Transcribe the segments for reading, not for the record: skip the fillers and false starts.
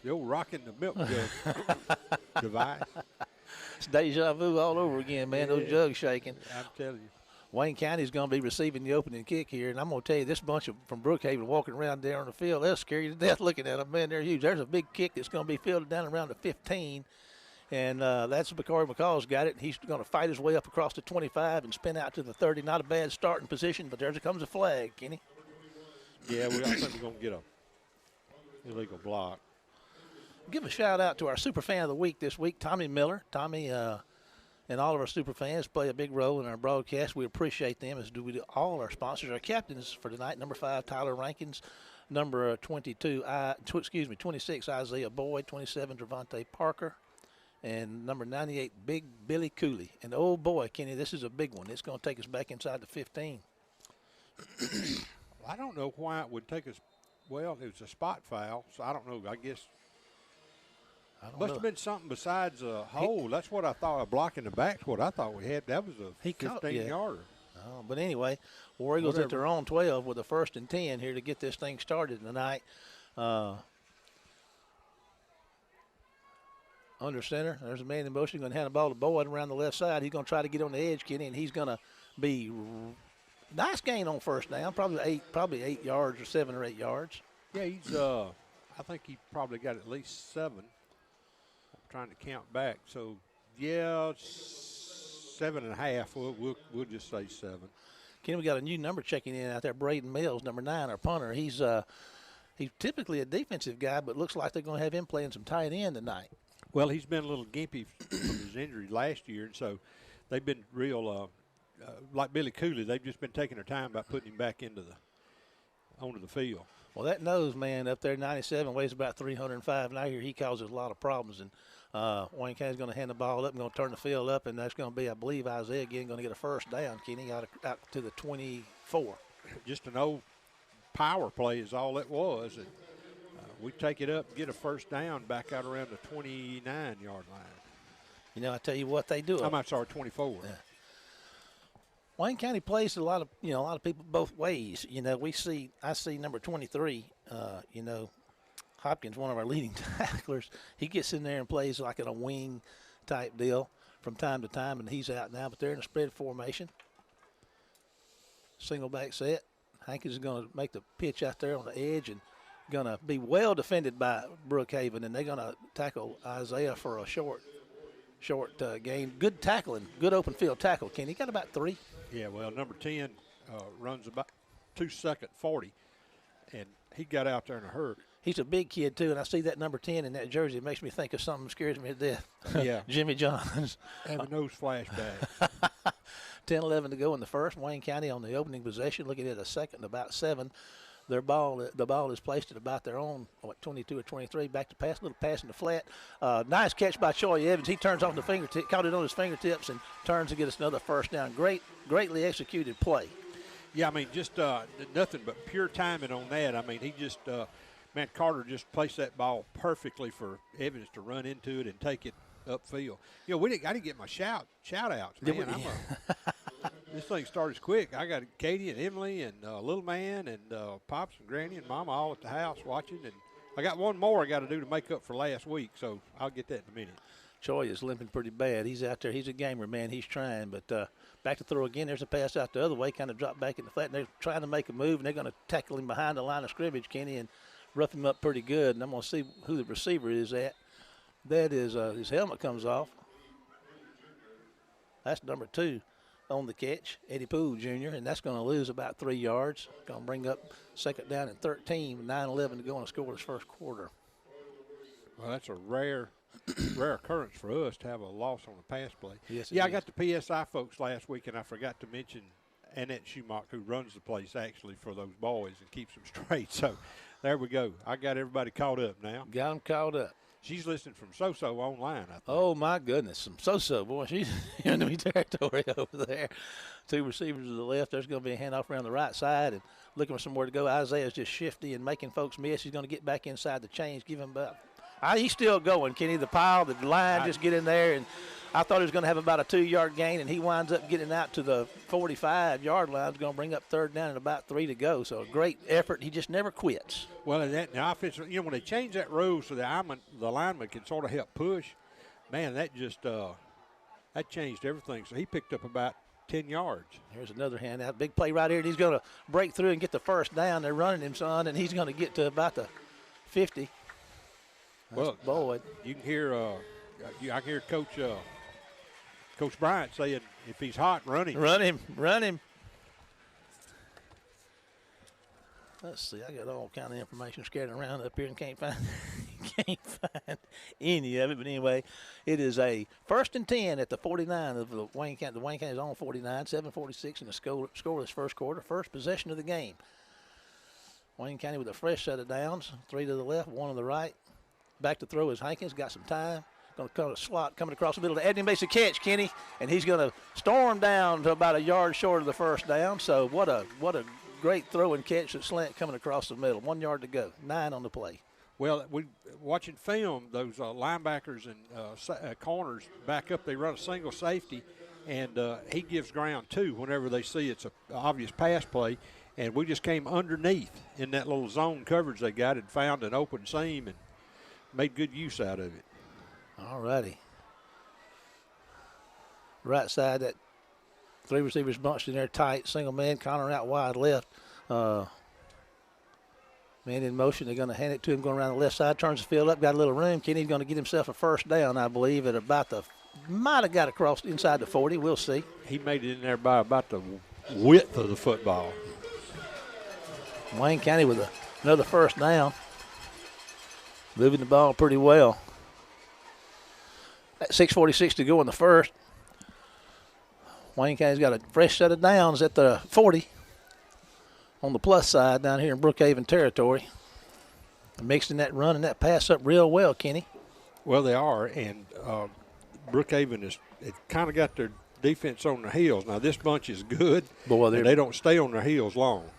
The old rocking the milk jug device. It's deja vu all over again, man. Those jugs shaking. I'm telling you. Wayne County's going to be receiving the opening kick here, and I'm going to tell you, this bunch from Brookhaven walking around there on the field, they'll scare you to death looking at them. Man, they're huge. There's a big kick that's going to be fielded down around the 15, and that's Bakari McCall's got it. He's going to fight his way up across the 25 and spin out to the 30. Not a bad starting position, but there comes a flag, Kenny. Yeah, I think we're going to get a illegal block. Give a shout-out to our super fan of the week this week, Tommy Miller. Tommy and all of our super fans play a big role in our broadcast. We appreciate them, as do we do all our sponsors. Our captains for tonight, number 5, Tyler Rankins, number 26, Isaiah Boyd, 27, Devontae Parker, and number 98, Big Billy Cooley. And oh boy, Kenny, this is a big one. It's going to take us back inside the 15. I don't know why it would take us. Well, it was a spot foul, so I don't know. I guess must have been something besides a hole. That's what I thought. A block in the back's what I thought we had. That was a 15-yarder. Oh, but anyway, War Eagles at their own 12 with a 1st and 10 here to get this thing started tonight. Under center, there's a man in motion going to hand the ball to Boyd around the left side. He's going to try to get on the edge, Kenny, and he's going to be nice gain on 1st down, probably 8 yards or 7 or 8 yards. Yeah, he's. I think he probably got at least 7. I'm trying to count back. So yeah, 7.5. We'll just say 7. Kenny, we got a new number checking in out there. Braden Mills, number 9, our punter. He's typically a defensive guy, but looks like they're going to have him playing some tight end tonight. Well, he's been a little gimpy from his injury last year, and so they've been real, like Billy Cooley, they've just been taking their time about putting him back onto the field. Well, that nose man up there, 97, weighs about 305, and I hear he causes a lot of problems. And Wayne County's going to hand the ball up and going to turn the field up, and that's going to be, I believe, Isaiah again going to get a 1st down, Kenny, out to the 24. Just an old power play is all it was. And we take it up and get a 1st down back out around the 29-yard line. You know, I tell you what they do. I'm sorry, 24. Yeah. Wayne County plays a lot of people both ways. You know, I see number 23, Hopkins, one of our leading tacklers. He gets in there and plays like in a wing type deal from time to time, and he's out now, but they're in a spread formation. Single back set. Hankins is going to make the pitch out there on the edge and going to be well defended by Brookhaven, and they're going to tackle Isaiah for a short gain. Good tackling, good open field tackle. Kenny, he got about 3. Yeah, well, number 10 runs about 2-second 40, and he got out there in a hurry. He's a big kid, too, and I see that number 10 in that jersey. It makes me think of something that scares me to death. Yeah. Jimmy Johns. Having those flashbacks. 10-11 to go in the 1st. Wayne County on the opening possession, looking at a 2nd, about 7. The ball is placed at about their own, 22 or 23. Back to pass, little pass in the flat. Nice catch by Troy Evans. He turns off the fingertip, caught it on his fingertips, and turns to get us another 1st down. Greatly executed play. Yeah, I mean, just nothing but pure timing on that. I mean, he just, Carter just placed that ball perfectly for Evans to run into it and take it upfield. You know, I didn't get my shout outs, man. This thing started quick. I got Katie and Emily and little man and Pops and Granny and Mama all at the house watching. And I got one more I got to do to make up for last week, so I'll get that in a minute. Troy is limping pretty bad. He's out there. He's a gamer, man. He's trying. But back to throw again. There's a pass out the other way, kind of dropped back in the flat. And they're trying to make a move, and they're going to tackle him behind the line of scrimmage, Kenny, and rough him up pretty good. And I'm going to see who the receiver is at. That is his helmet comes off. That's number 2 on the catch, Eddie Poole Jr., and that's going to lose about 3 yards. Going to bring up 2nd down and 13, 9-11 to go in a scoreless 1st quarter. Well, that's a rare occurrence for us to have a loss on a pass play. Yes, I got the PSI folks last week, and I forgot to mention Annette Schumacher, who runs the place actually for those boys and keeps them straight. So there we go. I got everybody caught up now. Got them caught up. She's listening from So-So online, I think. Oh, my goodness. Some So-So, boy. She's in enemy territory over there. 2 receivers to the left. There's going to be a handoff around the right side and looking for somewhere to go. Isaiah's just shifty and making folks miss. He's going to get back inside the chains, give him about – he's still going, Kenny. The line, just get in there. And I thought he was going to have about a 2-yard gain, and he winds up getting out to the 45-yard line. It's going to bring up third down and about 3 to go. So a great effort. He just never quits. Well, and that the offense, when they change that rule so the lineman can sort of help push, man, that just that changed everything. So he picked up about 10 yards. Here's another handout. Big play right here, and he's going to break through and get the first down. They're running him, son, and he's going to get to about the 50. That's Boyd. You can hear I hear Coach Bryant saying, if he's hot, run him. Run him. Let's see. I got all kind of information scattered around up here and can't find any of it. But anyway, it is a 1st and 10 at the 49 of the Wayne County. The Wayne County is on 49, 7:46 in the scoreless first quarter. First possession of the game. Wayne County with a fresh set of downs. 3 to the left, 1 on the right. Back to throw is Hankins. Got some time. Going to cut a slot coming across the middle to Edney. Makes a catch, Kenny, and he's going to storm down to about a yard short of the first down. So what a great throw and catch at slant coming across the middle. 1 yard to go. 9 on the play. Well, we watching film, those linebackers and corners back up. They run a single safety, and he gives ground too whenever they see it's an obvious pass play. And we just came underneath in that little zone coverage they got and found an open seam and made good use out of it. All righty. Right side, that 3 receivers bunched in there tight. Single man, Connor out wide left. Man in motion. They're going to hand it to him going around the left side. Turns the field up, got a little room. Kenny's going to get himself a first down, I believe, at about might have got across inside the 40. We'll see. He made it in there by about the width of the football. Wayne County with another first down. Moving the ball pretty well. 6:46 to go in the first. Wayne County's got a fresh set of downs at the 40 on the plus side down here in Brookhaven territory. Mixing that run and that pass up real well, Kenny. Well, they are, and Brookhaven it kind of got their defense on their heels. Now, this bunch is good, but they don't stay on their heels long.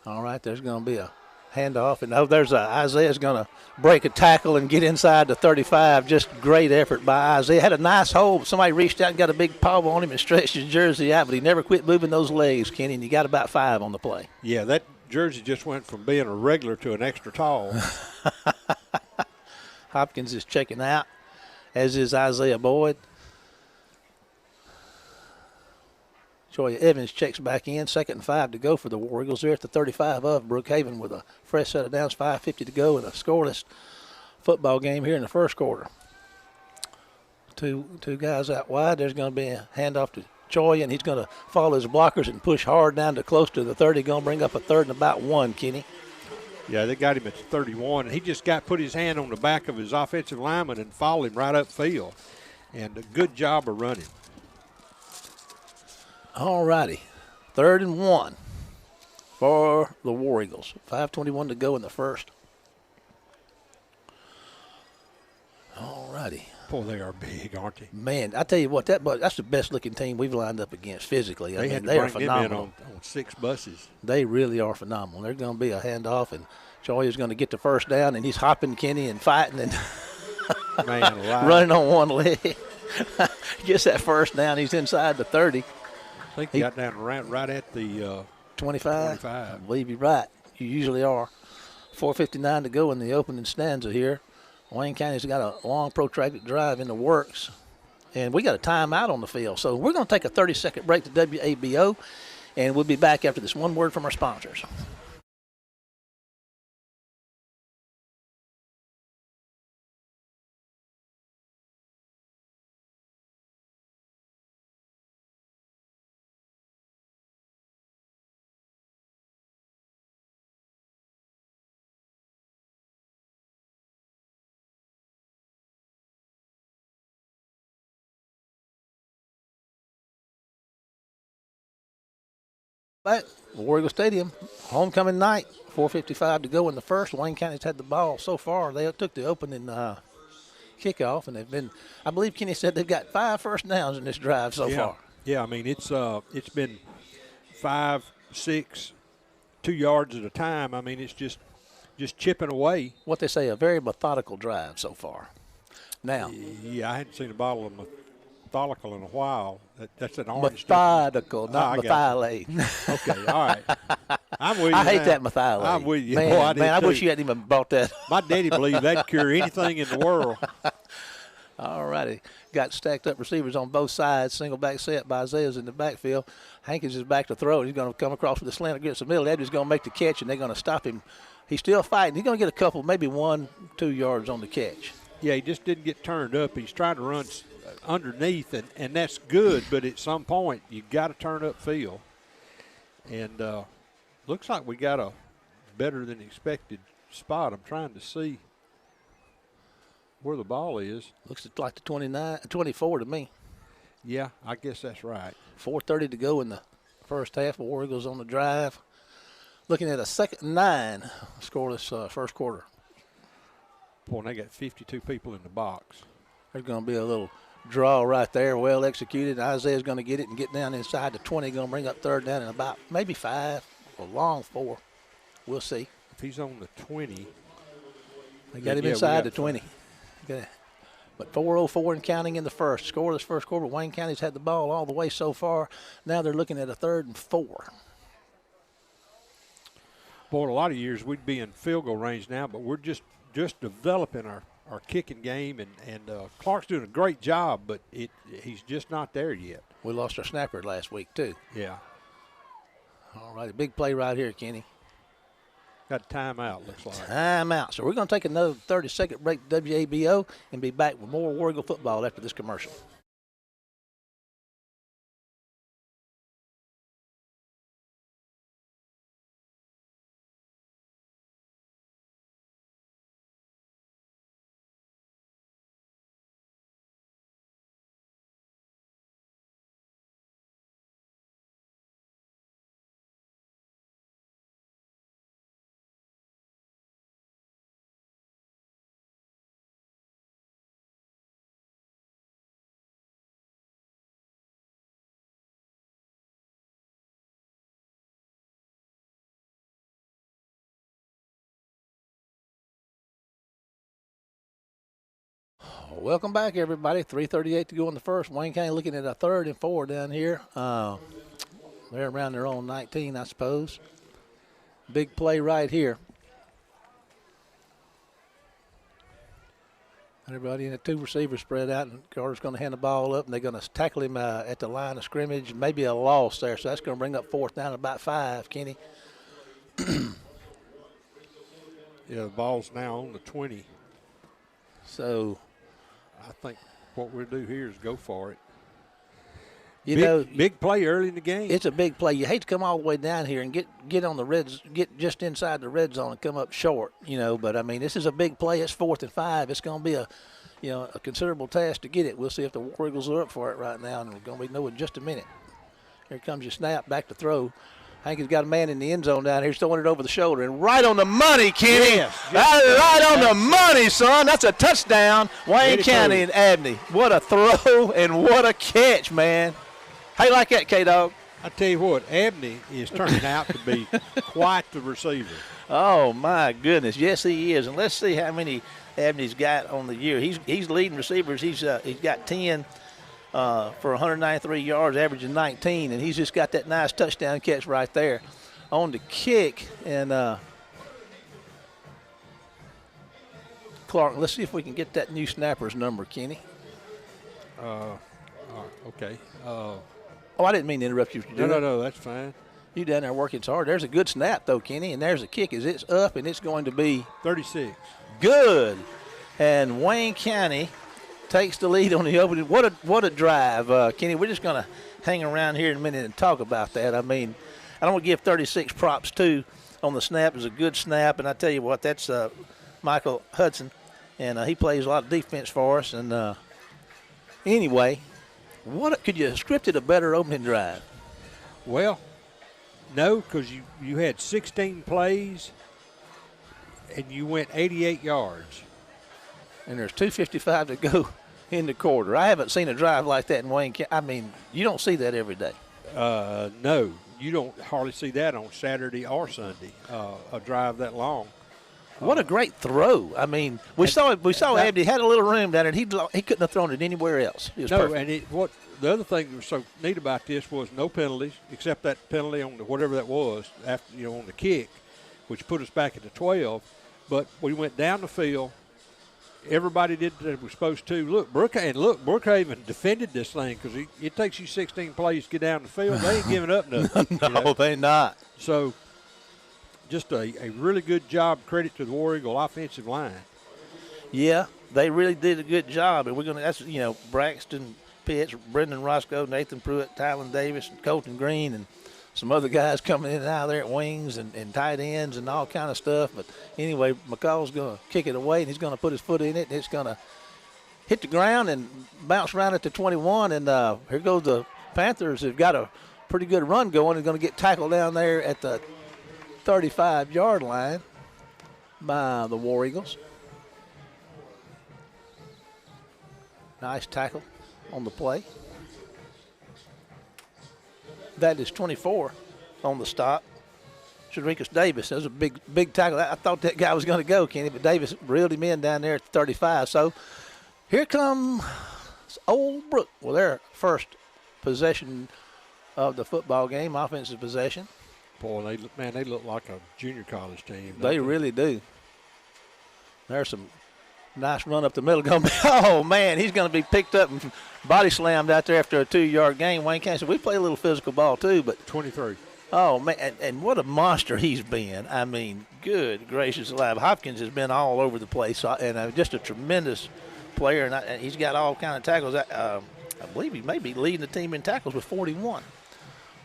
All right, there's going to be a handoff, and Isaiah's going to break a tackle and get inside the 35. Just great effort by Isaiah. Had a nice hold. Somebody reached out and got a big paw on him and stretched his jersey out, but he never quit moving those legs, Kenny, and he got about 5 on the play. Yeah, that jersey just went from being a regular to an extra tall. Hopkins is checking out, as is Isaiah Boyd. Joy Evans checks back in. 2nd and 5 to go for the War Eagles. They're at the 35 of Brookhaven with a fresh set of downs. 5:50 to go in a scoreless football game here in the first quarter. Two guys out wide. There's going to be a handoff to Choi, and he's going to follow his blockers and push hard down to close to the 30. Going to bring up a 3rd and about 1, Kenny. Yeah, they got him at 31. And he just put his hand on the back of his offensive lineman and followed him right upfield. And a good job of running. All righty. 3rd and 1 for the War Eagles. 5:21 to go in the first. All righty. Boy, they are big, aren't they? Man, I tell you what, that's the best-looking team we've lined up against physically. They had to bring them in on 6 buses. They really are phenomenal. There's going to be a handoff, and Joy is going to get the first down, and he's hopping Kenny and fighting and running on one leg. Gets that first down. He's inside the 30. I think he got down right at the 25. I believe you're right. You usually are. 4:59 to go in the opening stanza here. Wayne County's got a long, protracted drive in the works, and we got a timeout on the field. So we're going to take a 30-second break to WABO, and we'll be back after this one word from our sponsors. At War Eagle Stadium, homecoming night, 4:55 to go in the first. Wayne County's had the ball so far. They took the opening kickoff, and they've been, I believe Kenny said they've got 5 first downs in this drive so far. Yeah, I mean, it's been 5, 6, 2 yards at a time. I mean, it's just chipping away. What they say, a very methodical drive so far. Now. Yeah, I hadn't seen a bottle of methodical in a while. That's an orange. Methodical, not methylate. Okay, all right. I'm with you. I hate now. that methylate. I'm with you. Man, Boy, I wish you hadn't even bought that. My daddy believed that'd cure anything in the world. All righty. Got stacked up receivers on both sides. Single back set by Isaiah's in the backfield. Hankins is back to throw. He's going to come across with the slant against the middle. Edwards going to make the catch, and they're going to stop him. He's still fighting. He's going to get a couple, maybe 1-2 yards on the catch. Yeah, he just didn't get turned up. He's trying to run underneath, and that's good, but at some point you got to turn up field. And looks like we got a better than expected spot. I'm trying to see where the ball is. Looks like the 24 to me. Yeah, I guess that's right. 4:30 to go in the first half. War Eagles on the drive. Looking at a 2nd and 9 scoreless first quarter. Boy, and they got 52 people in the box. There's going to be a little draw right there, well executed. Isaiah's going to get it and get down inside the 20. Going to bring up 3rd down and about maybe 5, a long 4. We'll see. If he's on the 20. They got him inside the 20. But 4:04 and counting in the first. Scoreless first quarter. Wayne County's had the ball all the way so far. Now they're looking at a 3rd and 4. Boy, in a lot of years we'd be in field goal range now, but we're just developing our kicking game, and Clark's doing a great job, but he's just not there yet. We lost our snapper last week, too. Yeah. All right, a big play right here, Kenny. Got a timeout, looks like. Timeout. So we're going to take another 30-second break, WABO, and be back with more War Eagle football after this commercial. Welcome back, everybody. 3:38 to go in the first. Wayne County looking at a 3rd and 4 down here. They're around their own 19, I suppose. Big play right here. Everybody in the 2 receivers spread out, and Carter's going to hand the ball up, and they're going to tackle him at the line of scrimmage. Maybe a loss there, so that's going to bring up 4th down at about 5, Kenny. Yeah, the ball's now on the 20. So I think what we'll do here is go for it. Big play early in the game. It's a big play. You hate to come all the way down here and get on the reds, get just inside the red zone and come up short, But I mean, this is a big play. It's 4th and 5. It's going to be a considerable task to get it. We'll see if the War Eagles are up for it right now, and we're going to be knowing in just a minute. Here comes your snap, back to throw. Hankins got a man in the end zone down here, throwing it over the shoulder, and right on the money, Kenny. Yes, right on the money, son. That's a touchdown. Wayne County and Abney. What a throw and what a catch, man. How you like that, K-Dog? I tell you what, Abney is turning out to be quite the receiver. Oh, my goodness. Yes, he is. And let's see how many Abney's got on the year. He's leading receivers. He's got 10 for 193 yards, averaging 19, and he's just got that nice touchdown catch right there on the kick. And Clark, let's see if we can get that new snapper's number, Kenny. Okay. I didn't mean to interrupt you. No, that's fine. You down there working so hard. There's a good snap, though, Kenny, and there's a kick. It's up, and it's going to be 36. Good. And Wayne County takes the lead on the opening. What a drive, Kenny. We're just going to hang around here in a minute and talk about that. I mean, I don't want to give 36 props, too, on the snap. It was a good snap, and I tell you what, that's Michael Hudson, and he plays a lot of defense for us. And anyway, could you have scripted a better opening drive? Well, no, because you had 16 plays, and you went 88 yards. And there's 2:55 to go in the quarter. I haven't seen a drive like that in Wayne County. I mean, you don't see that every day. No, you don't hardly see that on Saturday or Sunday, a drive that long. What a great throw! I mean, we saw Abdi had a little room down there, and he couldn't have thrown it anywhere else. It was perfect. And what the other thing that was so neat about this was no penalties except that penalty on whatever that was after on the kick, which put us back at the 12. But we went down the field. Everybody did what they were supposed to. Look, Brookhaven defended this thing because it takes you 16 plays to get down the field. They ain't giving up nothing. No, they not. So. Just a really good job. Credit to the War Eagle offensive line. Yeah, they really did a good job. And that's Braxton Pitts, Brendan Roscoe, Nathan Pruitt, Tylen Davis, Colton Green, and some other guys coming in and out of there at wings and tight ends and all kind of stuff. But anyway, McCall's going to kick it away, and he's going to put his foot in it, and it's going to hit the ground and bounce around at the 21. And here goes the Panthers. Have got a pretty good run going. They're going to get tackled down there at the 35-yard line by the War Eagles. Nice tackle on the play. That is 24 on the stop. Shadrikus Davis. That was a big tackle. I thought that guy was going to go, Kenny, but Davis reeled him in down there at the 35. So here comes Old Brook with their first possession of the football game, offensive possession. Boy, they look like a junior college team. They really do. There's some nice run up the middle. Oh, man, he's going to be picked up and body slammed out there after a 2-yard gain. Wayne County said, we play a little physical ball too, but 23. Oh, man, and what a monster he's been. I mean, good gracious alive. Hopkins has been all over the place, and just a tremendous player, and he's got all kind of tackles. I believe he may be leading the team in tackles with 41.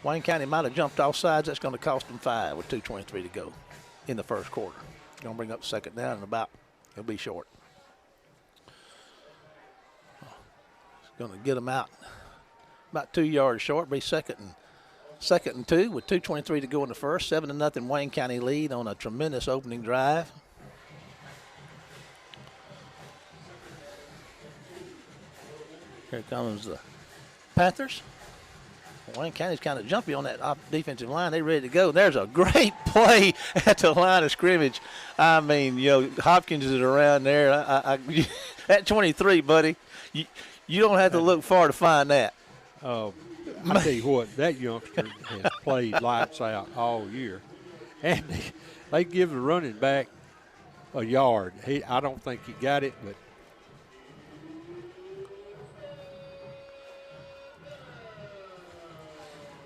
Wayne County might have jumped off sides. That's going to cost them 5 with 2:23 to go in the first quarter. Going to bring up second down and he'll be short. It's going to get them out about 2 yards short. Be second and 2 with 2:23 to go in the first. 7-0 Wayne County lead on a tremendous opening drive. Here comes the Panthers. Wayne County's kind of jumpy on that defensive line. They ready to go. There's a great play at the line of scrimmage. I mean, Hopkins is around there. At 23, buddy, you don't have to look far to find that. I tell you what, that youngster has played lights out all year. And they give the running back a yard. I don't think he got it, but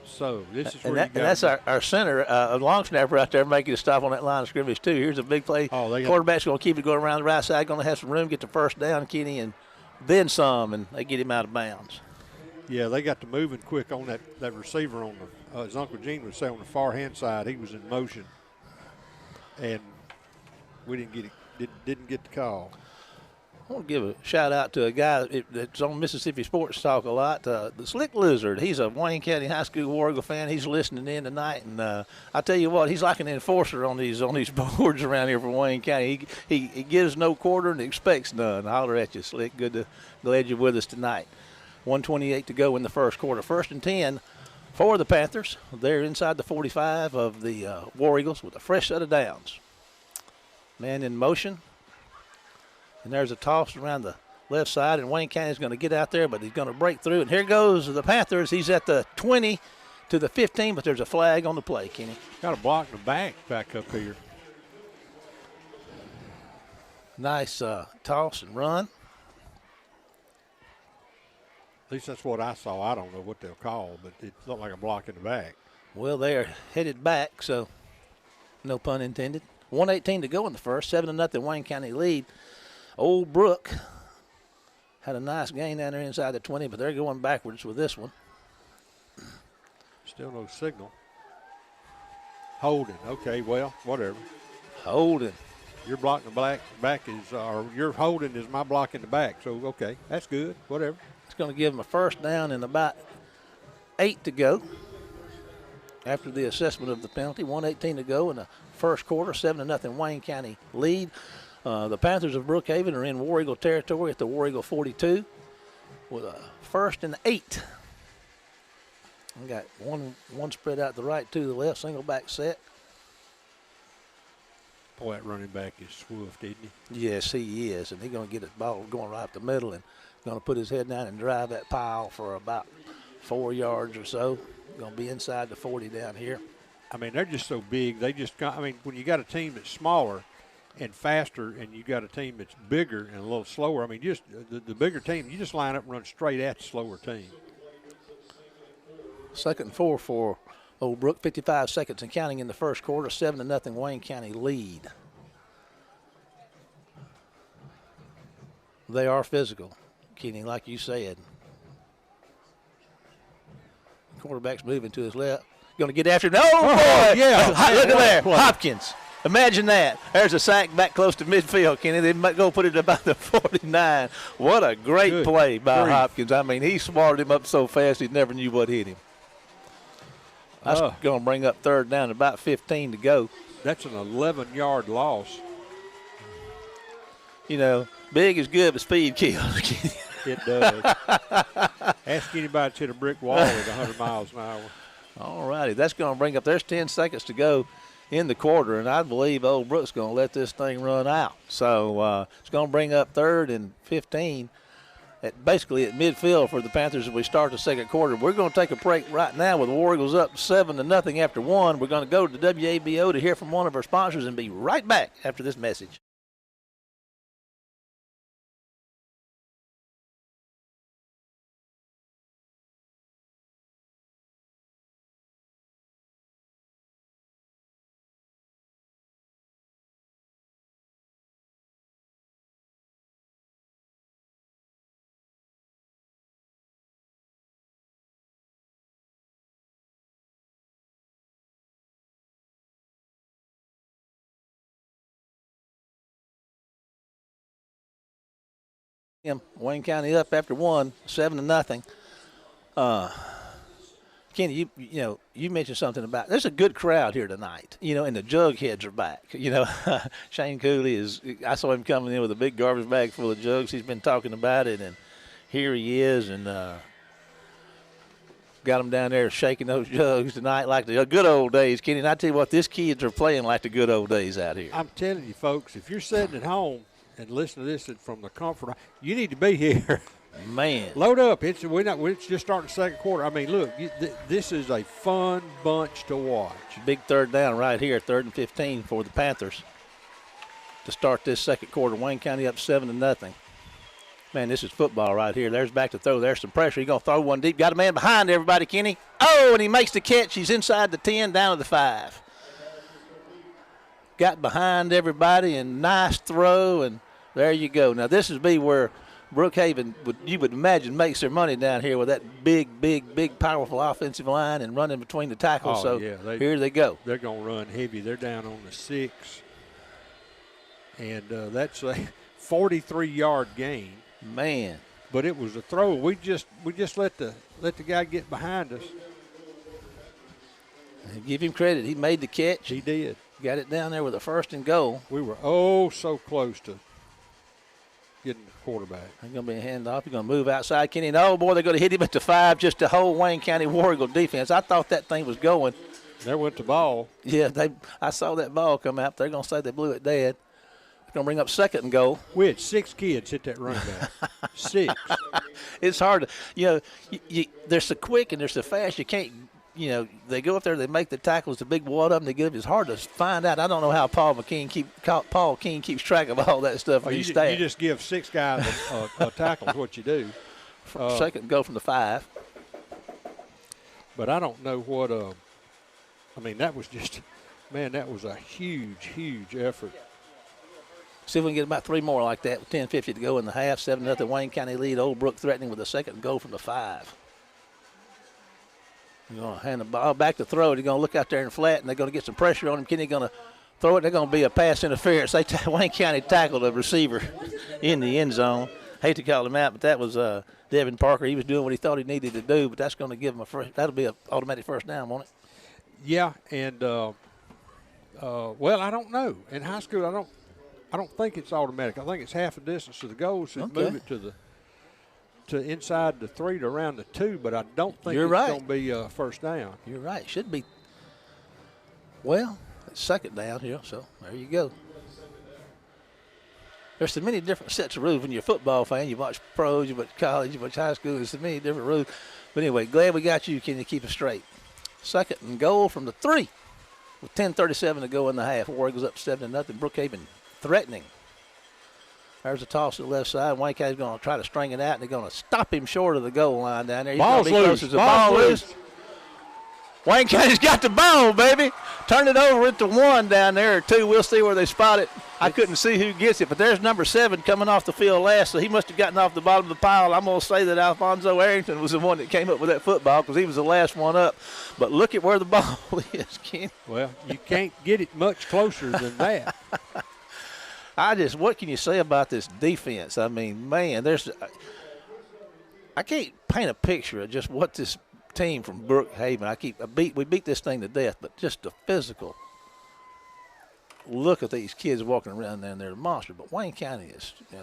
so this is where and that's our center, long snapper out there making a stop on that line of scrimmage too. Here's a big play. Quarterback's going to keep it going around the right side, going to have some room, get the first down, Kenny, and then some, and they get him out of bounds. Yeah, they got to moving quick on that receiver on the, as Uncle Gene would say, on the far hand side. He was in motion, and we didn't get the call. I want to give a shout out to a guy that's on Mississippi Sports Talk a lot, the Slick Lizard. He's a Wayne County High School War Eagle fan. He's listening in tonight, and I tell you what, he's like an enforcer on these boards around here for Wayne County. He gives no quarter and expects none. Holler at you, Slick. Glad you're with us tonight. 1:28 to go in the first quarter. 1st and 10 for the Panthers. They're inside the 45 of the War Eagles with a fresh set of downs. Man in motion. And there's a toss around the left side, and Wayne County's going to get out there, but he's going to break through. And here goes the Panthers. He's at the 20 to the 15, but there's a flag on the play, Kenny. Got a block in the back up here. Nice toss and run. At least that's what I saw. I don't know what they'll call, but it looked like a block in the back. Well, they are headed back, so no pun intended. 1:18 to go in the first. 7-0 Wayne County lead. Old Brook had a nice gain down there inside the 20, but they're going backwards with this one. Still no signal. Holding. Okay, well, whatever. Holding. Your block in the back is, or your holding is my block in the back. So, okay, that's good. Whatever. It's going to give them a first down and about 8 to go after the assessment of the penalty. 1:18 to go in the first quarter. 7-0 Wayne County lead. The Panthers of Brookhaven are in War Eagle territory at the War Eagle 42 with a 1st and 8. We got one spread out to the right, 2 to the left, single back set. Boy, that running back is swift, isn't he? Yes, he is, and he's going to get the ball going right up the middle and going to put his head down and drive that pile for about 4 yards or so. Going to be inside the 40 down here. I mean, they're just so big. They just got, I mean, when you got a team that's smaller and faster and you got a team that's bigger and a little slower, I mean, just the bigger team, you just line up and run straight at the slower team. 2nd and 4 for Old Brook, 55 seconds and counting in the first quarter, 7-0 Wayne County lead. They are physical, Kenny, like you said. Quarterback's moving to his left. Going to get after it. No, boy! Yeah. Look at there. Hopkins. Imagine that. There's a sack back close to midfield, Kenny. They might go put it about the 49. What a great play by Hopkins. I mean, he smarted him up so fast he never knew what hit him. That's going to bring up 3rd down, about 15 to go. That's an 11-yard loss. You know, big is good, but speed kills. It does. Ask anybody to hit a brick wall at 100 miles an hour. All righty. That's going to bring up, there's 10 seconds to go in the quarter, and I believe Old Brook's going to let this thing run out. So it's going to bring up 3rd and 15 basically at midfield for the Panthers as we start the second quarter. We're going to take a break right now with the War Eagles up 7-0 after 1. We're going to go to the WABO to hear from one of our sponsors and be right back after this message. Wayne County up after 1, 7-0. Kenny, you mentioned something about there's a good crowd here tonight, and the jugheads are back. Shane Cooley I saw him coming in with a big garbage bag full of jugs. He's been talking about it, and here he is, and got him down there shaking those jugs tonight like the good old days, Kenny. And I tell you what, these kids are playing like the good old days out here. I'm telling you, folks, if you're sitting at home and listen to this from the comfort, you need to be here. Man. Load up. It's just starting the second quarter. I mean, look, this is a fun bunch to watch. Big 3rd down right here, 3rd and 15 for the Panthers to start this second quarter. Wayne County up 7-0. Man, this is football right here. There's back to throw. There's some pressure. He's going to throw one deep. Got a man behind everybody, Kenny. Oh, and he makes the catch. He's inside the 10, down to the 5. Got behind everybody, and nice throw, and there you go. Now, this is where Brookhaven, you would imagine, makes their money down here with that big, powerful offensive line and running between the tackles. Here they go. They're going to run heavy. They're down on the 6. And that's a 43-yard gain. Man. But it was a throw. We just let the guy get behind us. Give him credit. He made the catch. He did. Got it down there with a 1st and goal. We were so close to getting the quarterback. There's going to be a handoff. He's going to move outside, Kenny. And, oh, boy, they're going to hit him at the 5 just to hold Wayne County War Eagle defense. I thought that thing was going. There went the ball. Yeah, I saw that ball come out. They're going to say they blew it dead. It's going to bring up 2nd and goal. We had 6 kids hit that running back. 6. It's hard to, they're so quick and they're so fast you can't, they go up there, they make the tackles, the big wad up, and they give. It's hard to find out. I don't know how Paul King keeps track of all that stuff. You just give 6 guys a tackle is what you do. 2nd go from the 5. But I don't know what. That was just, man, that was a huge effort. See if we can get about 3 more like that with 10:50 to go in the half. 7-0 Wayne County lead. Old Brook threatening with a 2nd goal from the 5. You're going to hand the ball back to throw it. He's going to look out there and flat, and they're going to get some pressure on him. Kenny's going to throw it. They're going to be a pass interference. Wayne County tackled a receiver in the end zone. Hate to call him out, but that was Devin Parker. He was doing what he thought he needed to do, but that's going to give him that'll be an automatic 1st down, won't it? Yeah, and well, I don't know. In high school, I don't think it's automatic. I think it's half a distance to the goal, so move it to inside the 3 to around the 2, but I don't think it's going to be 1st down. You're right. It should be. Well, it's 2nd down here, so there you go. There's so many different sets of rules. When you're a football fan, you watch pros, you watch college, you watch high school. There's so many different rules. But anyway, glad we got you. Can you keep it straight? 2nd and goal from the 3 with 10:37 to go in the half. War Eagles up 7-0. Brookhaven threatening. There's a toss to the left side. Wayne County's going to try to string it out, and they're going to stop him short of the goal line down there. He's Ball's loose. Ball loose. Wayne County's got the ball, baby. Turn it over into 1 down there, or 2. We'll see where they spot it. I couldn't see who gets it, but there's number 7 coming off the field last, so he must have gotten off the bottom of the pile. I'm going to say that Alfonso Arrington was the one that came up with that football because he was the last one up. But look at where the ball is, Ken. Well, you can't get it much closer than that. What can you say about this defense? I mean, man, I can't paint a picture of just what this team from Brookhaven. We beat this thing to death, but just the physical look at these kids walking around there, and they're a monster. But Wayne County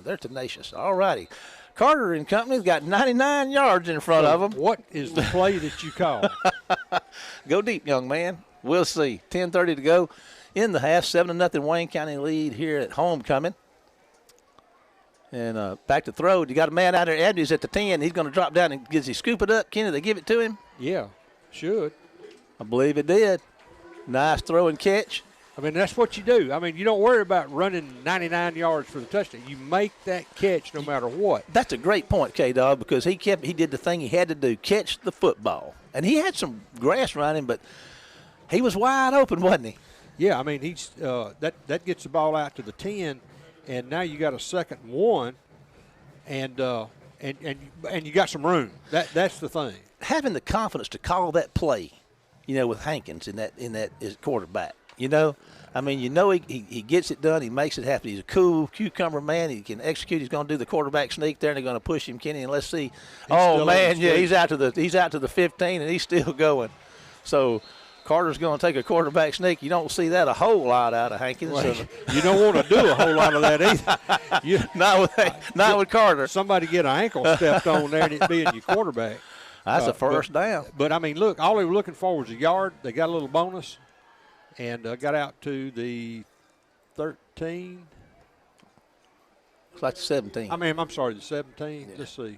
they're tenacious. All righty. Carter and company's got 99 yards in front of them. What is the play that you call? Go deep, young man. We'll see. 10:30 to go in the half. 7-0 Wayne County lead here at homecoming. And back to throw. You got a man out there. Abney's at the 10. He's going to drop down, and does he scoop it up? Kenny, they give it to him? Yeah, should. I believe it did. Nice throw and catch. I mean, that's what you do. I mean, you don't worry about running 99 yards for the touchdown. You make that catch no matter what. That's a great point, K-Dog, because he did the thing he had to do, catch the football. And he had some grass around him, but he was wide open, wasn't he? Yeah, I mean, he's that gets the ball out to the 10, and now you got a 2nd and 1, and you got some room. That's the thing. Having the confidence to call that play, with Hankins in that as quarterback. I mean, he gets it done. He makes it happen. He's a cool cucumber man. He can execute. He's going to do the quarterback sneak there, and they're going to push him, Kenny. And let's see. He's out to the 15, and he's still going. So Carter's going to take a quarterback sneak. You don't see that a whole lot out of Hankins. Well, you don't want to do a whole lot of that either. Not with Carter. Somebody get an ankle stepped on there, and it being your quarterback. That's a first down. But I mean, look, all they were looking for was a yard. They got a little bonus. And got out to the 13. It's like the 17. I'm sorry, the 17. Yeah. Let's see.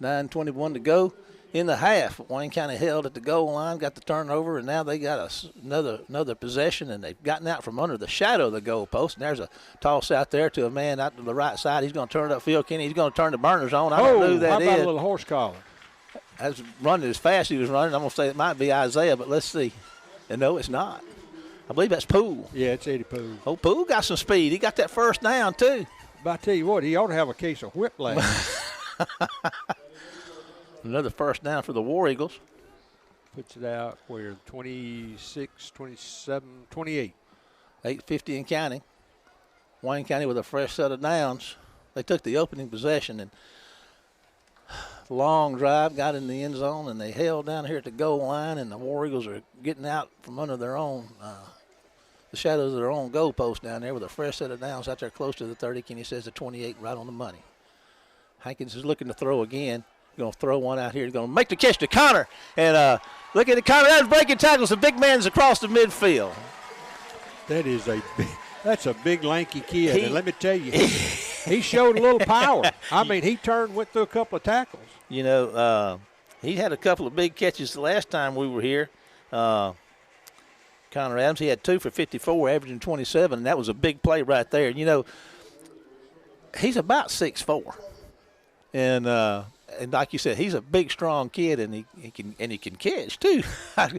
9:21 to go in the half. Wayne County held at the goal line, got the turnover, and now they got another possession, and they've gotten out from under the shadow of the goalpost. And there's a toss out there to a man out to the right side. He's going to turn it upfield, Kenny. He's going to turn the burners on. I don't know who that is. How about a little horse collar? I was running as fast as he was running. I'm going to say it might be Isaiah, but let's see. And no, it's not. I believe that's Poole. Yeah, it's Eddie Poole. Oh, Poole got some speed. He got that first down, too. But I tell you what, he ought to have a case of whiplash. Another first down for the War Eagles. Puts it out where 26, 27, 28. 8:50 in counting. Wayne County with a fresh set of downs. They took the opening possession and long drive, got in the end zone, and they held down here at the goal line, and the War Eagles are getting out from under their own, the shadows of their own goalpost down there with a fresh set of downs out there close to the 30. Kenny says the 28 right on the money. Hankins is looking to throw again. Going to throw one out here. He's going to make the catch to Connor. And look at the Connor. That's breaking tackles. The big man's across the midfield. That's a big, lanky kid. And let me tell you, he showed a little power. I mean, he went through a couple of tackles. He had a couple of big catches the last time we were here. Connor Adams, he had 2 for 54, averaging 27, and that was a big play right there. He's about 6'4", and like you said, he's a big, strong kid, and he can catch too. I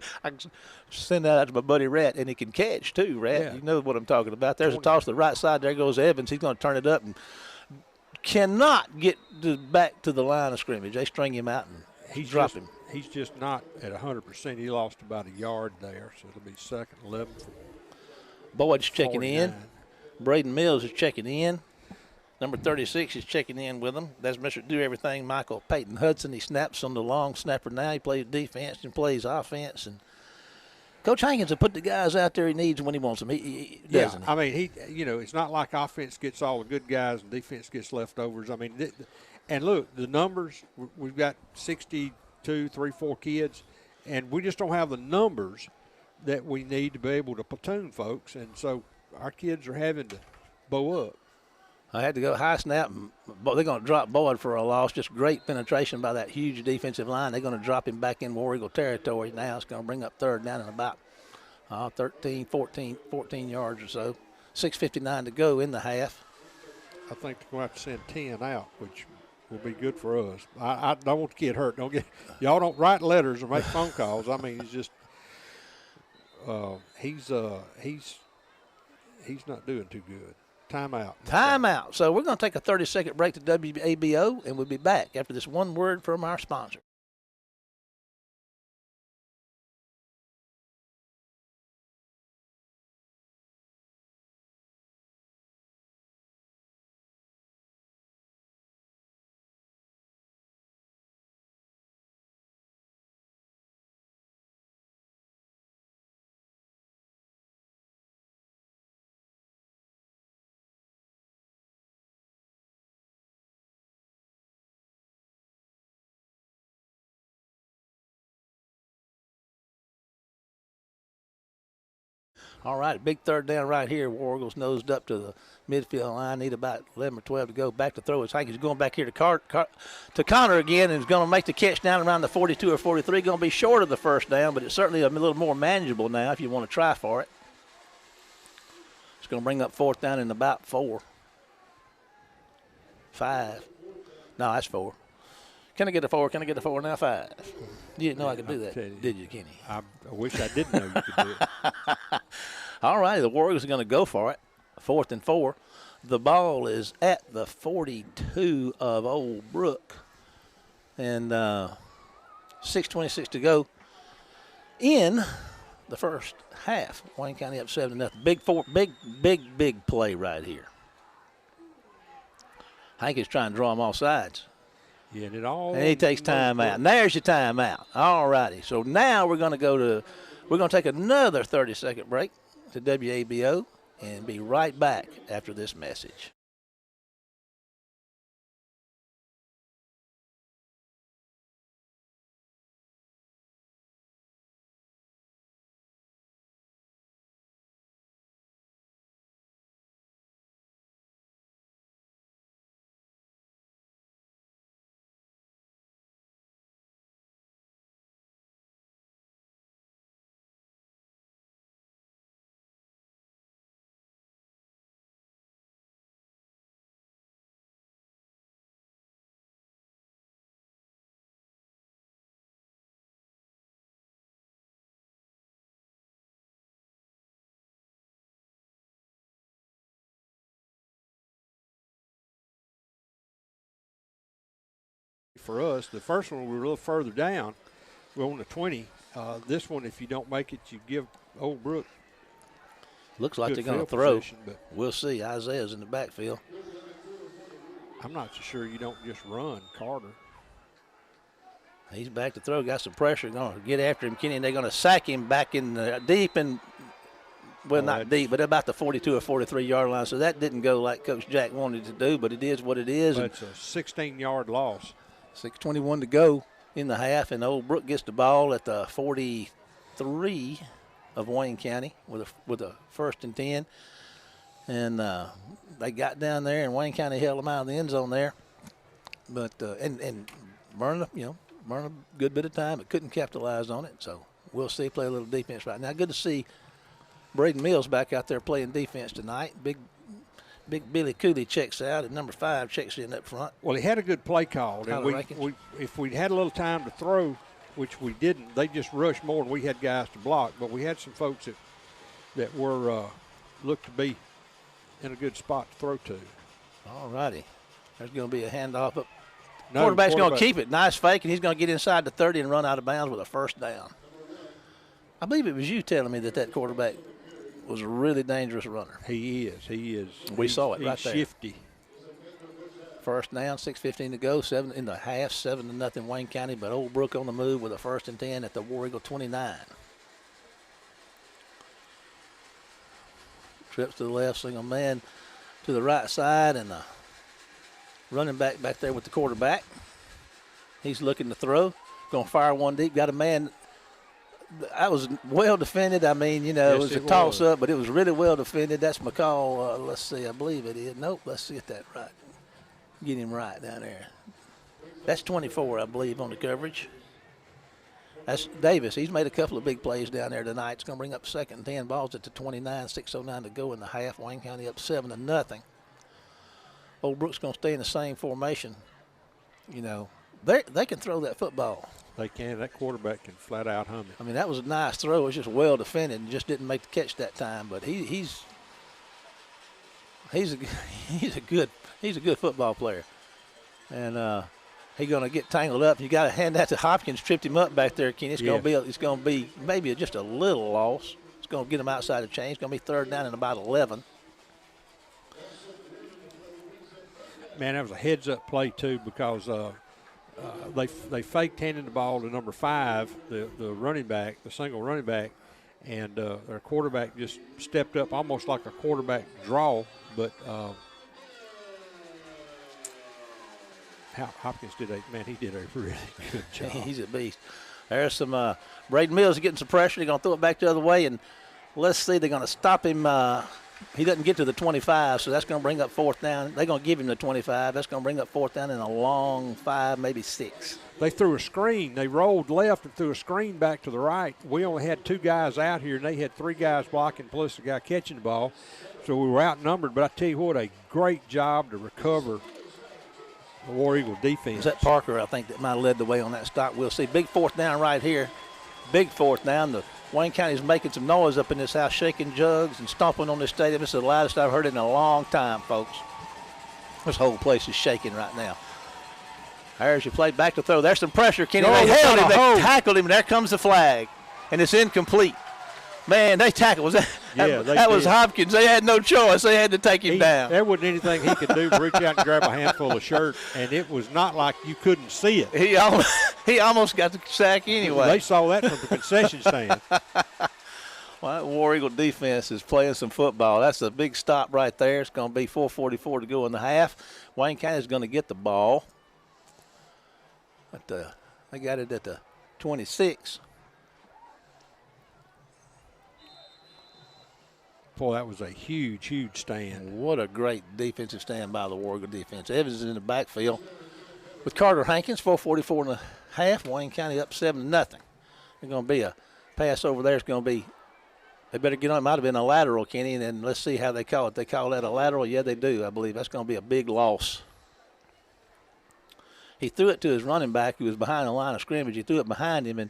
send that out to my buddy Rat, and he can catch too. Rat, yeah. You know what I'm talking about. There's a toss to the right side. There goes Evans. He's going to turn it up and cannot get back to the line of scrimmage. They string him out and drop him. He's just not at 100%. He lost about a yard there, so it'll be 2nd and 11. Boyd's checking in. Braden Mills is checking in. Number 36 is checking in with him. That's Mr. Do Everything, Michael Peyton Hudson. He snaps on the long snapper now. He plays defense and plays offense. And Coach Hankins will put the guys out there he needs when he wants them. He doesn't. Yeah, I mean, it's not like offense gets all the good guys and defense gets leftovers. I mean, and look, the numbers, we've got 62, 4 kids, and we just don't have the numbers that we need to be able to platoon folks. And so our kids are having to bow up. I had to go high snap, but they're going to drop Boyd for a loss. Just great penetration by that huge defensive line. They're going to drop him back in War Eagle territory now. It's going to bring up third down and about 13, 14 yards or so. 6:59 to go in the half. I think they're going to have to send 10 out, which will be good for us. I don't want the kid hurt. Y'all don't write letters or make phone calls. I mean, he's not doing too good. Timeout. Timeout. So we're going to take a 30-second break to WABO, and we'll be back after this one word from our sponsor. All right, big third down right here. War Eagles nosed up to the midfield line. Need about 11 or 12 to go. Back to throw. It's Hankins going back here to Connor again, and is going to make the catch down around the 42 or 43. Going to be short of the first down, but it's certainly a little more manageable now if you want to try for it. It's going to bring up fourth down in about 4. 5. No, that's 4. Can I get a 4? Can I get a 4? Now 5. You didn't know I could do that, did you, Kenny? I wish I didn't know you could do it. All right, the Warriors are going to go for it. 4th and 4. The ball is at the 42 of Old Brook. And 6:26 to go in the first half. Wayne County up 7-0. Big play right here. Hank is trying to draw them all sides. Yeah, and he takes time out. And there's your timeout. All righty. So now we're going to take another 30-second break to WABO and be right back after this message. For us, the first one we were a little further down. We're on the 20. This one, if you don't make it, you give Old Brook. Looks like they're going to throw. But we'll see. Isaiah's in the backfield. I'm not so sure you don't just run Carter. He's back to throw. Got some pressure. Going to get after him, Kenny, and they're going to sack him back in the deep and, well, not deep, but about the 42 or 43-yard line. So that didn't go like Coach Jack wanted it to do, but it is what it is. It's a 16-yard loss. 6:21 to go in the half, and Old Brook gets the ball at the 43 of Wayne County with a 1st and 10. And they got down there, and Wayne County held them out of the end zone there. But and burned a good bit of time, but couldn't capitalize on it. So we'll see. Play a little defense right now. Good to see Braden Mills back out there playing defense tonight. Big Billy Cooley checks out, and number 5 checks in up front. Well, he had a good play call. And if we'd had a little time to throw, which we didn't, they just rushed more, and we had guys to block. But we had some folks that were looked to be in a good spot to throw to. All righty. There's going to be a handoff up. Quarterback's going to keep it. Nice fake, and he's going to get inside the 30 and run out of bounds with a 1st down. I believe it was you telling me that quarterback was a really dangerous runner. He is. We saw it right there. He's shifty. 1st down, 6:15 to go, 7 in the half, 7-0 Wayne County, but Old Brook on the move with a 1st and 10 at the War Eagle 29. Trips to the left, single man to the right side, and the running back there with the quarterback. He's looking to throw, going to fire one deep, got a man that was well defended. I mean, you know, Yes, it was a it toss-up, but it was really well defended. That's McCall. Let's see, I believe it is. Nope, let's get that right. Get him right down there. That's 24, I believe, on the coverage. That's Davis. He's made a couple of big plays down there tonight. It's going to bring up 2nd and 10. Ball's at the 29, 6:09 to go in the half. Wayne County up 7-0. Old Brook's going to stay in the same formation. You know, they can throw that football. They can. That quarterback can flat out hum it. I mean, that was a nice throw. It was just well defended and just didn't make the catch that time. But he's a good football player. And he's going to get tangled up. You got to hand that to Hopkins. Tripped him up back there, Kenny. It's going to be maybe just a little loss. It's going to get him outside the chain. It's going to be 3rd down and about 11. Man, that was a heads-up play too because they faked handing the ball to number 5, the running back, the single running back, and their quarterback just stepped up almost like a quarterback draw, but. Hopkins did he did a really good job. He's a beast. There's some Braden Mills getting some pressure. They're going to throw it back the other way, and let's see. They're going to stop him. He doesn't get to the 25, so that's going to bring up 4th down. They're going to give him the 25. That's going to bring up 4th down and a long 5, maybe 6. They threw a screen. They rolled left and threw a screen back to the right. We only had 2 guys out here, and they had 3 guys blocking plus the guy catching the ball. So we were outnumbered. But I tell you what, a great job to recover the War Eagle defense. Was that Parker, I think, that might have led the way on that stop? We'll see. Big 4th down right here. Big 4th down. The Wayne County's making some noise up in this house, shaking jugs and stomping on this stadium. This is the loudest I've heard it in a long time, folks. This whole place is shaking right now. There's your play back to throw. There's some pressure, Kenny. They held him. They tackled him, and there comes the flag. And it's incomplete. Man, they tackled. That was Hopkins. They had no choice. They had to take him down. There wasn't anything he could do but reach out and grab a handful of shirt, and it was not like you couldn't see it. He almost got the sack anyway. They saw that from the concession stand. Well, that War Eagle defense is playing some football. That's a big stop right there. It's going to be 4:44 to go in the half. Wayne County is going to get the ball. They got it at the 26. Boy, that was a huge, huge stand. What a great defensive stand by the War Eagle defense. Evans is in the backfield with Carter Hankins, 4:44 and a half. Wayne County up 7-0. There's going to be a pass over there. It's going to be, they better get on. It might have been a lateral, Kenny, and then let's see how they call it. They call that a lateral? Yeah, they do, I believe. That's going to be a big loss. He threw it to his running back who was behind the line of scrimmage. He threw it behind him, and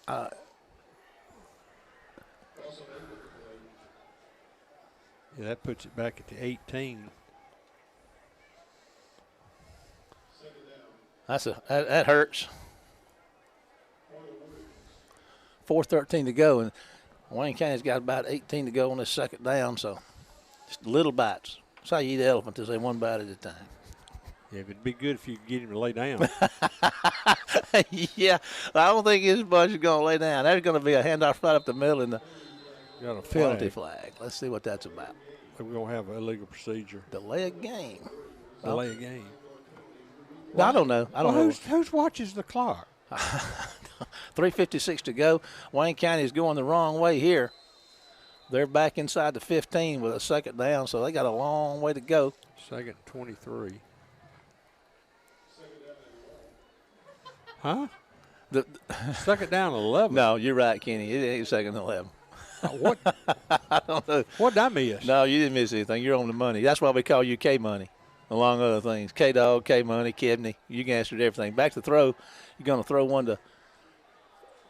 yeah, that puts it back at the 18. That hurts. 4:13 to go, and Wayne County's got about 18 to go on this 2nd down, so just little bites. That's how you eat an elephant. They say one bite at a time. Yeah, it'd be good if you could get him to lay down. Yeah, I don't think his bunch is going to lay down. There's going to be a handoff right up the middle and the penalty flag. Let's see what that's about. We're going to have an illegal procedure. Delay a game. Delay a game. No, I don't know. I don't know. Who watches the clock? 3:56 to go. Wayne County is going the wrong way here. They're back inside the 15 with a 2nd down, so they got a long way to go. 2nd 23. Huh? 2nd down 11. No, you're right, Kenny. It ain't 2nd and 11. What? I don't know. What did I miss? No, you didn't miss anything. You're on the money. That's why we call you K-Money, along other things. K-Dog, K-Money, Kibney. You can answer everything. Back to throw. You're going to throw one to,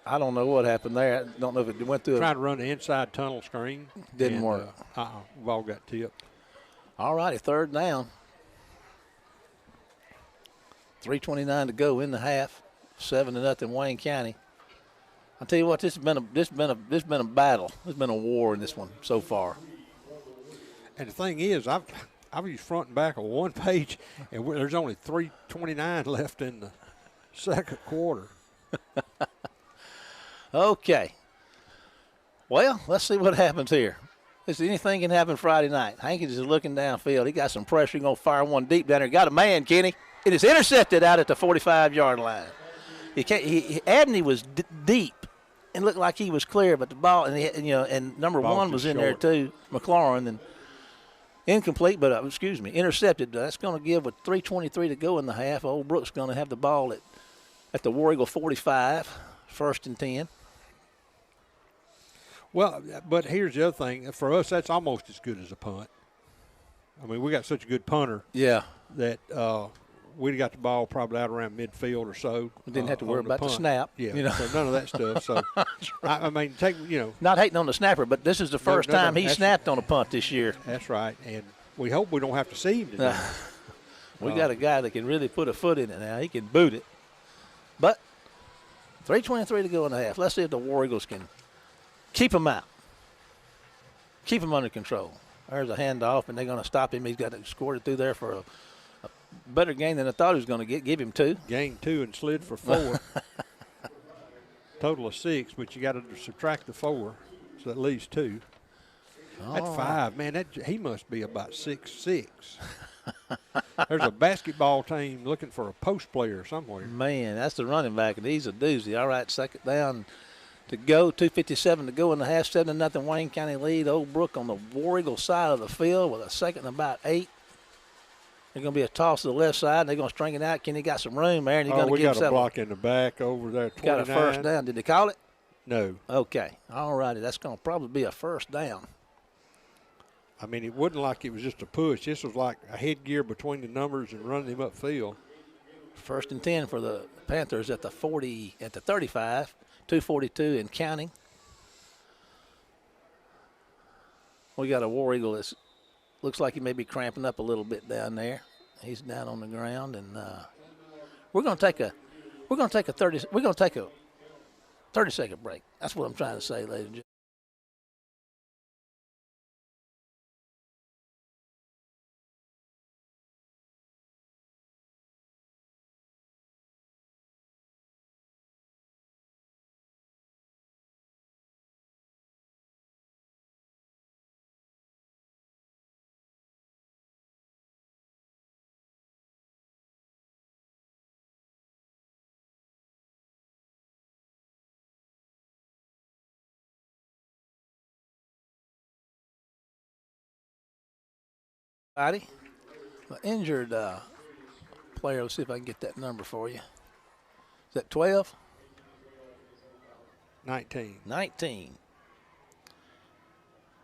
I don't know what happened there. I don't know if it went through. Trying to run the inside tunnel screen. Didn't work. Ball got tipped. All righty, 3rd down. 3:29 to go in the half. 7-0 Wayne County. I'll tell you what, this has been a battle. There's been a war in this one so far. And the thing is, I've used front and back on one page, and there's only 3:29 left in the 2nd quarter. Okay. Well, let's see what happens here. Anything can happen Friday night. Hankins is looking downfield. He got some pressure. He's going to fire one deep down there. Got a man, Kenny. It is intercepted out at the 45-yard line. You can't. Abney was deep and looked like he was clear, but the ball and number Ball one was in there short. too, McLaurin, and incomplete, but intercepted. That's going to give with 3:23 to go in the half. Old Brook's going to have the ball at the War Eagle 45, 1st and 10. Well, but here's the other thing. For us, that's almost as good as a punt. I mean, we got such a good punter. Yeah. That we got the ball probably out around midfield or so. We didn't have to worry about the punt. snap. Yeah, so none of that stuff. So, I mean, Not hating on the snapper, but this is the first time he that's- snapped on a punt this year. That's right, and we hope we don't have to see him today. We got a guy that can really put a foot in it now. He can boot it. But 3:23 to go in the half. Let's see if the War Eagles can keep him out. Keep him under control. There's a handoff, and they're going to stop him. He's got to score it through there for a better gain than I thought he was going to get. Give him 2. Gained 2 and slid for 4. Total of 6, but you got to subtract the 4, so that leaves 2. That's 5. Man, he must be about 6'6". There's a basketball team looking for a post player somewhere. Man, that's the running back, and he's a doozy. All right, 2nd down to go, 2:57 to go in the half, 7-0 Wayne County lead. Old Brook on the War Eagle side of the field with a 2nd and about 8. There's going to be a toss to the left side, and they're going to string it out. Kenny got some room there, and he's going to we give got himself a block in the back over there. 29. Got a 1st down. Did they call it? No. Okay. All righty. That's going to probably be a 1st down. I mean, it wasn't like it was just a push. This was like a headgear between the numbers and running him upfield. 1st and 10 for the Panthers at the 35, 2:42 and counting. We got a War Eagle that looks like he may be cramping up a little bit down there. He's down on the ground, and we're going to take a 30-second break. That's what I'm trying to say, ladies and gentlemen. The injured player, let's see if I can get that number for you. Is that 12? 19. 19.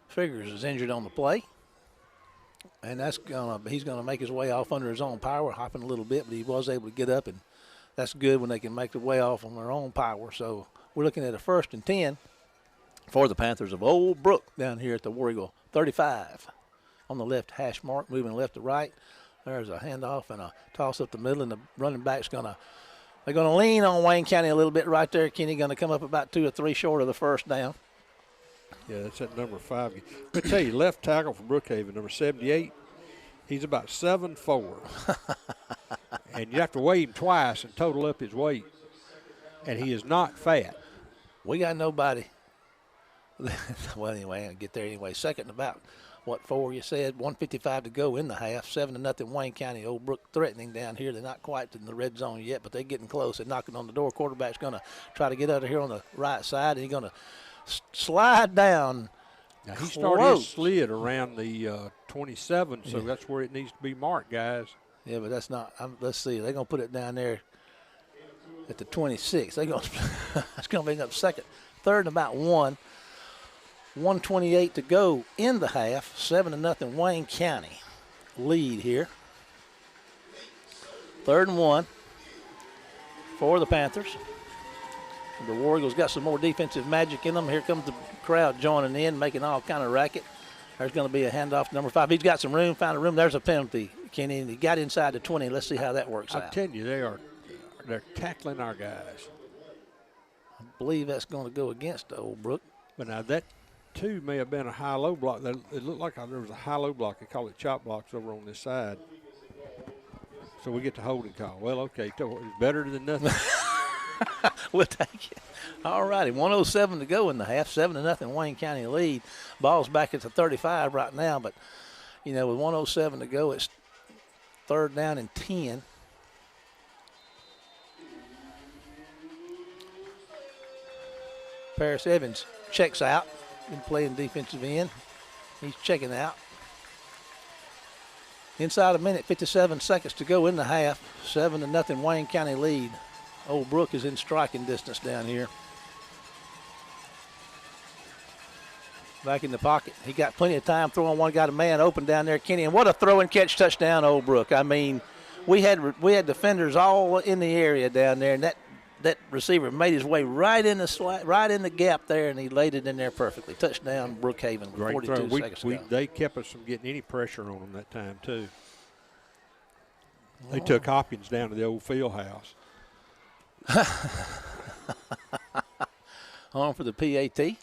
Figures is injured on the play. And he's gonna make his way off under his own power, hopping a little bit, but he was able to get up, and that's good when they can make the way off on their own power. So we're looking at a 1st and 10 for the Panthers of Old Brook down here at the War Eagle 35. On the left hash mark, moving left to right. There's a handoff and a toss up the middle, and the running back's they're going to lean on Wayne County a little bit right there. Kenny going to come up about 2 or 3 short of the 1st down. Yeah, that's at number 5. Let me tell you, left tackle for Brookhaven, number 78, he's about 7'4". And you have to weigh him twice and total up his weight. And he is not fat. We got nobody. Well, anyway, I'll get there anyway. 2nd and about 4 you said, 1:55 to go in the half, 7-0 Wayne County. Old Brook threatening down here. They're not quite in the red zone yet, but they're getting close. They're knocking on the door. Quarterback's going to try to get out of here on the right side, and he's going to slide down. Now he started his slid around the 27, so that's where it needs to be marked, guys. Yeah, but that's not. Let's see. They're going to put it down there at the 26. They're going. It's going to bring up 2nd, 3rd and about 1. 1:28 to go in the half. 7-0 Wayne County lead here. 3rd and 1 for the Panthers. The War Eagles got some more defensive magic in them. Here comes the crowd joining in, making all kind of racket. There's going to be a handoff to number 5. He's got some room, found a room. There's a penalty, Kenny. He got inside the 20. Let's see how that works out. I'm telling you, they're tackling our guys. I believe that's going to go against Old Brook. But now that two may have been a high-low block. It looked like there was a high-low block. They call it chop blocks over on this side. So we get the holding call. Well, okay, it's better than nothing. We'll take it. All righty, 1:07 to go in the half. 7-0 Wayne County lead. Ball's back at the 35 right now, but, with 1:07 to go, it's 3rd down and 10. Paris Evans checks out. Been playing defensive end. He's checking out. Inside a minute, 57 seconds to go in the half. 7-0 Wayne County lead. Old Brook is in striking distance down here. Back in the pocket. He got plenty of time throwing one, got a man open down there, Kenny. And what a throw and catch touchdown, Old Brook. I mean, we had defenders all in the area down there, and that receiver made his way right in the gap there, and he laid it in there perfectly. Touchdown, Brookhaven. Great 42 throw. seconds to go. They kept us from getting any pressure on them that time too. They took Hopkins down to the old field house. On for the PAT.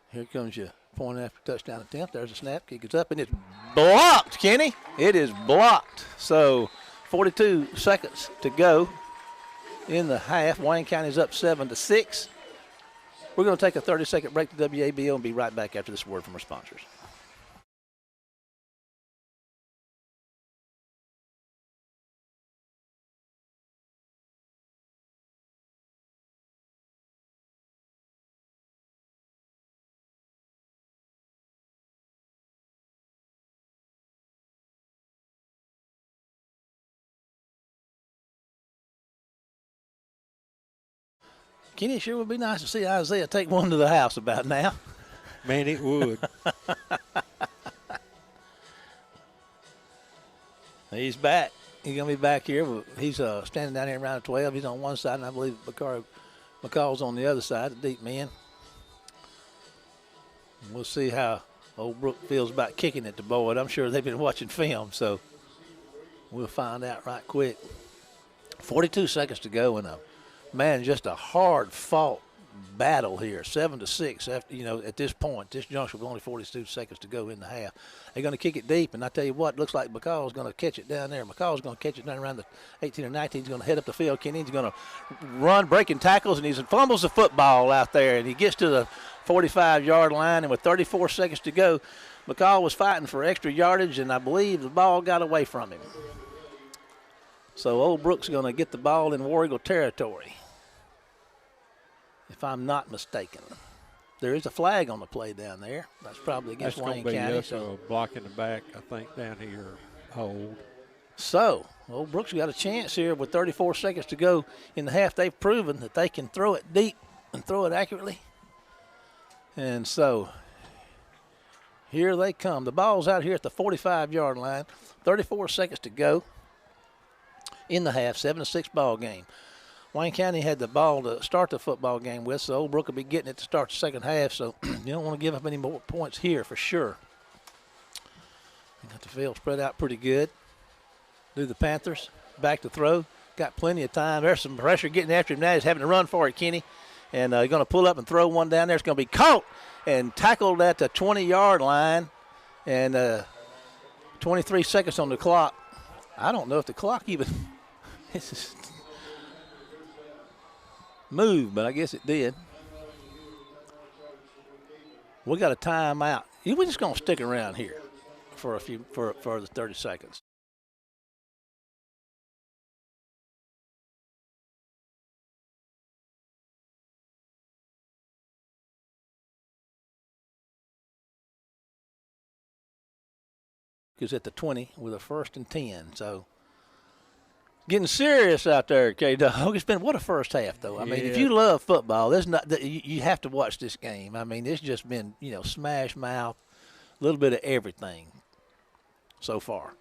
Here comes your point after touchdown attempt. There's a snap. Kick is up, and it's blocked, Kenny. It is blocked. So 42 seconds to go in the half. Wayne County's up 7-6. We're going to take a 30-second break to WABO and be right back after this word from our sponsors. Kenny, it sure would be nice to see Isaiah take one to the house about now. Man, it would. He's back. He's going to be back here. He's standing down here around 12. He's on one side, and I believe McCall's on the other side, the deep man. We'll see how Old Brook feels about kicking it to Boyd. I'm sure they've been watching film, so we'll find out right quick. 42 seconds to go, and just a hard-fought battle here, 7-6. After at this point, this juncture with only 42 seconds to go in the half, they're going to kick it deep. And I tell you what, looks like McCall's going to catch it down there. McCall's going to catch it down around the 18 or 19. He's going to head up the field. Kenny's going to run, breaking tackles, and he fumbles the football out there. And he gets to the 45-yard line, and with 34 seconds to go, McCall was fighting for extra yardage, and I believe the ball got away from him. So Old Brook's going to get the ball in War Eagle territory, if I'm not mistaken. There is a flag on the play down there. That's probably against Wayne County. That's a block in the back, I think, down here, hold. So Old Brook's got a chance here with 34 seconds to go in the half. They've proven that they can throw it deep and throw it accurately. And so here they come. The ball's out here at the 45-yard line. 34 seconds to go in the half. 7-6 ball game. Wayne County had the ball to start the football game with, so Old Brook will be getting it to start the second half, so you don't want to give up any more points here for sure. You got the field spread out pretty good. Do the Panthers. Back to throw. Got plenty of time. There's some pressure getting after him now. He's having to run for it, Kenny. And he's going to pull up and throw one down there. It's going to be caught and tackled at the 20-yard line. And 23 seconds on the clock. I don't know if the clock even moved, but I guess it did. We got a timeout. We're just going to stick around here for the 30 seconds. Is at the 20 with a 1st and 10. So getting serious out there, K-Dog. It's been what a first half, though. I mean, if you love football, there's not you have to watch this game. I mean, it's just been smash mouth, a little bit of everything so far,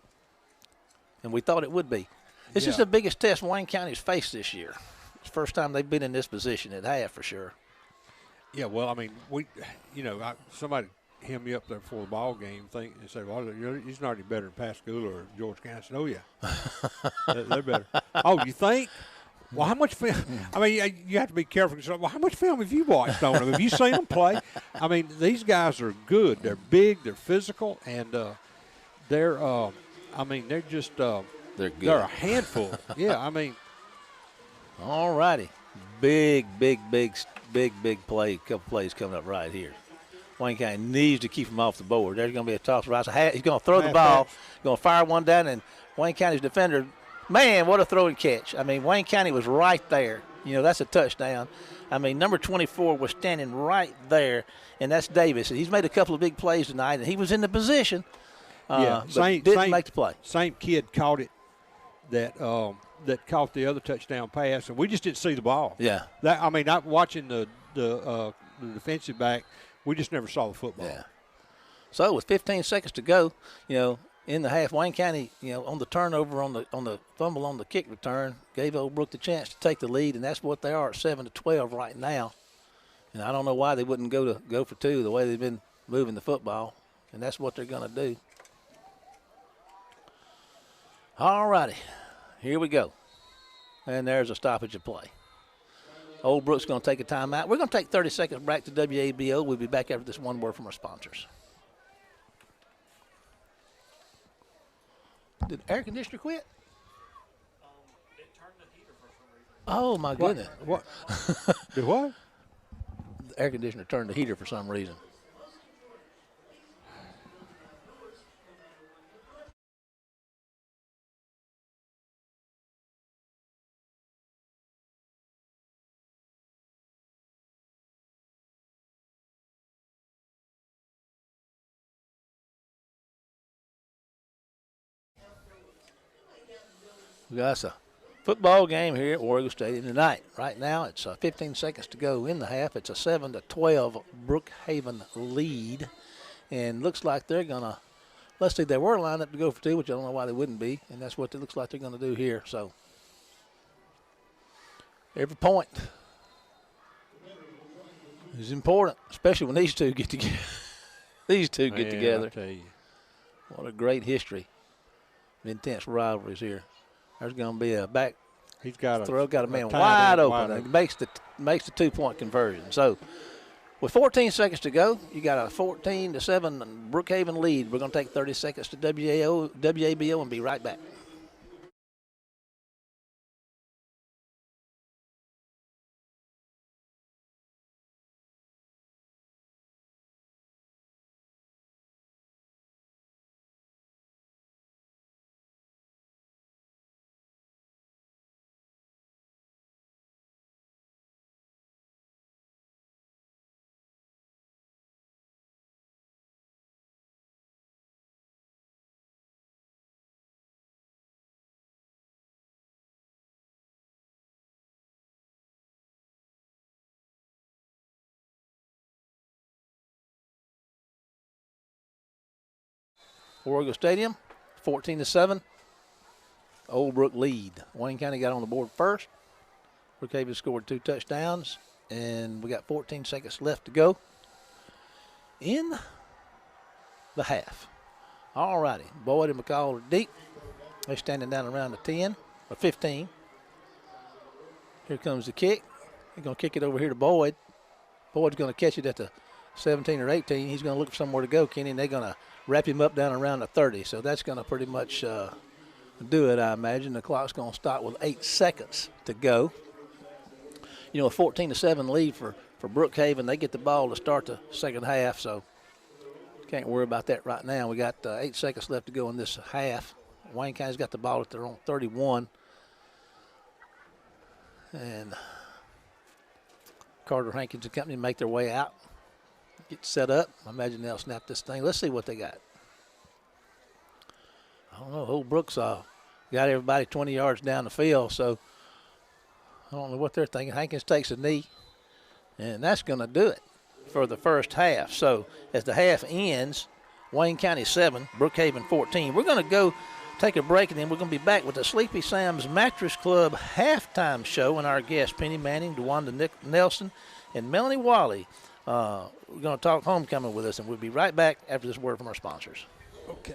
and we thought it would be. This is the biggest test Wayne County's faced this year. It's the first time they've been in this position at half for sure. Yeah, well, I mean, somebody him me up there before the ball game and say, well, he's not any better than Pascagoula or George County. I said, oh, yeah. They're better. Oh, you think? Well, how much film? I mean, you have to be careful. Well, how much film have you watched on them? Have you seen them play? I mean, these guys are good. They're big. They're physical. And they're just they're good. They're a handful. Yeah, I mean. All righty. Big play. Couple plays coming up right here. Wayne County needs to keep him off the board. There's going to be a toss. He's going to throw the ball. He's going to fire one down, and Wayne County's defender Man, what a throw and catch. I mean, Wayne County was right there. You know, that's a touchdown. I mean, number 24 was standing right there, and that's Davis. He's made a couple of big plays tonight, and he was in the position, but didn't make the play. Same kid caught it that caught the other touchdown pass, and we just didn't see the ball. Yeah. Not watching the defensive back, we just never saw the football. Yeah. So with 15 seconds to go, you know, in the half, Wayne County, you know, on the turnover, on the fumble on the kick return, gave Old Brook the chance to take the lead, and that's what they are at 7-12 right now. And I don't know why they wouldn't go for two the way they've been moving the football, and that's what they're going to do. All righty, here we go. And there's a stoppage of play. Old Brook's going to take a timeout. We're going to take 30 seconds back to WABO. We'll be back after this one word from our sponsors. Did the air conditioner quit? It turned the heater for some reason. Oh, my goodness. What? Did what? The air conditioner turned the heater for some reason. We got a football game here at Warrigal Stadium tonight. Right now, it's 15 seconds to go in the half. It's a 7-12 Brookhaven lead, and looks like they're gonna. Let's see, they were lined up to go for two, which I don't know why they wouldn't be, and that's what it looks like they're gonna do here. So every point is important, especially when these two get together. These two get together. I tell you. What a great history of intense rivalries here. There's going to be a back He's got a man wide open. And makes the 2-point conversion. So with 14 seconds to go, you got a 14-7 Brookhaven lead. We're going to take 30 seconds to WABO and be right back. Warrigal Stadium, 14-7. Old Brook lead. Wayne County got on the board first. Brookhaven scored 2 touchdowns, and we got 14 seconds left to go in the half. All righty, Boyd and McCall are deep. They're standing down around the 10 or 15. Here comes the kick. They're going to kick it over here to Boyd. Boyd's going to catch it at the 17 or 18. He's going to look for somewhere to go, Kenny, and they're going to wrap him up down around the 30. So that's going to pretty much do it, I imagine. The clock's going to stop with 8 seconds to go. You know, a 14-7 lead for Brookhaven. They get the ball to start the second half, so can't worry about that right now. We got 8 seconds left to go in this half. Wayne County's got the ball at their own 31. And Carter Hankins and company make their way out, get set up. I imagine they'll snap this thing. Let's see what they got. I don't know. Old Brooks got everybody 20 yards down the field, so I don't know what they're thinking. Hankins takes a knee, and that's going to do it for the first half. So as the half ends, Wayne County 7, Brookhaven 14. We're going to go take a break, and then we're going to be back with the Sleepy Sam's Mattress Club halftime show and our guests, Penny Manning, DeWanda Nelson, and Melanie Wally. We're going to talk homecoming with us, and we'll be right back after this word from our sponsors. Okay.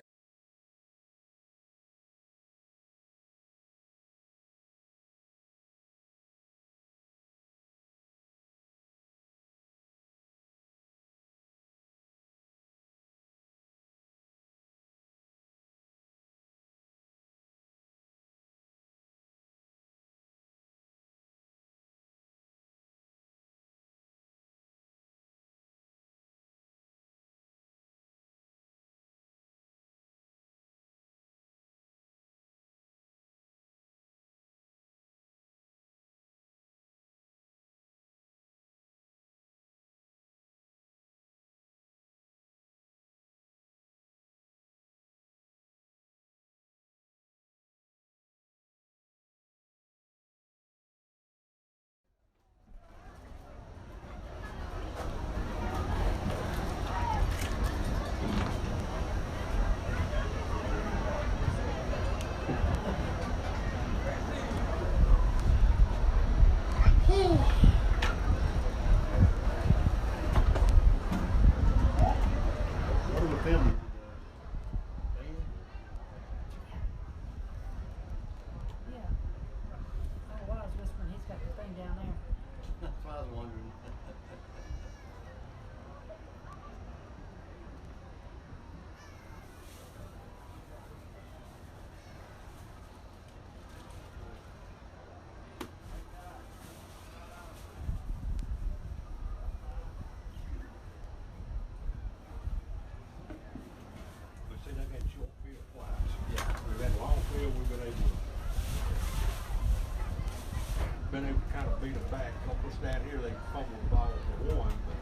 been able to kind of beat them back. Of course, down here they fumbled the ball for one, but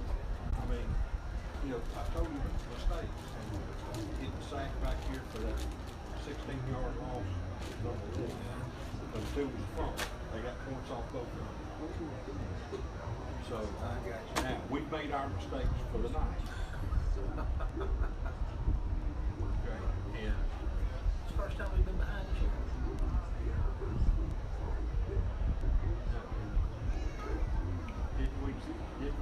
I mean, you know, I told you mistakes and getting sacked back here for that 16-yard loss. Number one, but two was front. They got points off both of them. So now we've made our mistakes for the night. Okay, and It's the first time we've been behind this year. did we get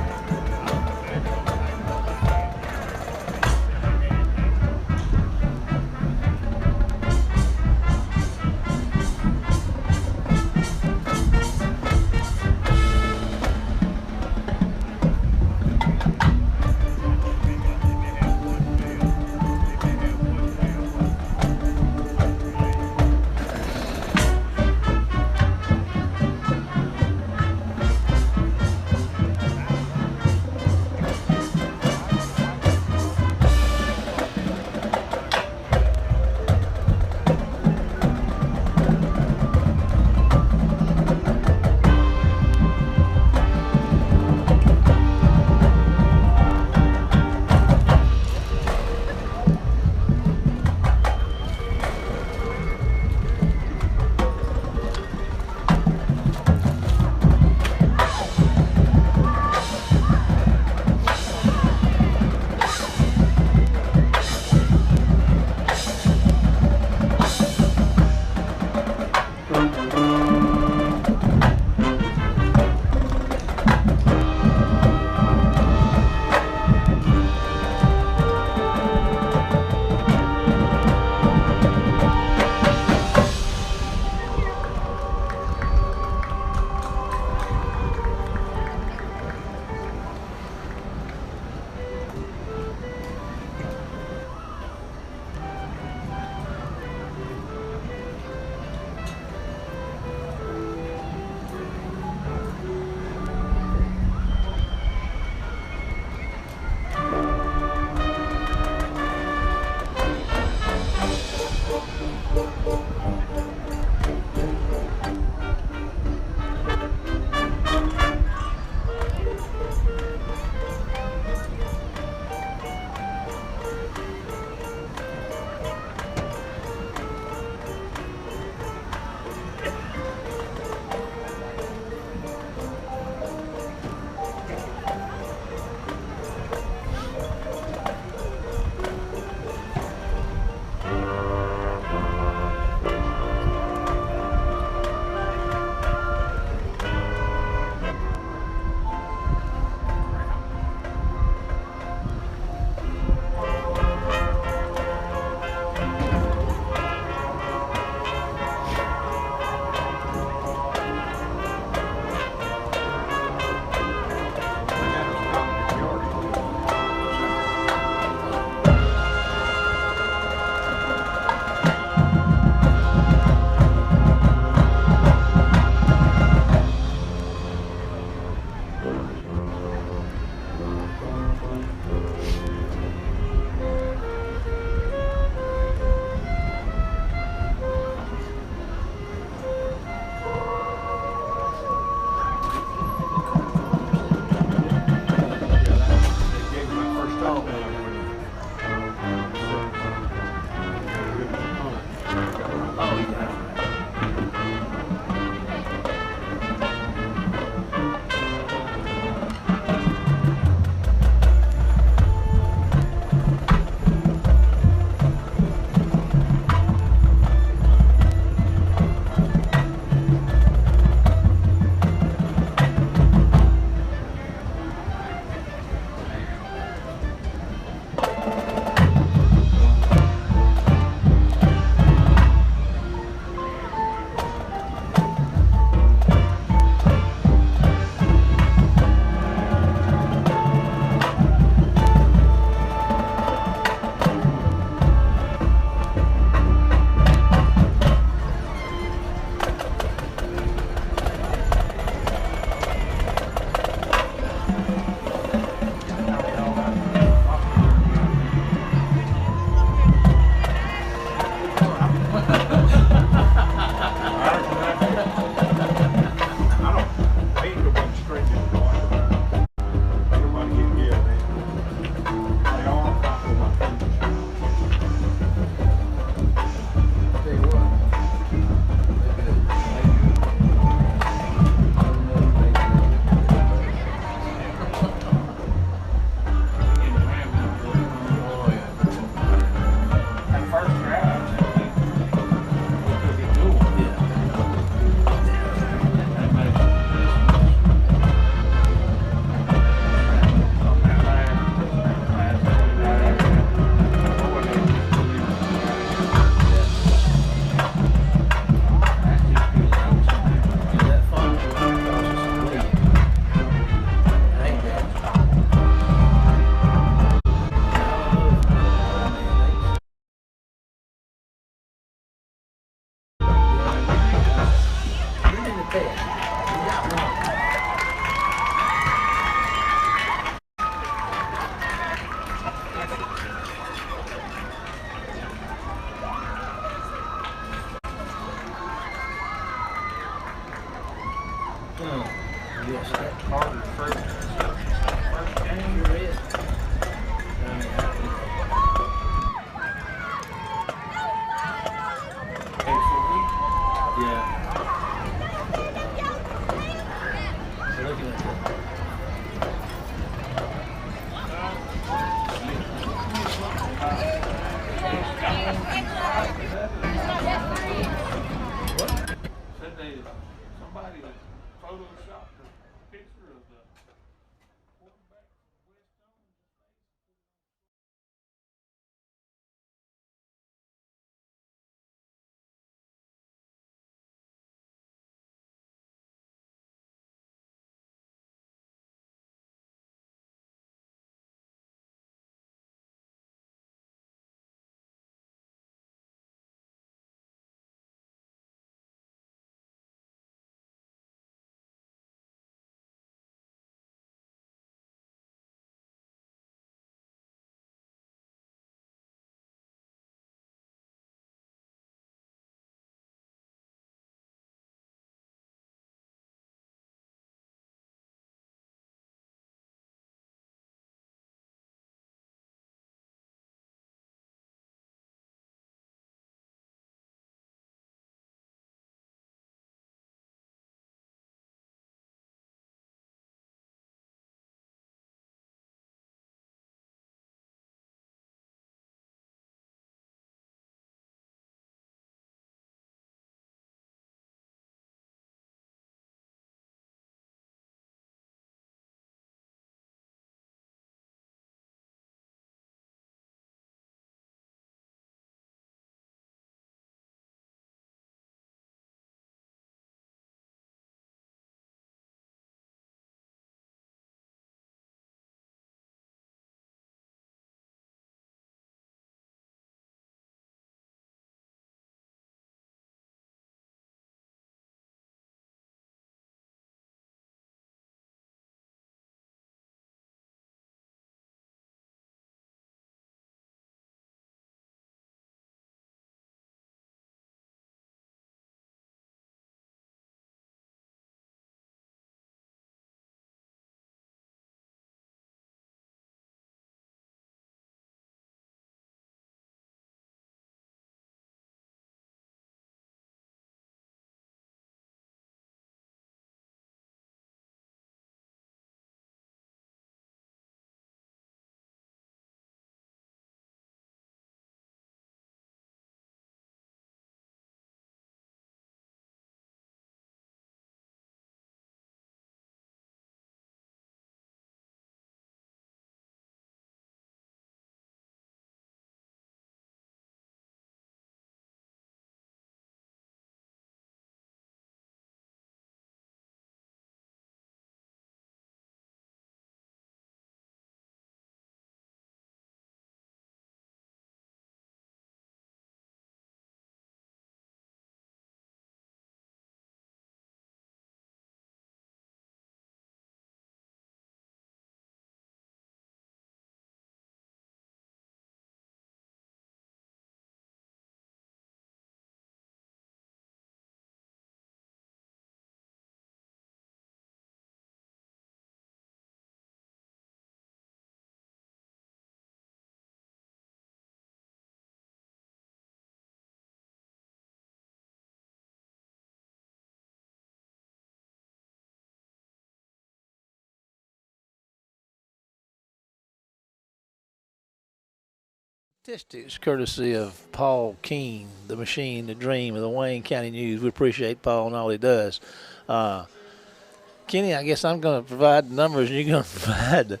Statistics courtesy of Paul Keene, the machine, the dream of the Wayne County News. We appreciate Paul and all he does. Kenny, I guess I'm going to provide the numbers and you're going to provide the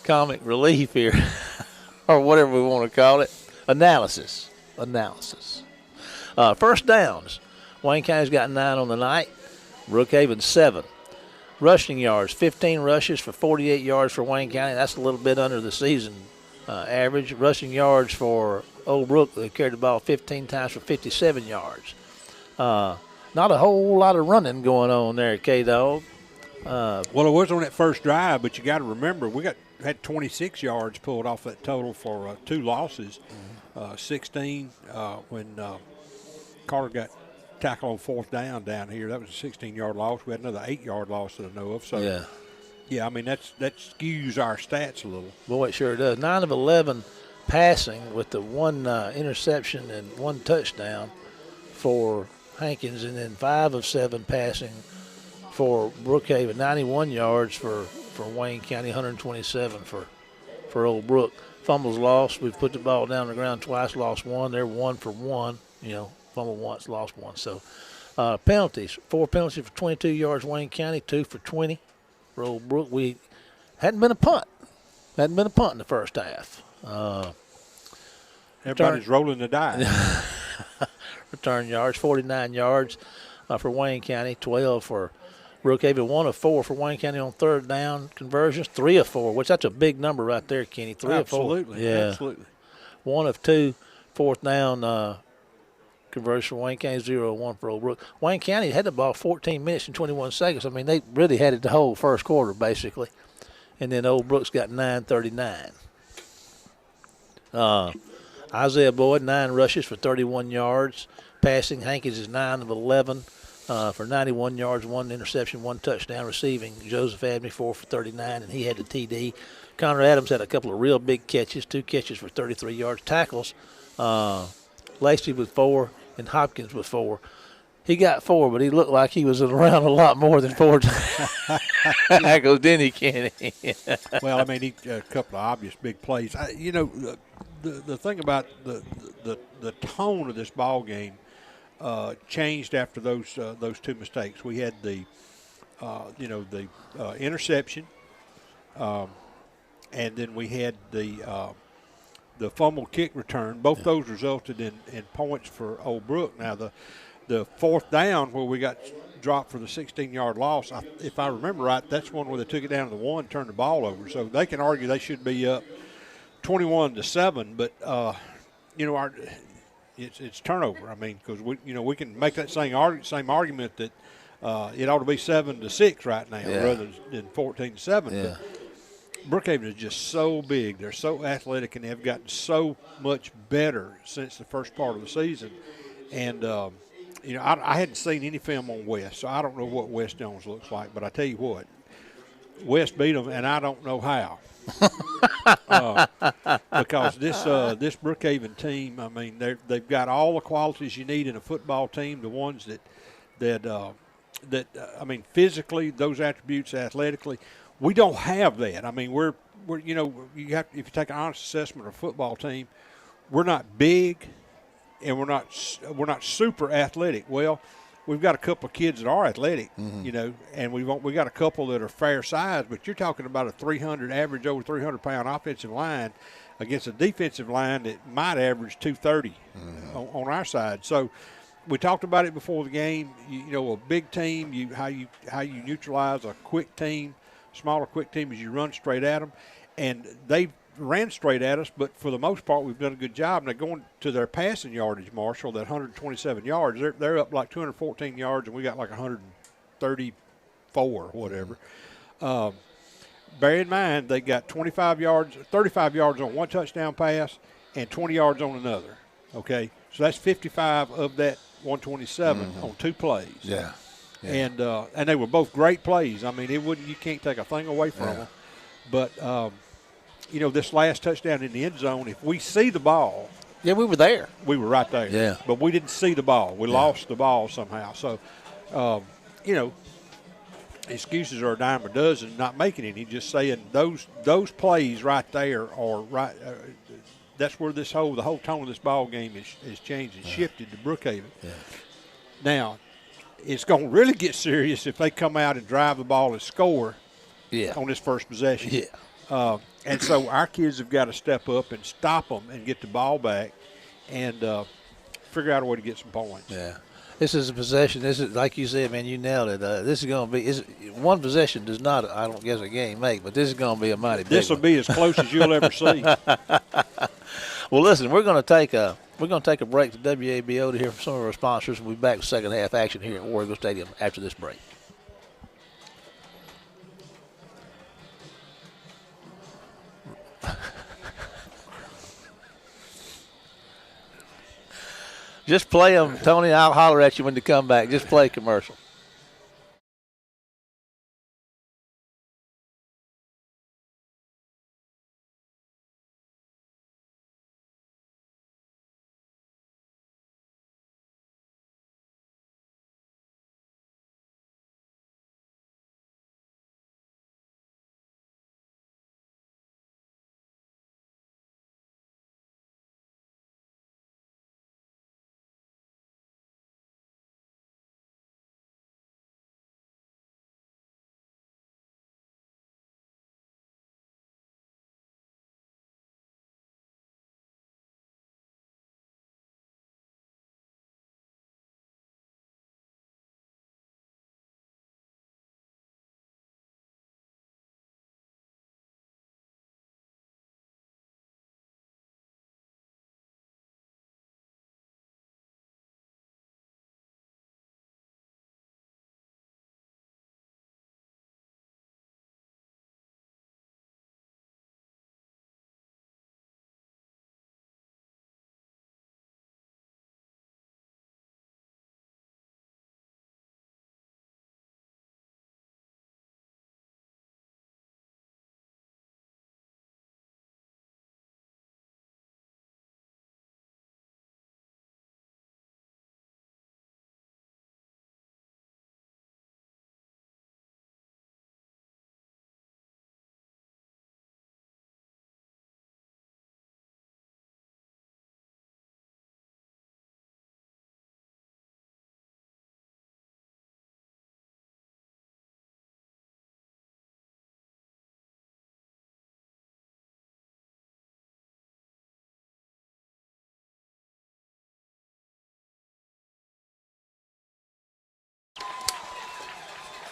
comic relief here, or whatever we want to call it. Analysis. First downs. Wayne County's got 9 on the night. Brookhaven 7. Rushing yards, 15 rushes for 48 yards for Wayne County. That's a little bit under the season average. Rushing yards for Old Brook, they carried the ball 15 times for 57 yards. Not a whole lot of running going on there, K-Dog. Well, it was on that first drive, but you got to remember we had 26 yards pulled off that total for 2 losses. 16 when Carter got tackled on 4th down here. That was a 16-yard loss. We had another 8-yard loss that I know of. So yeah, I mean that skews our stats a little. Boy, it sure does. 9 of 11 passing with the 1 interception and 1 touchdown for Hankins, and then 5 of 7 passing for Brookhaven. 91 yards for Wayne County, 127 for Old Brook. Fumbles lost. We've put the ball down on the ground twice, lost 1. They're 1 for 1. Fumble once, lost 1. So penalties. 4 penalties for 22 yards, Wayne County, 2 for 20 for Old Brook. We hadn't been a punt. In the first half. Everybody's rolling the dice. Return yards, 49 yards for Wayne County, 12 for Brookhaven. 1 of 4 for Wayne County on 3rd down conversions, 3 of 4, which that's a big number right there, Kenny. 3 of 4. Absolutely, absolutely. 1 of 2, 4th down conversion for Wayne County, 0 of 1 for Old Brook. Wayne County had the ball 14 minutes and 21 seconds. I mean, they really had it the whole first quarter, basically. And then Old Brook's got 9:39. Isaiah Boyd, 9 rushes for 31 yards. Passing, Hankins is 9 of 11 for 91 yards, 1 interception, 1 touchdown. Receiving, Joseph Abney, 4 for 39, and he had the TD. Connor Adams had a couple of real big catches, 2 catches for 33 yards. Tackles, Lacey with 4 and Hopkins with 4. He got 4, but he looked like he was around a lot more than 4 tackles, didn't he, Kenny? Well, I mean, he a couple of obvious big plays. The thing about the tone of this ball game changed after those 2 mistakes. We had the interception, and then we had the fumble kick return. Both those resulted in points for Old Brook. Now the 4th down where we got dropped for the 16-yard loss, if I remember right, that's one where they took it down to the 1, turned the ball over. So they can argue they should be up 21-7, but it's turnover. I mean, because we can make that same argument that it ought to be 7-6 right now rather than 14-7. Yeah. But Brookhaven is just so big. They're so athletic, and they've gotten so much better since the first part of the season. And I hadn't seen any film on West, so I don't know what West Jones looks like. But I tell you what, West beat them, and I don't know how. Because this Brookhaven team, I mean, they've got all the qualities you need in a football team. The ones that I mean, physically, those attributes, athletically, we don't have that. I mean, we're you have, if you take an honest assessment of a football team, we're not big, and we're not super athletic. Well, we've got a couple of kids that are athletic, and we got a couple that are fair size. But you're talking about a average over 300-pound offensive line against a defensive line that might average 230 on our side. So we talked about it before the game. A big team, how you neutralize a quick team, smaller quick team, is you run straight at them, and they ran straight at us, but for the most part, we've done a good job. And they're going to their passing yardage, Marshall, that 127 yards. They're up like 214 yards, and we got like 134 or whatever. Bear in mind, they got 35 yards on 1 touchdown pass and 20 yards on another. Okay, so that's 55 of that 127 on 2 plays. Yeah. And they were both great plays. I mean, you can't take a thing away from them. But this last touchdown in the end zone, if we see the ball. Yeah, we were there. We were right there. Yeah. But we didn't see the ball. We lost the ball somehow. So, excuses are a dime a dozen, not making any. Just saying those plays right there are right. that's where the whole tone of this ball game is changed and shifted to Brookhaven. Yeah. Now, it's going to really get serious if they come out and drive the ball and score on this first possession. Yeah. And so our kids have got to step up and stop them and get the ball back and figure out a way to get some points. Yeah. This is a possession. This is, like you said, man, you nailed it. This is going to be one possession does not, I don't guess, a game make, but this is going to be a mighty big This will be as close as you'll ever see. Well, listen, we're going to take a break to WABO to hear from some of our sponsors. We'll be back with second half action here at War Eagle Stadium after this break. Just play them, Tony. I'll holler at you when they come back. Just play commercial.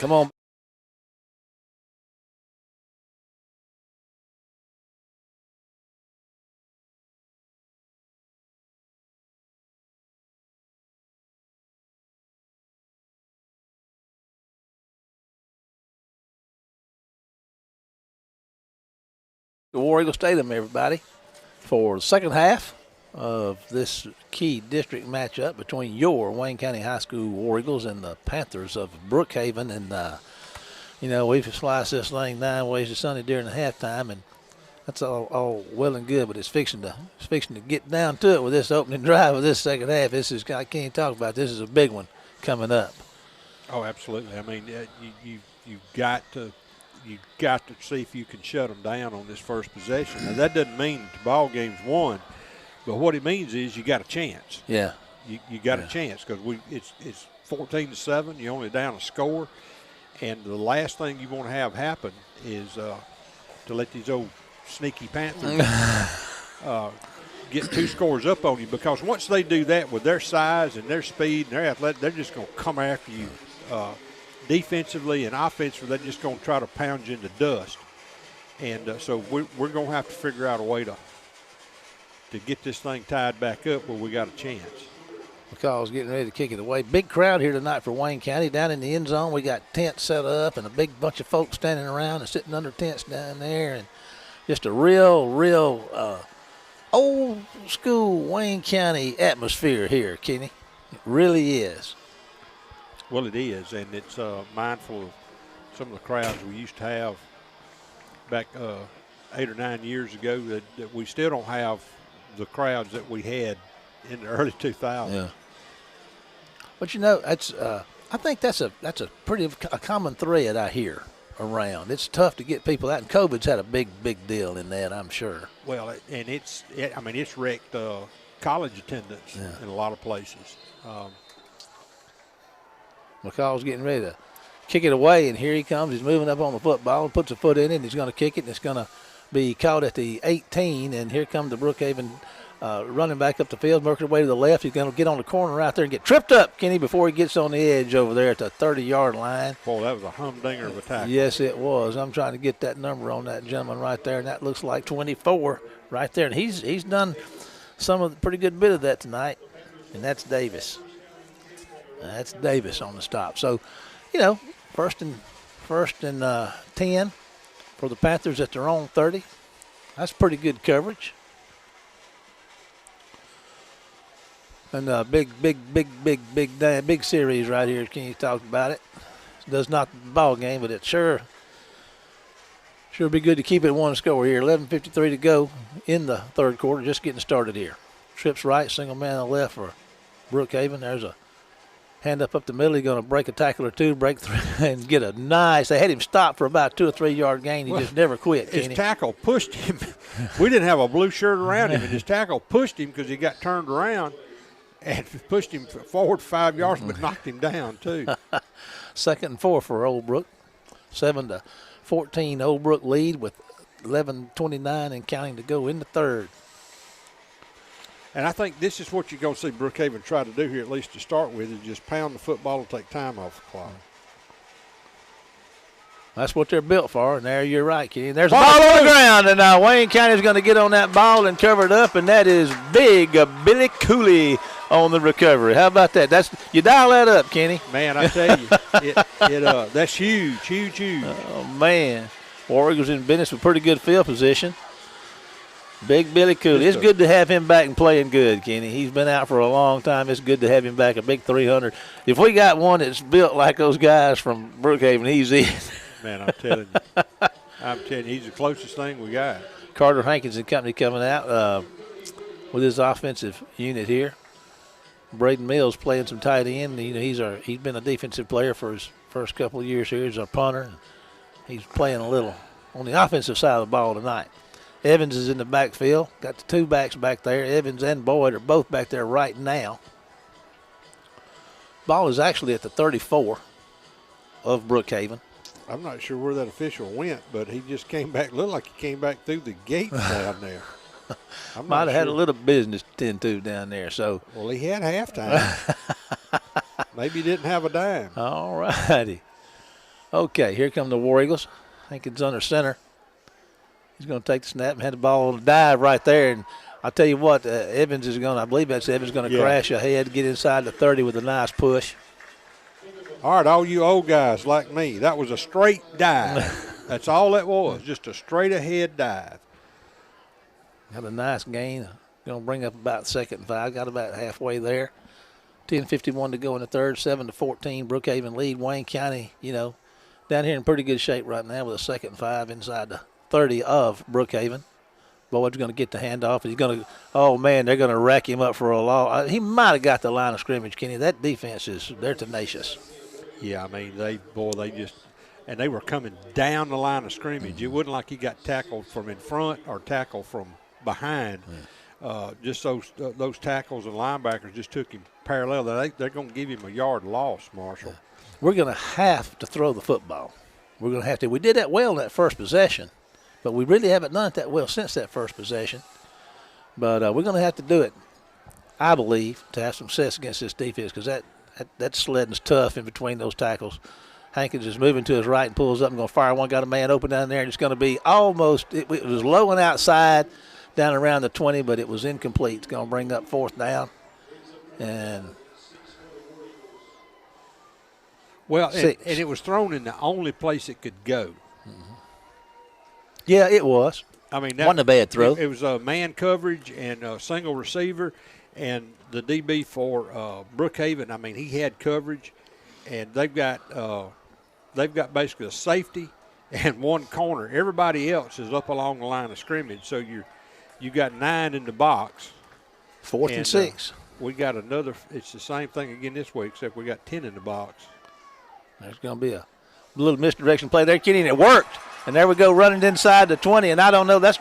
Come on. War Eagle Stadium, everybody, for the second half of this key district matchup between your Wayne County High School War Eagles and the Panthers of Brookhaven. And, we've sliced this thing 9 ways to Sunday during the halftime, and that's all well and good, but it's fixing to get down to it with this opening drive of this second half. I can't talk about this. Is a big one coming up. Oh, absolutely. I mean, you've got to see if you can shut them down on this first possession. Now, that doesn't mean the ball game's won, but what it means is you got a chance. Yeah. You got a chance because it's 14-7. You're only down a score, and the last thing you want to have happen is to let these old sneaky Panthers get 2 scores up on you, because once they do that with their size and their speed and their athletic, they're just going to come after you. Defensively and offensively, they're just going to try to pound you into dust. And so we're going to have to figure out a way to get this thing tied back up where we got a chance. McCall's getting ready to kick it away. Big crowd here tonight for Wayne County. Down in the end zone, we got tents set up and a big bunch of folks standing around and sitting under tents down there. And just a real old school Wayne County atmosphere here, Kenny. It really is. Well, it is, and it's mindful of some of the crowds we used to have back 8 or 9 years ago that we still don't have the crowds that we had in the early 2000s. Yeah. But that's I think that's a pretty common thread I hear around. It's tough to get people out, and COVID's had a big deal in that, I'm sure. Well, and it's wrecked college attendance in a lot of places. McCall's getting ready to kick it away, and here he comes. He's moving up on the football and puts a foot in it, and he's going to kick it, and it's going to be caught at the 18, and here comes the Brookhaven running back up the field, working away to the left. He's going to get on the corner right there and get tripped up, Kenny, before he gets on the edge over there at the 30-yard line. Boy, that was a humdinger of a tackle. Yes, it was. I'm trying to get that number on that gentleman right there, and that looks like 24 right there. And he's done some of the pretty good bit of that tonight, and that's Davis. That's Davis on the stop. So, first and 10 for the Panthers at their own 30. That's pretty good coverage. And big series right here. Can you talk about it? Does not the ball game, but it sure be good to keep it one score here. 11:53 to go in the third quarter. Just getting started here. Trips right, single man on the left for Brookhaven. There's a hand up the middle. He's going to break a tackle or two, break through, and get a nice. They had him stop for about 2 or 3 yard gain. He just never quit. His tackle pushed him. We didn't have a blue shirt around him, and his tackle pushed him because he got turned around and pushed him forward 5 yards, but knocked him down too. 2nd and 4 for Old Brook. 7-14 Old Brook lead with 11:29 and counting to go in the third. And I think this is what you're going to see Brookhaven try to do here, at least to start with, is just pound the football and take time off the clock. That's what they're built for, and there you're right, Kenny. There's a ball on the ground, and Wayne County's going to get on that ball and cover it up, and that is big Billy Cooley on the recovery. How about that? You dial that up, Kenny. Man, I tell you, that's huge. Oh, man. War Eagles in business with pretty good field position. Big Billy Cooley. It's good to have him back and playing good, Kenny. He's been out for a long time. It's good to have him back, a big 300. If we got one that's built like those guys from Brookhaven, he's in. Man, I'm telling you, he's the closest thing we got. Carter Hankins and company coming out with his offensive unit here. Braden Mills playing some tight end. He's been a defensive player for his first couple of years here. He's our punter. He's playing a little on the offensive side of the ball tonight. Evans is in the backfield. Got the two backs back there. Evans and Boyd are both back there right now. Ball is actually at the 34 of Brookhaven. I'm not sure where that official went, but he just came back. Looked like he came back through the gate down there. Might have had a little business to tend to down there. So, well, he had halftime. Maybe he didn't have a dime. All righty. Okay, here come the War Eagles. Hankins under center. He's going to take the snap and have the ball on the dive right there. And I'll tell you what, Evans is going to, I believe that's Evans going to crash ahead, get inside the 30 with a nice push. All right, all you old guys like me, that was a straight dive. That's all that was, just a straight ahead dive. Got a nice gain. Going to bring up about 2nd and 5. Got about halfway there. 10:51 to go in the third, 7-14. Brookhaven lead. Wayne County, down here in pretty good shape right now with a 2nd and 5 inside the 30 of Brookhaven. Boyd's going to get the handoff. He's going to, oh, man, they're going to rack him up for a loss. He might have got the line of scrimmage, Kenny. That defense they're tenacious. Yeah, I mean, they were coming down the line of scrimmage. It wasn't like he got tackled from in front or tackled from behind. Just those tackles and linebackers just took him parallel. They're going to give him a yard loss, Marshall. We're going to have to throw the football. We're going to have to. We did that well in that first possession, but we really haven't done it that well since that first possession. But we're going to have to do it, I believe, to have some success against this defense because that sledding's tough in between those tackles. Hankins is moving to his right and pulls up and going to fire one. Got a man open down there, and it's going to be almost – it was low and outside down around the 20, but it was incomplete. It's going to bring up 4th down. And and it was thrown in the only place it could go. Mm-hmm. Yeah, it was. I mean, that wasn't a bad throw. It was a man coverage and a single receiver, and the DB for Brookhaven. I mean, he had coverage, and they've got basically a safety and one corner. Everybody else is up along the line of scrimmage, so you got 9 in the box. 4th and 6. We got another. It's the same thing again this week, except we got 10 in the box. There's going to be a little misdirection play there, Kenny, and it worked. And there we go, running inside the 20. And I don't know, that's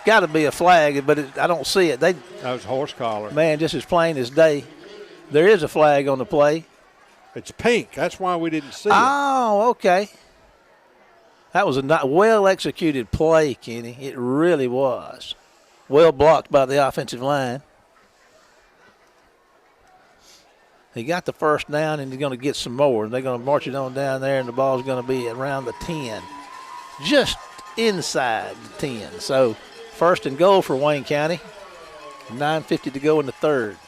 got to be a flag, but I don't see it. That was horse collar. Man, just as plain as day. There is a flag on the play. It's pink. That's why we didn't see it. Oh, okay. That was a well-executed play, Kenny. It really was. Well blocked by the offensive line. He got the first down, and he's going to get some more. They're going to march it on down there, and the ball's going to be around the 10. Just inside the 10. So, first and goal for Wayne County. 9:50 to go in the third.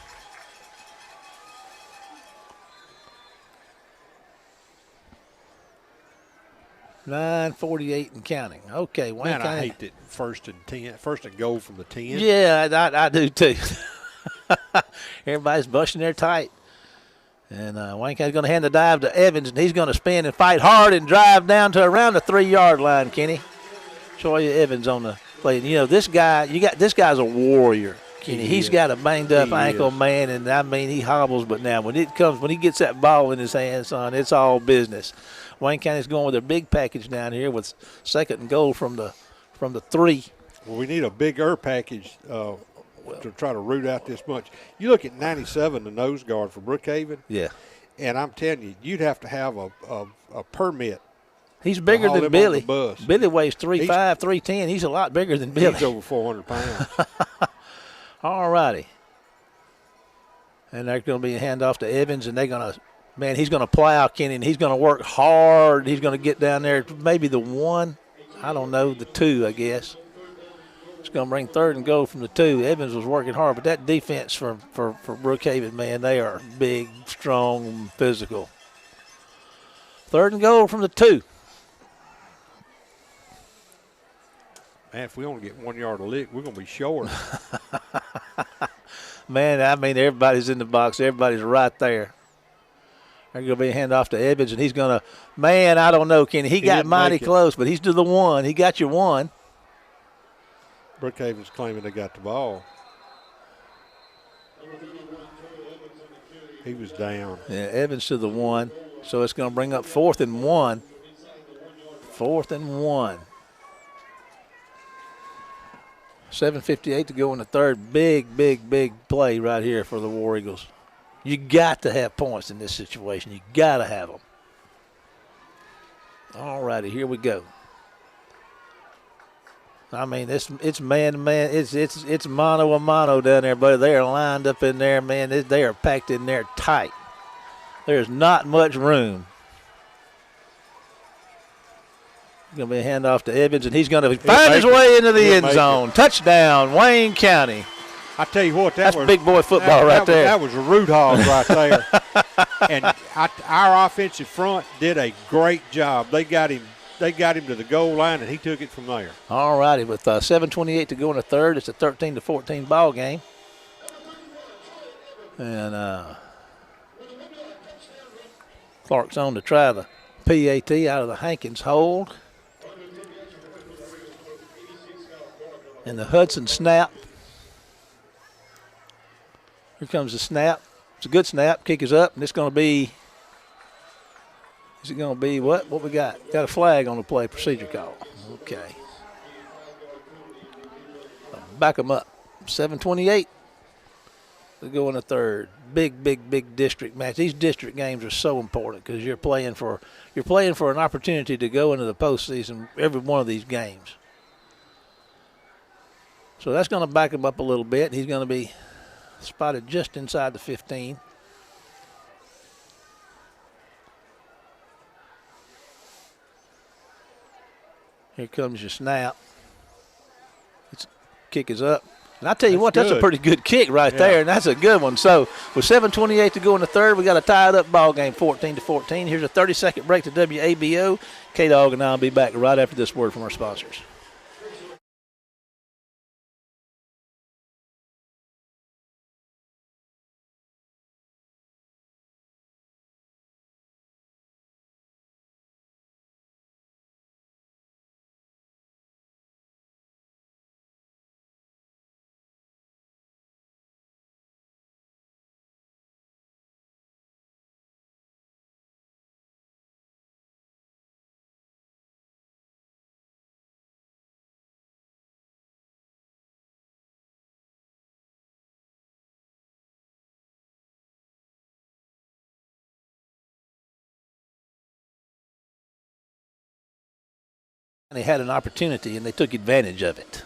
$9:48 and counting. Okay, Wayne Man, County. I hate that first and goal from the 10. Yeah, I do too. Everybody's bushing there tight. And Wayne County's going to hand the dive to Evans, and he's going to spin and fight hard and drive down to around the 3-yard line, Kenny. Troy Evans on the play. You know, this guy's a warrior, Kenny. He's got a banged up ankle, man, and I mean, he hobbles, but now when he gets that ball in his hand, son, it's all business. Wayne County's going with their big package down here with second and goal from the 3. Well, we need a bigger package to try to root out this bunch. You look at 97, the nose guard for Brookhaven. Yeah. And I'm telling you, you'd have to have a permit. He's bigger than Billy. Bus. Billy weighs 3'5", 310. He's a lot bigger than Billy. He's over 400 pounds. All righty. And there's going to be a handoff to Evans, and he's going to plow Kenny, and he's going to work hard. He's going to get down there, maybe the 1, I don't know, the 2, I guess. It's going to bring third and goal from the 2. Evans was working hard, but that defense for Brookhaven, man, they are big, strong, physical. Third and goal from the 2. Man, if we only get 1 yard of lick, we're going to be short. Man, I mean, everybody's in the box. Everybody's right there. There's going to be a handoff to Evans, and he's going to, man, I don't know, Kenny. He got mighty close, but he's to the 1. He got you 1. Brookhaven's claiming they got the ball. He was down. Yeah, Evans to the 1. So it's going to bring up 4th and 1. 4th and 1. 7:58 to go in the third. Big, big, big play right here for the War Eagles. You got to have points in this situation. You got to have them. All righty, here we go. I mean, it's man to man. It's mano a mano down there, buddy. They are lined up in there, man. They are packed in there tight. There's not much room. Going to be a handoff to Evans, and he's going to find his way into the end zone. Touchdown, Wayne County. I tell you what, that's big boy football right there. That was a root hog right there. And our offensive front did a great job. They got him to the goal line, and he took it from there. All righty, with 7:28 to go in the third, it's a 13-14 ball game. And Clark's on to try the PAT out of the Hankins hold. And the Hudson snap. Here comes the snap. It's a good snap. Kick is up, and it's going to be. Is it going to be what? What we got? Got a flag on the play. Procedure call. Okay. Back them up. 7:28 to go in the third. Big, big, big district match. These district games are so important because you're playing for an opportunity to go into the postseason every one of these games. So that's going to back him up a little bit. He's going to be spotted just inside the 15. Here comes your snap. Kick is up. And I tell you that's a pretty good kick right there, and that's a good one. So with 7:28 to go in the third, we got a tied-up ball game, 14-14. Here's a 30-second break to WABO. K-Dog and I will be back right after this word from our sponsors. They had an opportunity, and they took advantage of it.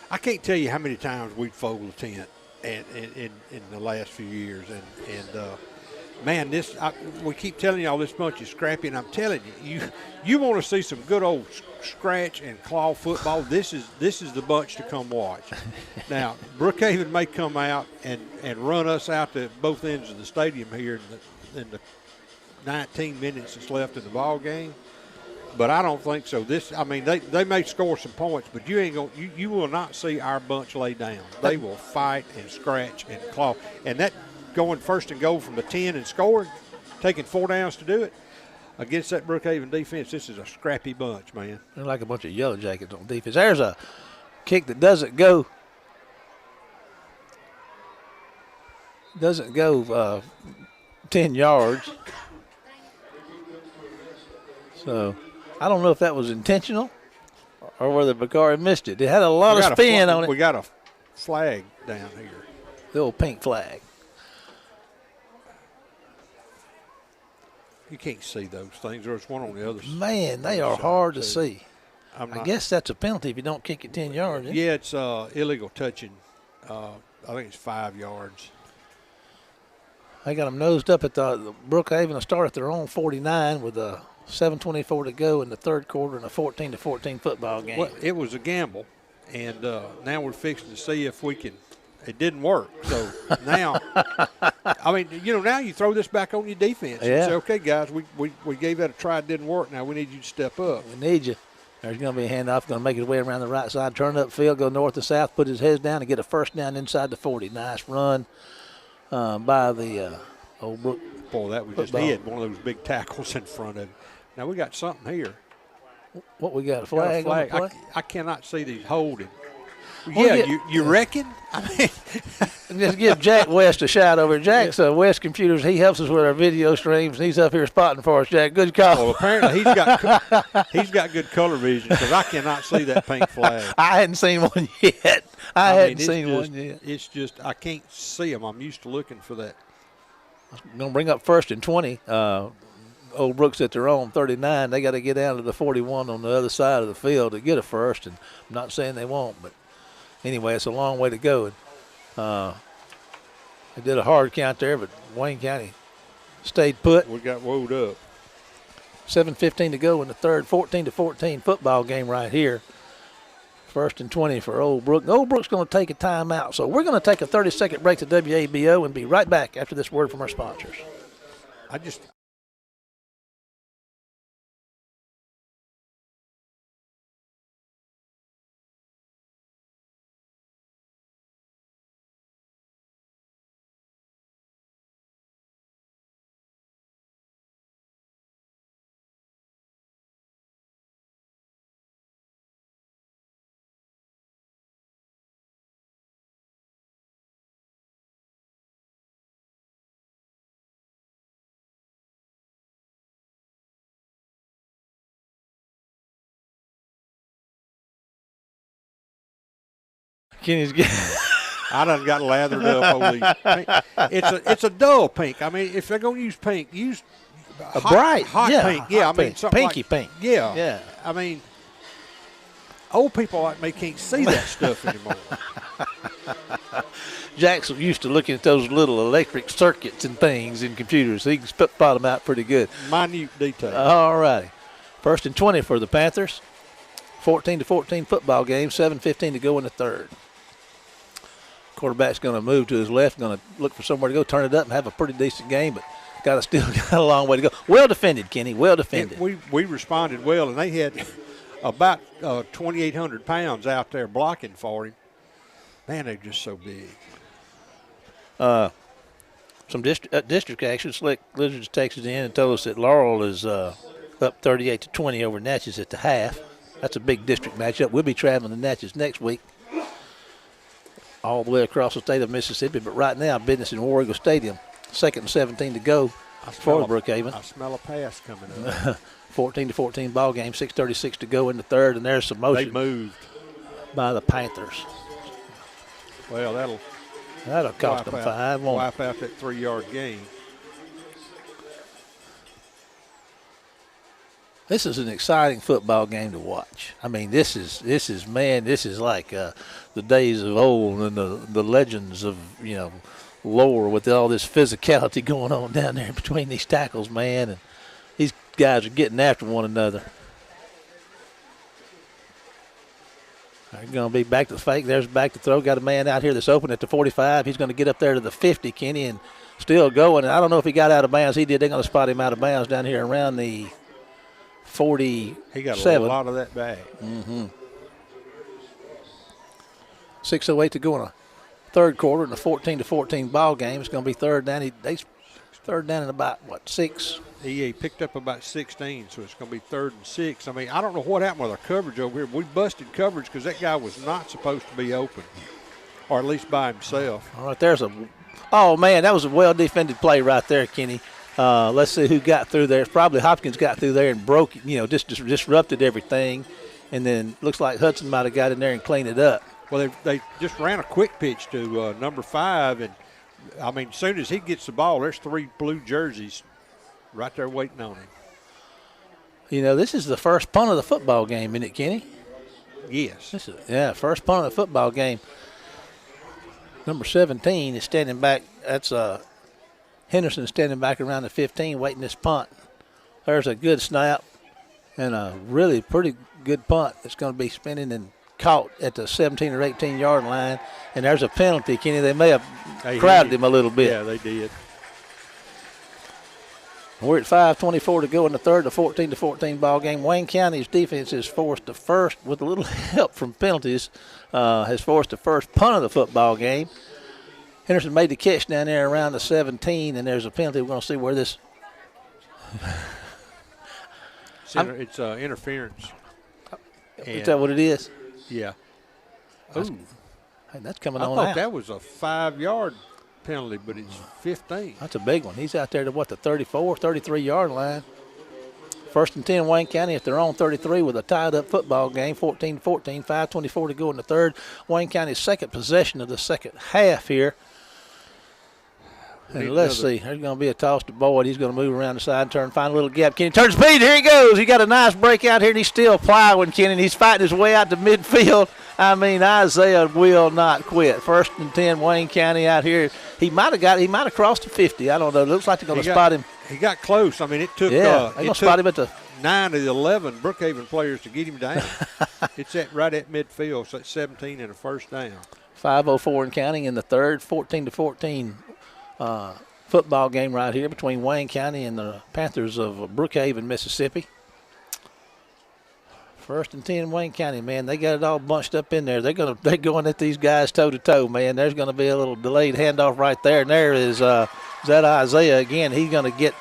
I can't tell you how many times we'd fold a tent in the last few years, and man, we keep telling y'all this bunch is scrappy, and I'm telling you want to see some good old scratch and claw football. This is the bunch to come watch. Now, Brookhaven may come out and run us out to both ends of the stadium here in the 19 minutes that's left in the ball game. But I don't think so. They may score some points, but you will not see our bunch lay down. They will fight and scratch and claw. And that going first and goal from the 10 and scoring, taking 4 downs to do it, against that Brookhaven defense, this is a scrappy bunch, man. They're like a bunch of yellow jackets on defense. There's a kick that doesn't go 10 yards. So I don't know if that was intentional or whether Bakari missed it. It had a lot of spin on it. We got a flag down here. The old pink flag. You can't see those things. There's one on the other side. Man, they are hard to see. I guess that's a penalty if you don't kick it 10 yards. Yeah, it's illegal touching. I think it's 5 yards. They got them nosed up at the Brookhaven to start at their own 49 with a 7:24 to go in the third quarter in a 14-14 football game. Well, it was a gamble, and now we're fixing to see if we can. It didn't work, so now, now you throw this back on your defense. Yeah. And say, okay, guys, we gave that a try. It didn't work. Now we need you to step up. We need you. There's going to be a handoff. Going to make his way around the right side, turn up field, go north to south, put his heads down, and get a first down inside the 40. Nice run by the old Brook. Boy, that was just, he had one of those big tackles in front of him. Now we got something here. What we got? A flag? Got a flag. On the play? I cannot see these holding. Well, yeah, you reckon? I mean, just give Jack West a shout over. Jack's West Computers. He helps us with our video streams, and he's up here spotting for us. Jack, good call. Well, apparently he's got good color vision because I cannot see that pink flag. I hadn't seen one yet. I hadn't seen one yet. It's just I can't see them. I'm used to looking for that. I'm going to bring up 1st and 20. Old Brooks at their own 39. They got to get down to the 41 on the other side of the field to get a first, and I'm not saying they won't, but anyway, it's a long way to go. And they did a hard count there, but Wayne County stayed put. We got woed up. 7:15 to go in the third, 14-14 football game right here. 1st and 20 for Old Brook. Old Brook's going to take a timeout, so we're going to take a 30-second break to WABO and be right back after this word from our sponsors. Kenny's getting. I done got lathered up over these pink. It's a dull pink. I mean, if they're going to use pink, use a bright, hot pink. Yeah, I mean, something pinky pink. Yeah, yeah. I mean, old people like me can't see that stuff anymore. Jackson used to looking at those little electric circuits and things in computers. He can spot them out pretty good. Minute detail. All righty. 1st and 20 for the Panthers. 14-14 football game. 7:15 to go in the third. Quarterback's going to move to his left, going to look for somewhere to go, turn it up, and have a pretty decent game, but still got a long way to go. Well defended, Kenny. Well defended. We responded well, and they had about 2,800 pounds out there blocking for him. Man, they're just so big. Some district action. Slick Lizards texted in and told us that Laurel is up 38-20 over Natchez at the half. That's a big district matchup. We'll be traveling to Natchez next week, all the way across the state of Mississippi. But right now, business in War Eagle Stadium. 2nd and 17 to go for Brookhaven. I smell a pass coming up. 14-14 ball game. 6:36 to go in the third, and there's some motion. They moved by the Panthers. Well, that'll cost them 5. Wipe out that 3-yard gain. This is an exciting football game to watch. I mean, this is like the days of old and the legends of, lore with all this physicality going on down there between these tackles, man. And these guys are getting after one another. They're going to be back to the fake. There's back to throw. Got a man out here that's open at the 45. He's going to get up there to the 50, Kenny, and still going. And I don't know if he got out of bounds. He did. They're going to spot him out of bounds down here around the 47. He got a lot of that back. 6:08 to go in a third quarter in a 14-14 ball game. It's going to be third down. They third down in about, 6? He picked up about 16, so it's going to be 3rd and 6. I mean, I don't know what happened with our coverage over here. We busted coverage because that guy was not supposed to be open, or at least by himself. All right, oh, man, that was a well-defended play right there, Kenny. Let's see who got through there. It's probably Hopkins got through there and broke, just disrupted everything. And then looks like Hudson might have got in there and cleaned it up. Well, they just ran a quick pitch to number 5. And, I mean, as soon as he gets the ball, there's 3 blue jerseys right there waiting on him. This is the first punt of the football game, isn't it, Kenny? Yes. First punt of the football game. Number 17 is standing back. That's Henderson standing back around the 15 waiting this punt. There's a good snap and a really pretty good punt that's going to be spinning and caught at the 17 or 18-yard line. And there's a penalty, Kenny. They may have crowded him a little bit. Yeah, they did. We're at 5:24 to go in the third, the 14-14 ball game. Wayne County's defense is forced to first, with a little help from penalties, has forced the first punt of the football game. Henderson made the catch down there around the 17, and there's a penalty. We're going to see where this. It's interference. Is that what it is? Yeah. That's coming I on thought out. that was a 5-yard penalty, but it's 15. That's a big one. He's out there to, the 34, 33-yard line. 1st and 10, Wayne County at their own 33 with a tied-up football game, 14-14, 5:24 to go in the third. Wayne County's second possession of the second half here. And let's see. There's going to be a toss to Boyd. He's going to move around the side, turn, find a little gap. Kenny turns speed. Here he goes. He got a nice break out here, and he's still plowing, Kenny. And he's fighting his way out to midfield. I mean, Isaiah will not quit. 1st and 10, Wayne County out here. He might have crossed the 50. I don't know. It looks like they're going to spot him. He got close. I mean, it took. They're going to spot him at the 9 of the 11 Brookhaven players to get him down. It's right at midfield, so it's 17 and a first down. 5:04 and counting in the third, 14-14 football game right here between Wayne County and the Panthers of Brookhaven, Mississippi. 1st and 10, Wayne County, man. They got it all bunched up in there. They're going at these guys toe to toe, man. There's going to be a little delayed handoff right there, and there is that Isaiah again. He's going to get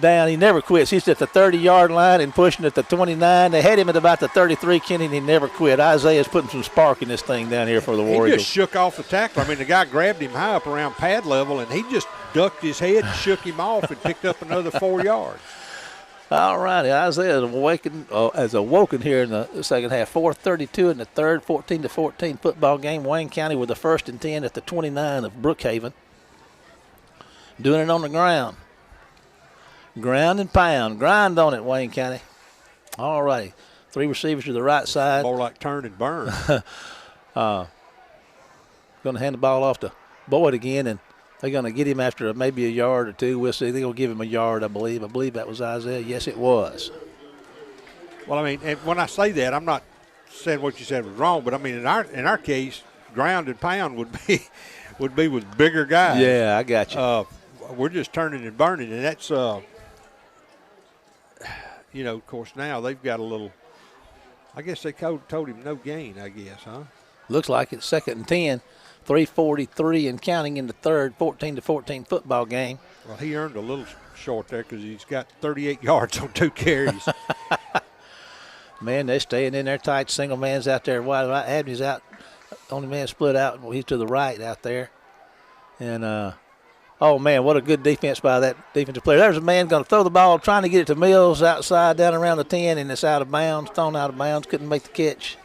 down. He never quits. He's at the 30-yard line and pushing at the 29. They had him at about the 33, Kenny, and he never quit. Isaiah's putting some spark in this thing down here for the War Eagles. He just shook off the tackle. I mean, the guy grabbed him high up around pad level, and he just ducked his head and shook him off and picked up another 4 yards. All righty, Isaiah has awoken here in the second half. 4:32 in the third, 14-14 football game. Wayne County with the 1st and 10 at the 29 of Brookhaven. Doing it on the ground. Ground and pound. Grind on it, Wayne County. All righty. 3 receivers to the right side. More like turn and burn. Going to hand the ball off to Boyd again, and they're going to get him after maybe a yard or two. We'll see. They're going to give him a yard, I believe. I believe that was Isaiah. Yes, it was. Well, I mean, and when I say that, I'm not saying what you said was wrong, but I mean, in our case, ground and pound would be with bigger guys. Yeah, I got you. We're just turning and burning, and that's of course now they've got a little. I guess they told him no gain. I guess, huh? Looks like it's 2nd and 10. 3:43 and counting in the third, 14-14 football game. Well, he earned a little short there because he's got 38 yards on 2 carries. Man, they're staying in there tight. Single man's out there wide. Abney's out. Only man split out. He's to the right out there. And, oh, man, what a good defense by that defensive player. There's a man going to throw the ball, trying to get it to Mills outside down around the 10, and it's out of bounds, thrown out of bounds. Couldn't make the catch.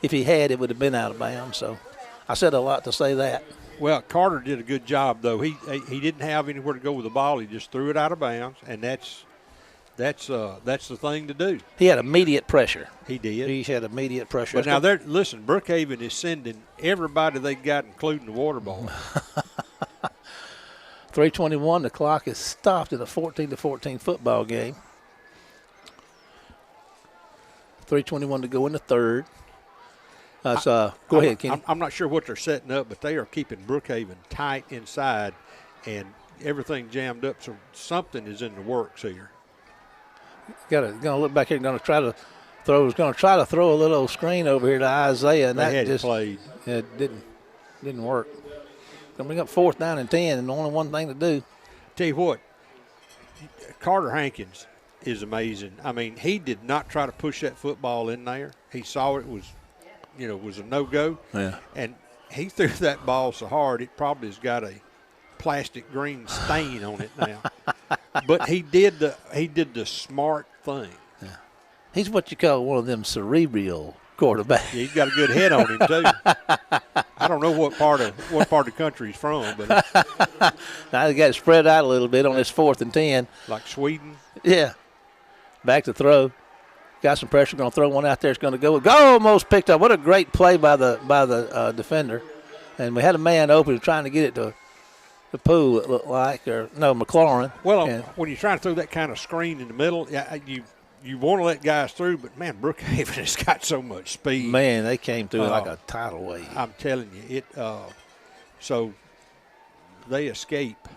If he had, it would have been out of bounds. So I said a lot to say that. Well, Carter did a good job, though. He didn't have anywhere to go with the ball. He just threw it out of bounds, and that's That's the thing to do. He had immediate pressure. He did. He had immediate pressure. But now, listen, Brookhaven is sending everybody they got, including the water ball. 3:21, the clock is stopped in a 14-14 football game. 3:21 to go in the third. Go ahead, Kenny. I'm not sure what they're setting up, but they are keeping Brookhaven tight inside and everything jammed up, so something is in the works here. Gonna look back here. Gonna try to throw a little screen over here to Isaiah, and They that had just it played. It didn't work. Gonna bring up 4th down and 10, and only one thing to do. Tell you what, Carter Hankins is amazing. I mean, he did not try to push that football in there. He saw it was a no-go. Yeah. And he threw that ball so hard it probably has got a plastic green stain on it now. But he did the smart thing. Yeah. He's what you call one of them cerebral quarterbacks. Yeah, he's got a good head on him too. I don't know what part of the country he's from, but now he got it spread out a little bit on this 4th and 10. like Sweden. Yeah. Back to throw. Got some pressure. Going to throw one out there. It's going to go. Almost picked up. What a great play by the defender. And we had a man open trying to get it to the pool, it looked like, or no, McLaurin. Well, when you're trying to throw that kind of screen in the middle, you want to let guys through, but, man, Brookhaven has got so much speed. Man, they came through like a tidal wave. I'm telling you. So they escape.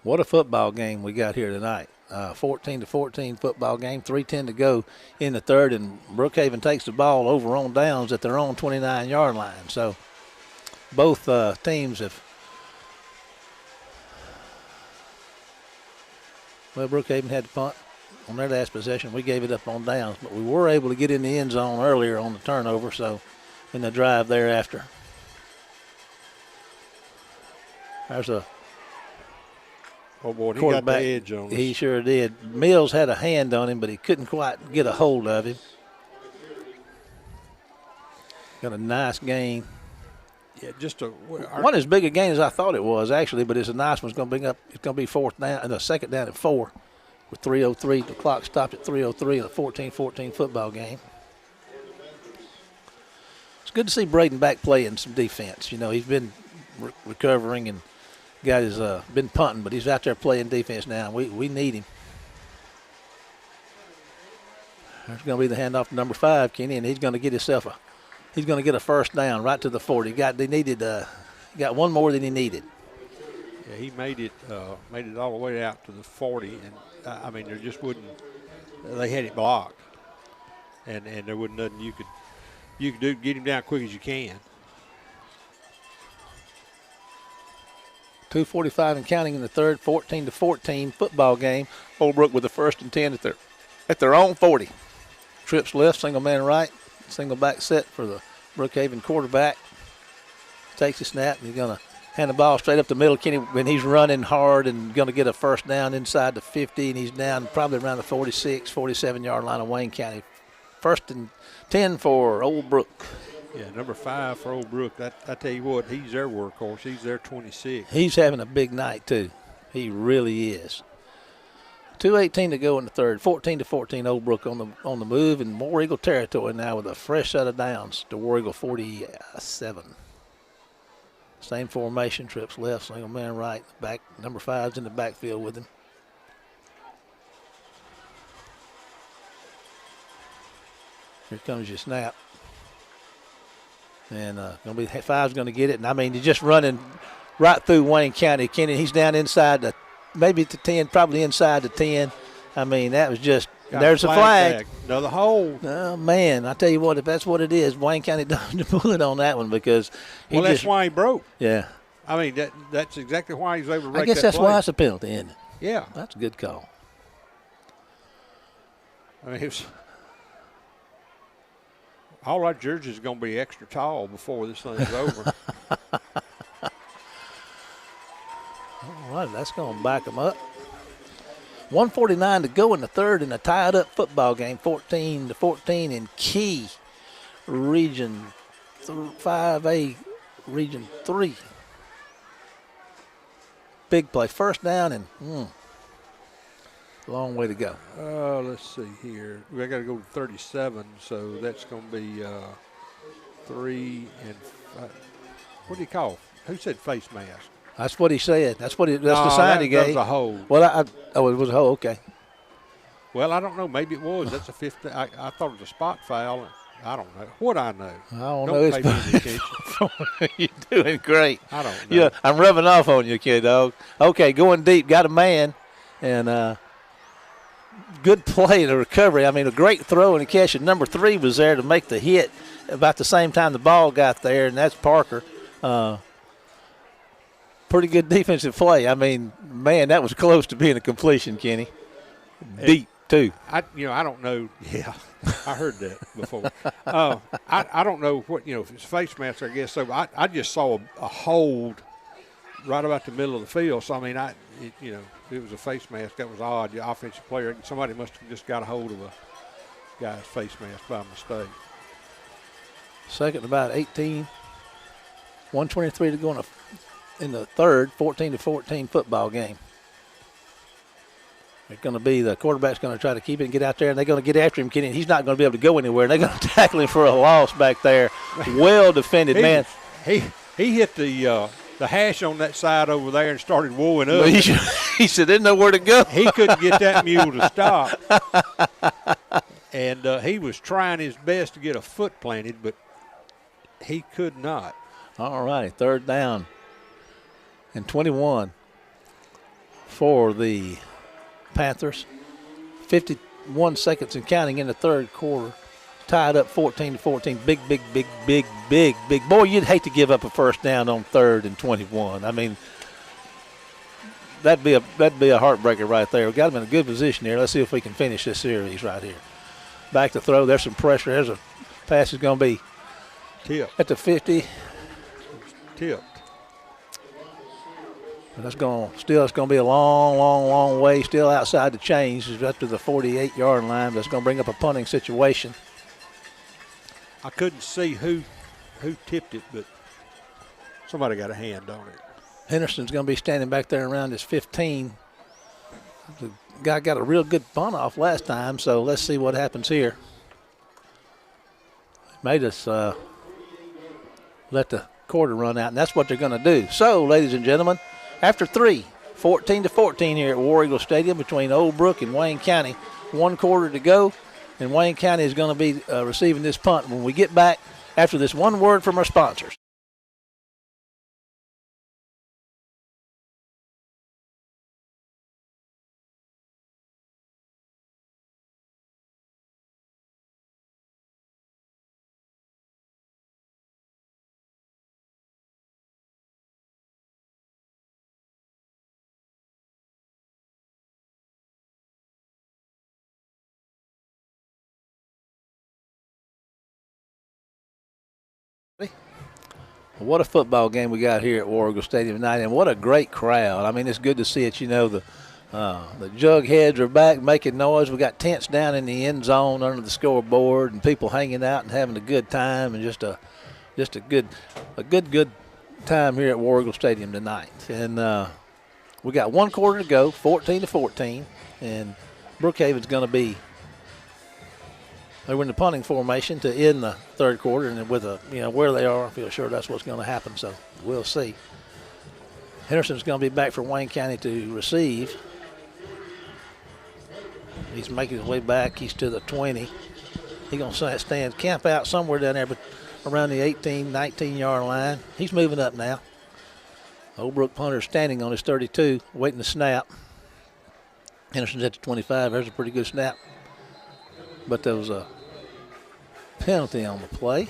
What a football game we got here tonight. 14-14 football game, 3:10 to go in the third, and Brookhaven takes the ball over on downs at their own 29-yard line. So both teams have – well, Brookhaven had to punt on their last possession. We gave it up on downs, but we were able to get in the end zone earlier on the turnover, so in the drive thereafter. There's a Oh, boy, he got the edge on us. He sure did. Mills had a hand on him, but he couldn't quite get a hold of him. Got a nice gain. Yeah, Wasn't as big a gain as I thought it was, actually, but it's a nice one. It's going to bring up. It's going to be 4th down, and a 2nd down and 4 with 3:03. The clock stopped at 3:03 in a 14-14 football game. It's good to see Braden back playing some defense. You know, he's been recovering and got his been punting, but he's out there playing defense now. We need him. There's going to be the handoff to number 5, Kenny, and he's going to get himself he's going to get a 1st down right to the 40. He got one more than he needed. Yeah, he made it all the way out to the 40, and I mean, there just wouldn't. They had it blocked, and there wasn't nothing you could do to get him down quick as you can. 2:45 and counting in the third, 14-14 football game. Old Brook with the 1st and 10 at their own 40. Trips left, single man right, single back set for the Brookhaven quarterback. Takes a snap, and he's going to hand the ball straight up the middle. Kenny, when he's running hard and going to get a 1st down inside the 50, and he's down probably around the 46, 47-yard line of Wayne County. 1st and 10 for Old Brook. Yeah, number 5 for Old Brook. I tell you what, he's their workhorse. He's their 26. He's having a big night, too. He really is. 2:18 to go in the third. 14-14, Old Brook on the move, and War Eagle territory now with a fresh set of downs to War Eagle 47. Same formation, trips left, single man right. Back number 5's in the backfield with him. Here comes your snap. And gonna be 5's going to get it. And I mean, he's just running right through Wayne County. Kenny, he's down inside maybe to 10, probably inside the 10. I mean, that was just. There's a flag. Another hold. Oh man, I tell you what, if that's what it is, Wayne County doesn't pull it on that one because. That's why he broke. Yeah. I mean, that's exactly why he was able to break that I guess that's play. why it's a penalty, isn't it? Yeah. That's a good call. I mean, all our jerseys are going to be extra tall before this thing's over. All right, that's going to back them up. 1:49 to go in the third in a tied-up football game, 14-14 in Key Region 5A, Region 3. Big play, 1st down, and Long way to go. Let's see here. We got to go to 37, so that's going to be 3 and 5. What do you call? Who said face mask? That's what he said. That's the sign he That gave. was a hold. Well, it was a hold. Okay. Well, I don't know. Maybe it was. That's a 15. I thought it was a spot foul. I don't know. What I know. I don't Don't know. pay me any attention. You're doing great. I don't know. Yeah, I'm rubbing off on you, kid dog. Okay, going deep. Got a man, and good play in the recovery. I mean, a great throw and a catch. And number 3 was there to make the hit about the same time the ball got there, and that's Parker. Pretty good defensive play. I mean, man, that was close to being a completion, Kenny. Deep, too. I don't know. Yeah, I heard that before. I don't know what, if it's face mask, I guess. So I just saw a hold right about the middle of the field. So, I mean, it was a face mask. That was odd. The offensive player, somebody must have just got a hold of a guy's face mask by mistake. Second, about 18. 1:23 to go in the third, 14-14 football game. It's going to be the quarterback's going to try to keep it and get out there, and they're going to get after him, Kenny. He's not going to be able to go anywhere. They're going to tackle him for a loss back there. Well defended, man. He hit the hash on that side over there and started wooing up. He said, didn't know where to go. He couldn't get that mule to stop. And he was trying his best to get a foot planted, but he could not. All righty, third down and 21 for the Panthers. 51 seconds and counting in the third quarter. Tied up 14-14. Big. Boy, you'd hate to give up a first down on 3rd and 21. I mean, that'd be a heartbreaker right there. We got them in a good position here. Let's see if we can finish this series right here. Back to throw. There's some pressure. There's a pass is going to be tipped at the 50. Tipped. But it's going to be a long way. Still outside the chains. It's up to the 48-yard line. That's going to bring up a punting situation. I couldn't see who tipped it, but somebody got a hand on it. Henderson's going to be standing back there around his 15. The guy got a real good punt off last time, so let's see what happens here. Made us let the quarter run out, and that's what they're going to do. So, ladies and gentlemen, after 3, 14-14 here at War Eagle Stadium between Old Brook and Wayne County. 1 quarter to go, and Wayne County is going to be receiving this punt when we get back after this one word from our sponsors. What a football game we got here at War Eagle Stadium tonight, and what a great crowd. I mean, it's good to see it. The Jugheads are back making noise. We got tents down in the end zone under the scoreboard, and people hanging out and having a good time, and just a good time here at War Eagle Stadium tonight. And we got 1 quarter to go, 14-14, and Brookhaven's going to be. They were in the punting formation to end the third quarter, and with where they are, I feel sure that's what's going to happen. So we'll see. Henderson's going to be back for Wayne County to receive. He's making his way back. He's to the 20. He's going to stand camp out somewhere down there, but around the 18, 19-yard line. He's moving up now. Old Brook punter standing on his 32, waiting to snap. Henderson's at the 25. There's a pretty good snap. But there was a penalty on the play.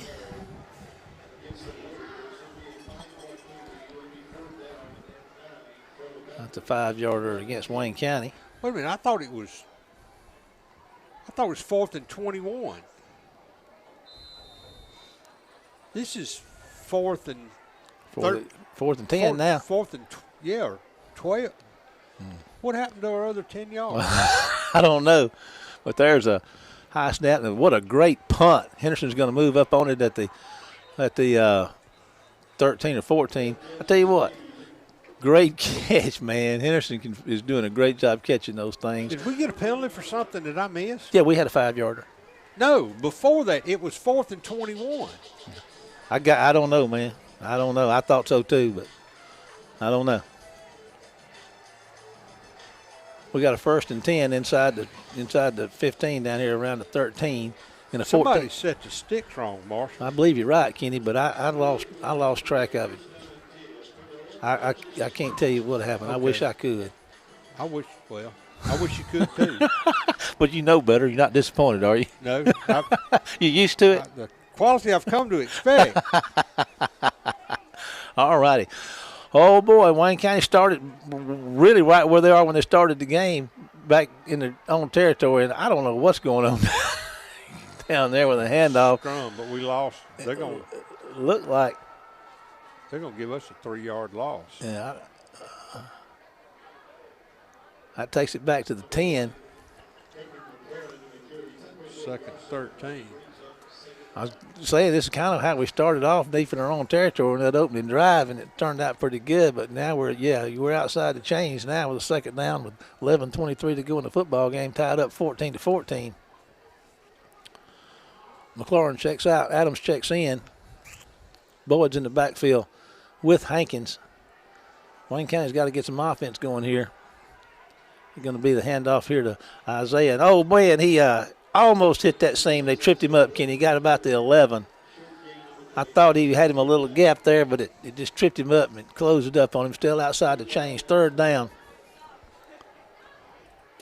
That's a 5-yarder against Wayne County. Wait a minute, I thought it was 4th and 21. This is 4th and 10 now. 4th and 12. What happened to our other 10 yards? I don't know, but there's a high snap, and what a great punt. Henderson's going to move up on it at the 13 or 14. I tell you what, Great catch, man. Henderson is doing a great job catching those things. Did we get a penalty for something that I missed? Yeah, we had a 5-yarder. No, before that, it was 4th and 21. I don't know, man. I don't know. I thought so too, but I don't know. We got a 1st and 10 inside the 15 down here around the 13. And a 14. Somebody set the sticks wrong, Marshall. I believe you're right, Kenny, but I lost track of it. I can't tell you what happened. Okay. I wish I could. I wish you could too. But you know better. You're not disappointed, are you? No. You used to it? The quality I've come to expect. All righty. Oh, boy, Wayne County started really right where they are when they started the game back in their own territory, and I don't know what's going on down there with a handoff. Scrum, but we lost. They're going to look like they're going to give us a 3-yard loss. Yeah. That takes it back to the 10. 2nd, 13. I was saying this is kind of how we started off deep in our own territory in that opening drive, and it turned out pretty good. But now we're outside the chains now with a 2nd down with 11:23 to go in the football game, tied up 14-14. McLaurin checks out. Adams checks in. Boyd's in the backfield with Hankins. Wayne County's got to get some offense going here. It's going to be the handoff here to Isaiah. And, oh, man, he almost hit that seam. They tripped him up, Kenny. He got about the 11. I thought he had him a little gap there, but it just tripped him up and closed it up on him. Still outside the chains. 3rd down.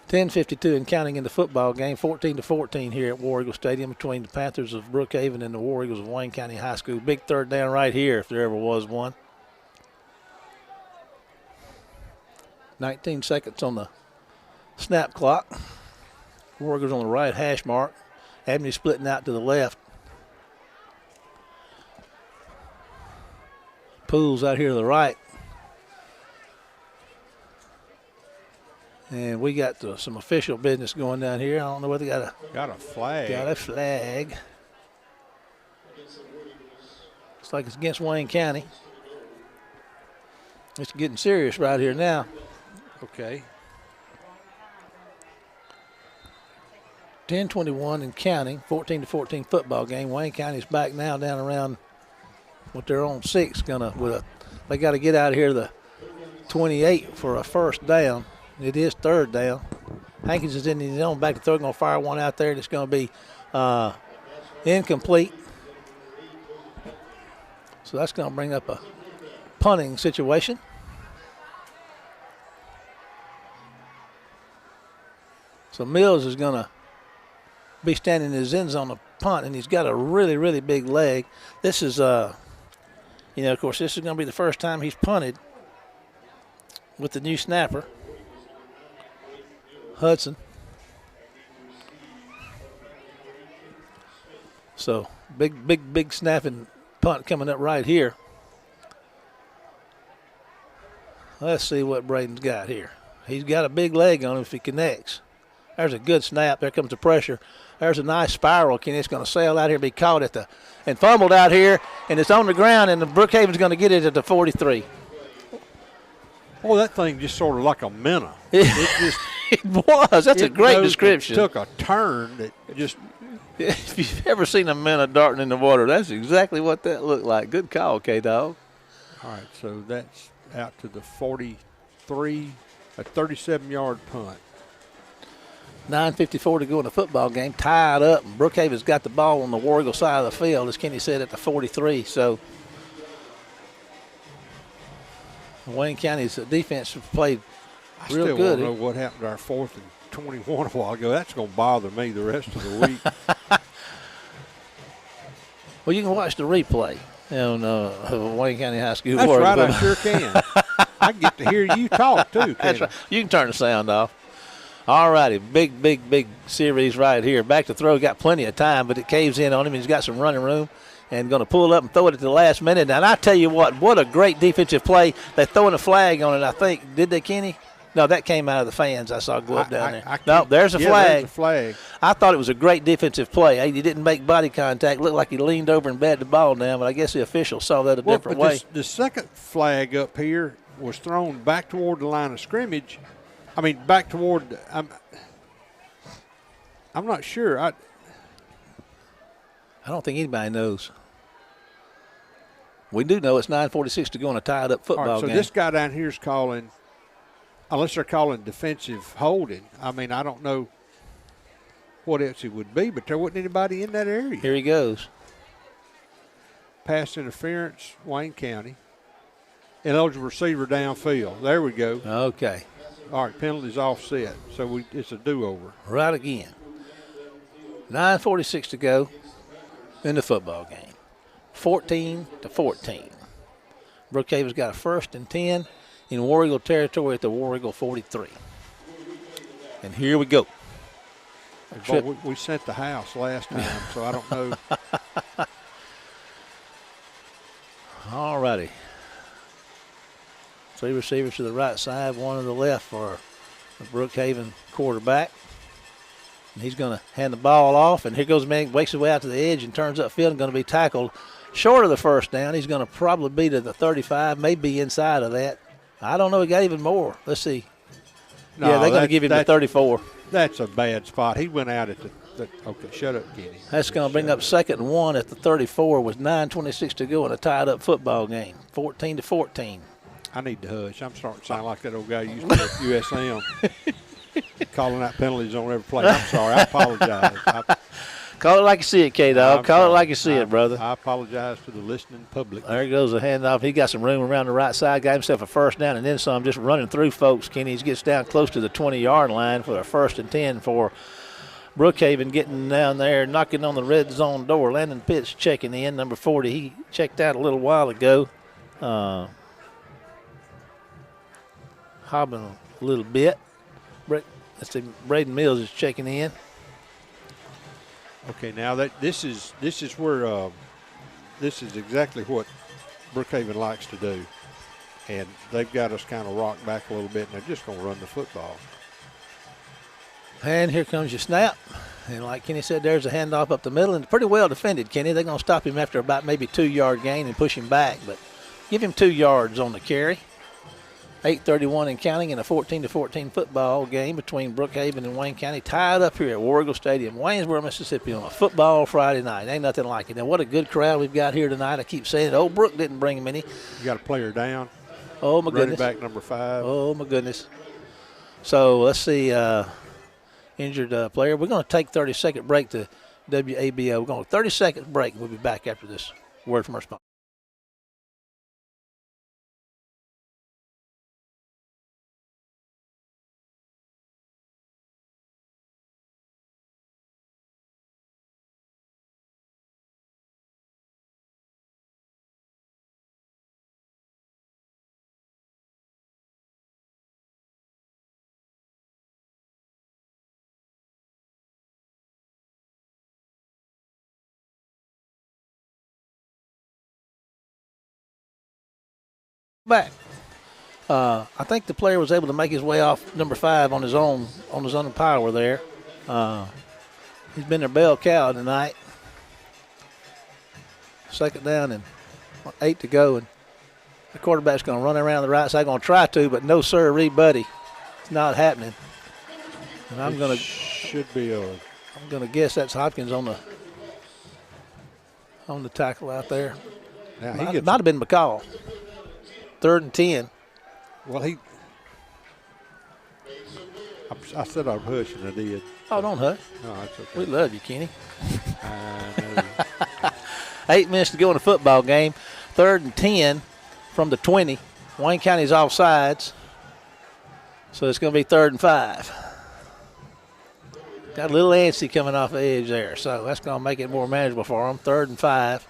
10:52 and counting in the football game. 14-14 here at War Eagle Stadium between the Panthers of Brookhaven and the War Eagles of Wayne County High School. Big 3rd down right here if there ever was one. 19 seconds on the snap clock. War Eagles on the right hash mark. Abney splitting out to the left. Pools out here to the right. And we got some official business going down here. I don't know whether they got a flag. Got a flag. Looks like it's against Wayne County. It's getting serious right here now. Okay. 10:21 and counting. 14-14 football game. Wayne County's back now down around with their own 6. They got to get out of here to the 28 for a 1st down. It is 3rd down. Hankins is in his own back to throw. Going to fire one out there. It's going to be incomplete. So that's going to bring up a punting situation. So Mills is going to be standing in his end zone to punt, and he's got a really, really big leg. This is, of course, this is going to be the first time he's punted with the new snapper, Hudson. So big snapping punt coming up right here. Let's see what Braden's got here. He's got a big leg on him if he connects. There's a good snap. There comes the pressure. There's a nice spiral. Kenny, it's going to sail out here, be caught and fumbled out here, and it's on the ground, and the Brookhaven's going to get it at the 43. Oh, that thing just sort of like a minnow. It was. That's a great description. It took a turn that just. If you've ever seen a minnow darting in the water, that's exactly what that looked like. Good call, K-Dog. All right, so that's out to the 43, a 37-yard punt. 9:54 to go in the football game. Tied up, and Brookhaven's got the ball on the War Eagle side of the field, as Kenny said, at the 43. So Wayne County's defense played real good. I still want to know what happened to our 4th and 21 a while ago. That's going to bother me the rest of the week. Well, you can watch the replay on Wayne County High School. That's right, I sure can. I get to hear you talk, too. That's right. You can turn the sound off. All righty, big series right here. Back to throw, got plenty of time, but it caves in on him. He's got some running room and going to pull up and throw it at the last minute. And I tell you what a great defensive play. They're throwing a flag on it, I think. Did they, Kenny? No, that came out of the fans I saw go up down there. No, there's a flag. There's a flag. I thought it was a great defensive play. He didn't make body contact. Looked like he leaned over and batted the ball down, but I guess the official saw that a different way. The second flag up here, was thrown back toward the line of scrimmage. I mean, back toward. I'm not sure. I don't think anybody knows. We do know it's 9:46 to go in a tied-up football so game. This guy down here is calling, unless they're calling defensive holding. I mean, I don't know what else it would be, but there wasn't anybody in that area. Here he goes. Pass interference, Wayne County. Ineligible receiver downfield. There we go. Okay. All right, penalty's offset, so it's a do-over. Right again. 9:46 to go in the football game. 14-14. Brookhaven's got a 1st and 10 in War Eagle territory at the War Eagle 43. And here we go. Well, we sent the house last time, so I don't know. All righty. 3 receivers to the right side, 1 to the left for the Brookhaven quarterback. And he's going to hand the ball off, and here goes the man, wakes his way out to the edge and turns upfield and going to be tackled short of the first down. He's going to probably be to the 35, maybe inside of that. I don't know. He got even more. Let's see. No, yeah, they're going to give him the 34. That's a bad spot. He went out at the okay, shut up, Kenny. That's going to bring up 2nd and 1 at the 34 with 9:26 to go in a tied-up football game, 14-14. I need to hush. I'm starting to sound like that old guy used to at USM. Calling out penalties on every play. I'm sorry. I apologize. Call it like you see it, K-Dog. Call it like you see it, brother. I apologize to the listening public. There goes the handoff. He got some room around the right side, got himself a 1st down, and then some, just running through folks. Kenny gets down close to the 20-yard line for a 1st and 10 for Brookhaven, getting down there, knocking on the red zone door. Landon Pitts checking in, number 40. He checked out a little while ago. Hobbing a little bit. Let's see, Braden Mills is checking in. Okay, now this is where this is exactly what Brookhaven likes to do, and they've got us kind of rocked back a little bit, and they're just going to run the football. And here comes your snap, and like Kenny said, there's a handoff up the middle, and pretty well defended. Kenny, they're going to stop him after about maybe 2-yard gain and push him back, but give him 2 yards on the carry. 8:31 and counting in a 14-14 football game between Brookhaven and Wayne County, tied up here at War Eagle Stadium, Waynesboro, Mississippi, on a football Friday night. Ain't nothing like it. Now, what a good crowd we've got here tonight. I keep saying it. Old Brook didn't bring him any. You got a player down. Oh, my goodness. Running back number 5. Oh, my goodness. So, let's see. Injured player. We're going to take 30-second break to WABO. We're going to 30-second break. We'll be back after this word from our sponsor. Back. I think the player was able to make his way off number 5 on his own power there. He's been their bell cow tonight. 2nd down and 8 to go, and the quarterback's going to run around the right side. Going to try to, but no sir, buddy, it's not happening. And I'm going to guess that's Hopkins on the tackle out there. Now Might have been McCall. 3rd and 10. Well, I said I'd hush, and I did. Oh, don't hush. No, that's okay. We love you, Kenny. 8 minutes to go in the football game. 3rd and 10 from the 20. Wayne County's offsides. So it's going to be 3rd and 5. Got a little antsy coming off the edge there. So that's going to make it more manageable for them. 3rd and 5.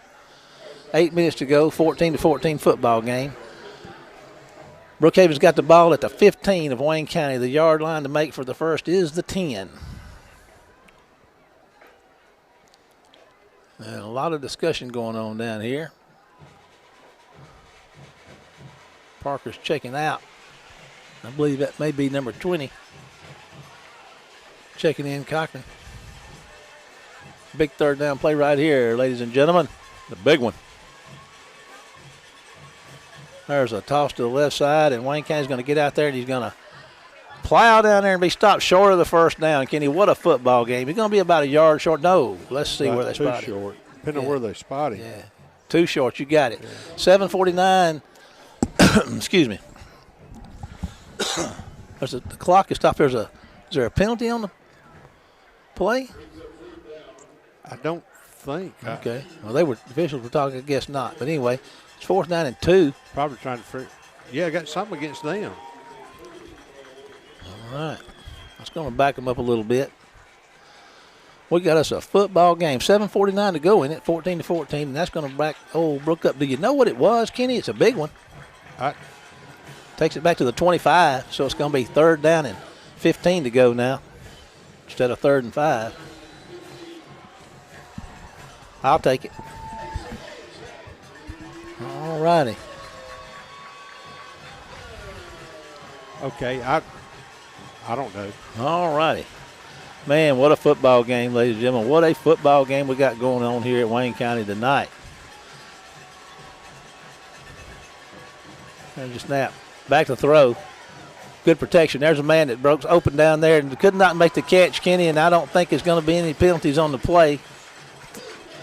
8 minutes to go. 14-14 football game. Brookhaven's got the ball at the 15 of Wayne County. The yard line to make for the first is the 10. And a lot of discussion going on down here. Parker's checking out. I believe that may be number 20. Checking in Cochran. Big 3rd down play right here, ladies and gentlemen. The big one. There's a toss to the left side, and Wayne County's going to get out there, and he's going to plow down there and be stopped short of the first down. Kenny, what a football game. He's going to be about a yard short. No, let's see about where they spot too him. short, depending on where they spot him. Yeah, too short. You got it. Yeah. 7:49. Excuse me. The clock is stopped. Is there a penalty on the play? I don't think. Okay. Well, the officials were talking. I guess not. But anyway, it's 4th down and 2. Probably trying to figure. Yeah, I got something against them. All right. That's going to back them up a little bit. We got us a football game. 7:49 to go in it, 14-14, and that's going to back old Brook up. Do you know what it was, Kenny? It's a big one. Takes it back to the 25, so it's going to be 3rd down and 15 to go now instead of 3rd and 5. I'll take it. All righty. Okay, I don't know. All righty. Man, what a football game, ladies and gentlemen. What a football game we got going on here at Wayne County tonight. There's a snap. Back to throw. Good protection. There's a man that broke open down there and could not make the catch, Kenny, and I don't think there's going to be any penalties on the play.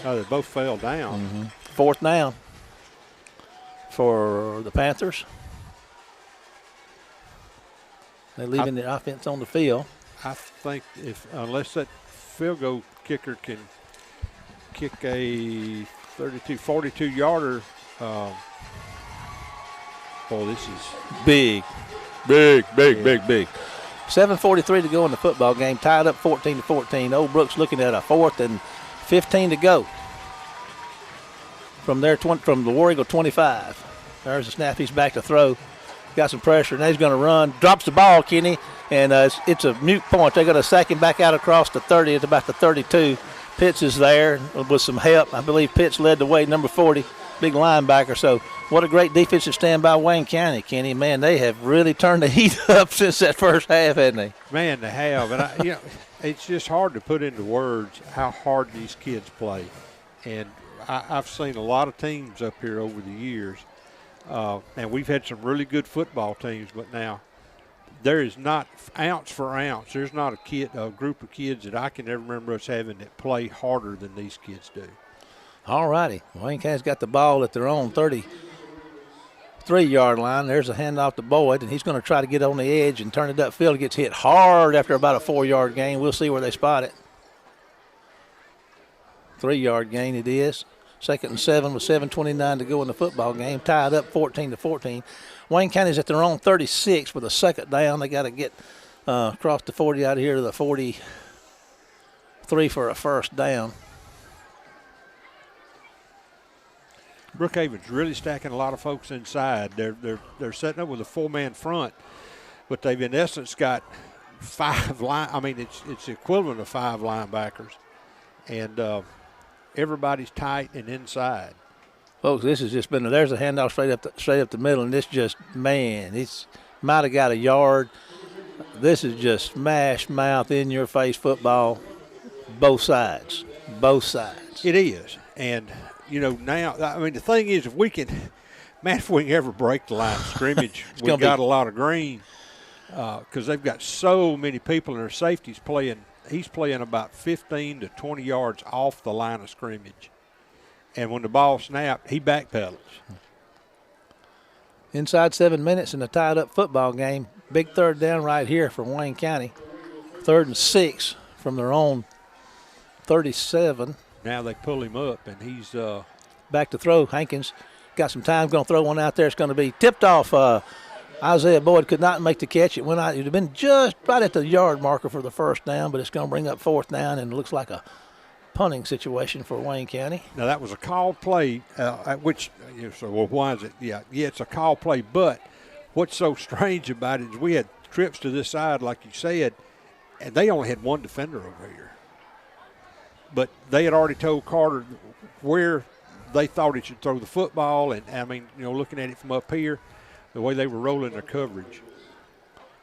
Oh, they both fell down. Mm-hmm. 4th down for the Panthers. They're leaving their offense on the field. I think unless that field goal kicker can kick a 42-yarder, this is big. 7:43 to go in the football game. Tied up 14-14. Old Brook's looking at a 4th and 15 to go from the War Eagle 25. There's a snap. He's back to throw. Got some pressure, and he's going to run. Drops the ball, Kenny, and it's a mute point. They're going to sack him back out across the 30. It's about the 32. Pitts is there with some help. I believe Pitts led the way, number 40, big linebacker. So what a great defensive stand by Wayne County, Kenny. Man, they have really turned the heat up since that first half, haven't they? Man, they have. And, it's just hard to put into words how hard these kids play. And I've seen a lot of teams up here over the years. And we've had some really good football teams, but now there is not ounce for ounce. There's not a group of kids that I can ever remember us having that play harder than these kids do. All righty. Wayne County's got the ball at their own 33-yard line. There's a handoff to Boyd, and he's going to try to get on the edge and turn it upfield. It gets hit hard after about a 4-yard gain. We'll see where they spot it. 3-yard gain it is. 2nd and 7 with 7:29 to go in the football game. Tied up 14-14. Wayne County's at their own 36 with a 2nd down. They got to get across the 40 out of here to the 43 for a 1st down. Brookhaven's really stacking a lot of folks inside. They're setting up with a 4-man front, but they've in essence got 5 line. I mean, it's the equivalent of 5 linebackers, and everybody's tight and inside. Folks, this has just been there's a handoff straight up the middle, and this just it's might have got a yard. This is just smash mouth in your face football, both sides. It is, and. Now, I mean, the thing is, if we can ever break the line of scrimmage, we've got a lot of green because they've got so many people in their safeties playing. He's playing about 15 to 20 yards off the line of scrimmage. And when the ball snapped, he backpedals. Inside 7 minutes in a tied-up football game. Big 3rd down right here for Wayne County. 3rd and 6 from their own 37. Now they pull him up, and he's back to throw. Hankins got some time, going to throw one out there. It's going to be tipped off. Isaiah Boyd could not make the catch. It went out. It would have been just right at the yard marker for the 1st down, but it's going to bring up 4th down, and it looks like a punting situation for Wayne County. Now, that was a called play, why is it? Yeah, it's a called play, but what's so strange about it is we had trips to this side, like you said, and they only had 1 defender over here. But they had already told Carter where they thought he should throw the football. And, I mean, looking at it from up here, the way they were rolling their coverage.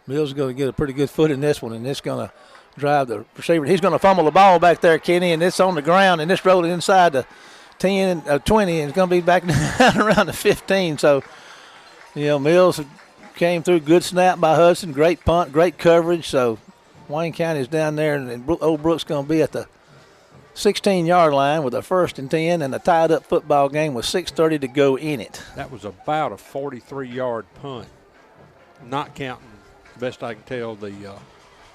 Mills is going to get a pretty good foot in this one, and it's going to drive the receiver. He's going to fumble the ball back there, Kenny, and it's on the ground, and it's rolling inside the 10, 20, and it's going to be back down around the 15. So Mills came through. Good snap by Hudson. Great punt, great coverage. So Wayne County is down there, and Old Brook's going to be at the 16-yard line with a 1st and 10 and a tied-up football game with 6:30 to go in it. That was about a 43-yard punt, not counting, best I can tell, the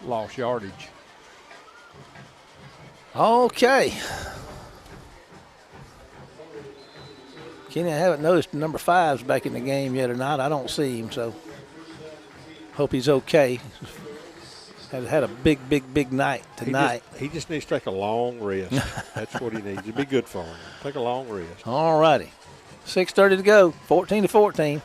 lost yardage. Okay. Kenny, I haven't noticed number 5's back in the game yet or not. I don't see him, so hope he's okay. Had a big night tonight. He just needs to take a long rest. That's what he needs. It'd be good for him. Take a long rest. All righty. 6:30 to go, 14-14.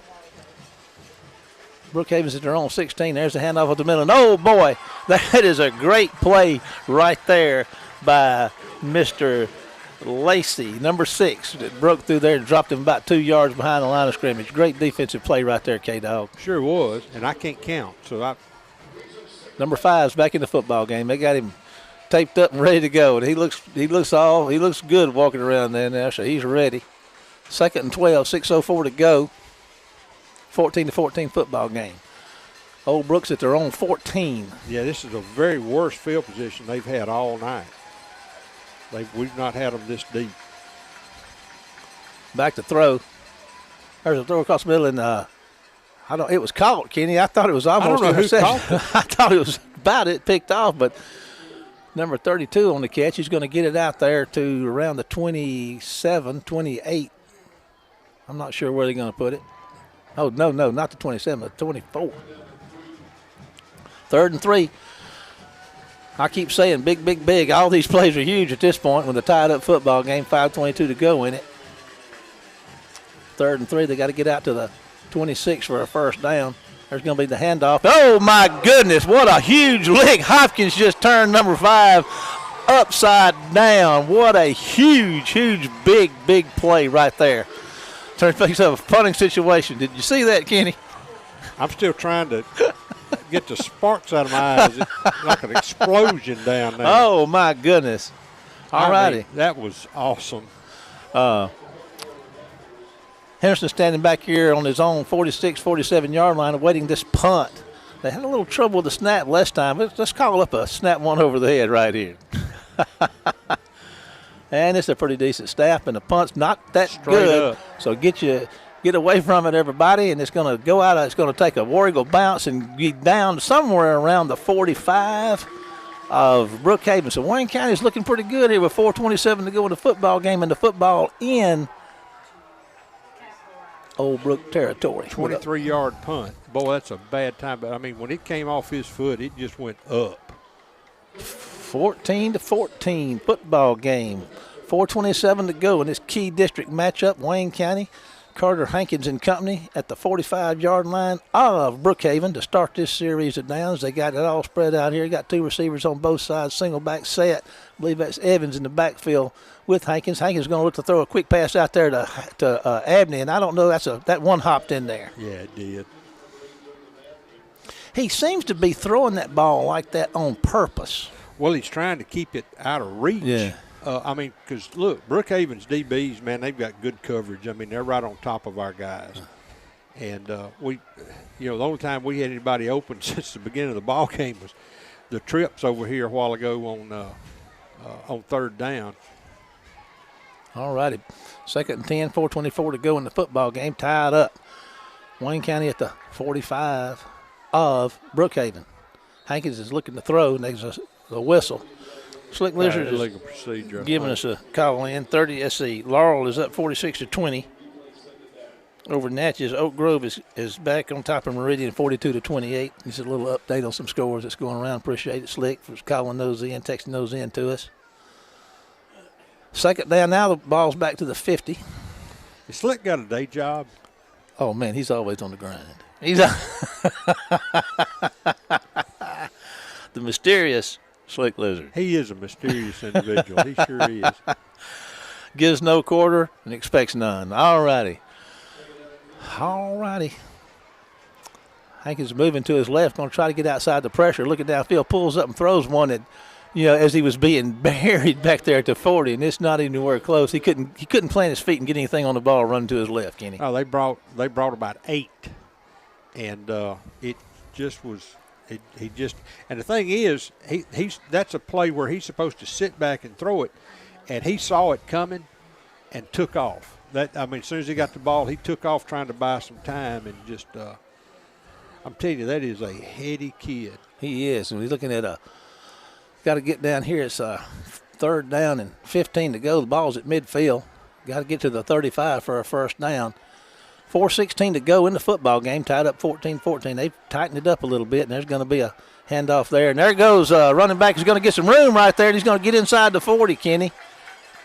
Brookhaven's at their own 16. There's the handoff of the middle. And oh, boy, that is a great play right there by Mr. Lacey, number 6, that broke through there and dropped him about 2 yards behind the line of scrimmage. Great defensive play right there, K-Dog. Sure was, and I can't count, so Number 5's back in the football game. They got him taped up and ready to go. And he looks good walking around there now, so he's ready. 2nd and 12, 6:04 to go. 14-14 football game. Old Brook's at their own 14. Yeah, this is the very worst field position they've had all night. We've not had them this deep. Back to throw. There's a throw across the middle, and it was caught, Kenny. I thought it was almost I don't know who caught it. I thought it was about it, picked off, but number 32 on the catch. He's going to get it out there to around the 27, 28. I'm not sure where they're going to put it. Oh, no, not the 27, the 24. 3rd and 3. I keep saying big. All these plays are huge at this point with a tied-up football game, 5:22 to go in it. 3rd and 3. They got to get out to the 26 for a 1st down. There's going to be the handoff. Oh, my goodness, what a huge lick. Hopkins just turned number 5 upside down. What a huge, big play right there. Turned things up a punting situation. Did you see that, Kenny? I'm still trying to get the sparks out of my eyes. It's like an explosion down there. Oh, my goodness. All righty. That was awesome. Henderson standing back here on his own 46, 47-yard line awaiting this punt. They had a little trouble with the snap last time. Let's call up a snap one over the head right here. And it's a pretty decent snap, and the punt's not that Straight good. up. So get away from it, everybody, and it's going to go out. It's going to take a War Eagle bounce and be down somewhere around the 45 of Brookhaven. So Wayne County is looking pretty good here with 4:27 to go in the football game, and the football in Old Brook territory. 23-yard punt. Boy, that's a bad time. But, I mean, when it came off his foot, it just went up. 14-14 football game. 4:27 to go in this key district matchup. Wayne County, Carter Hankins and company at the 45-yard line of Brookhaven to start this series of downs. They got it all spread out here. Got 2 receivers on both sides, single back set. I believe that's Evans in the backfield with Hankins. Hankins is going to look to throw a quick pass out there to Abney, and I don't know, that one hopped in there. Yeah, it did. He seems to be throwing that ball like that on purpose. Well, he's trying to keep it out of reach. Yeah. I mean, because, look, Brookhaven's DBs, man, they've got good coverage. I mean, they're right on top of our guys. And the only time we had anybody open since the beginning of the ball game was the trips over here a while ago on 3rd down. All righty. 2nd and 10, 4:24 to go in the football game. Tied up. Wayne County at the 45 of Brookhaven. Hankins is looking to throw, and there's a whistle. Slick Lizard is giving us a call in. 30, let's see, Laurel is up 46-20. Over Natchez, Oak Grove is back on top of Meridian 42-28. Just a little update on some scores that's going around. Appreciate it, Slick, for calling those in, texting those in to us. 2nd down now, the ball's back to the 50. Has Slick got a day job? Oh, man, he's always on the grind. He's the mysterious Slick Lizard. He is a mysterious individual. He sure is. Gives no quarter and expects none. All righty. Hankins moving to his left, going to try to get outside the pressure. Looking downfield, pulls up and throws one that, as he was being buried back there at the 40, and it's not anywhere close. He couldn't plant his feet and get anything on the ball running to his left, Kenny. Oh, they brought about 8 and it just was. He just, and the thing is, that's a play where he's supposed to sit back and throw it, and he saw it coming and took off. As soon as he got the ball, he took off trying to buy some time, and just, I'm telling you, that is a heady kid. He is, and we're looking at got to get down here. It's 3rd down and 15 to go. The ball's at midfield. Got to get to the 35 for a first down. 4:16 to go in the football game, tied up 14-14. They've tightened it up a little bit, and there's going to be a handoff there. And there goes running back. He's going to get some room right there, and he's going to get inside the 40, Kenny.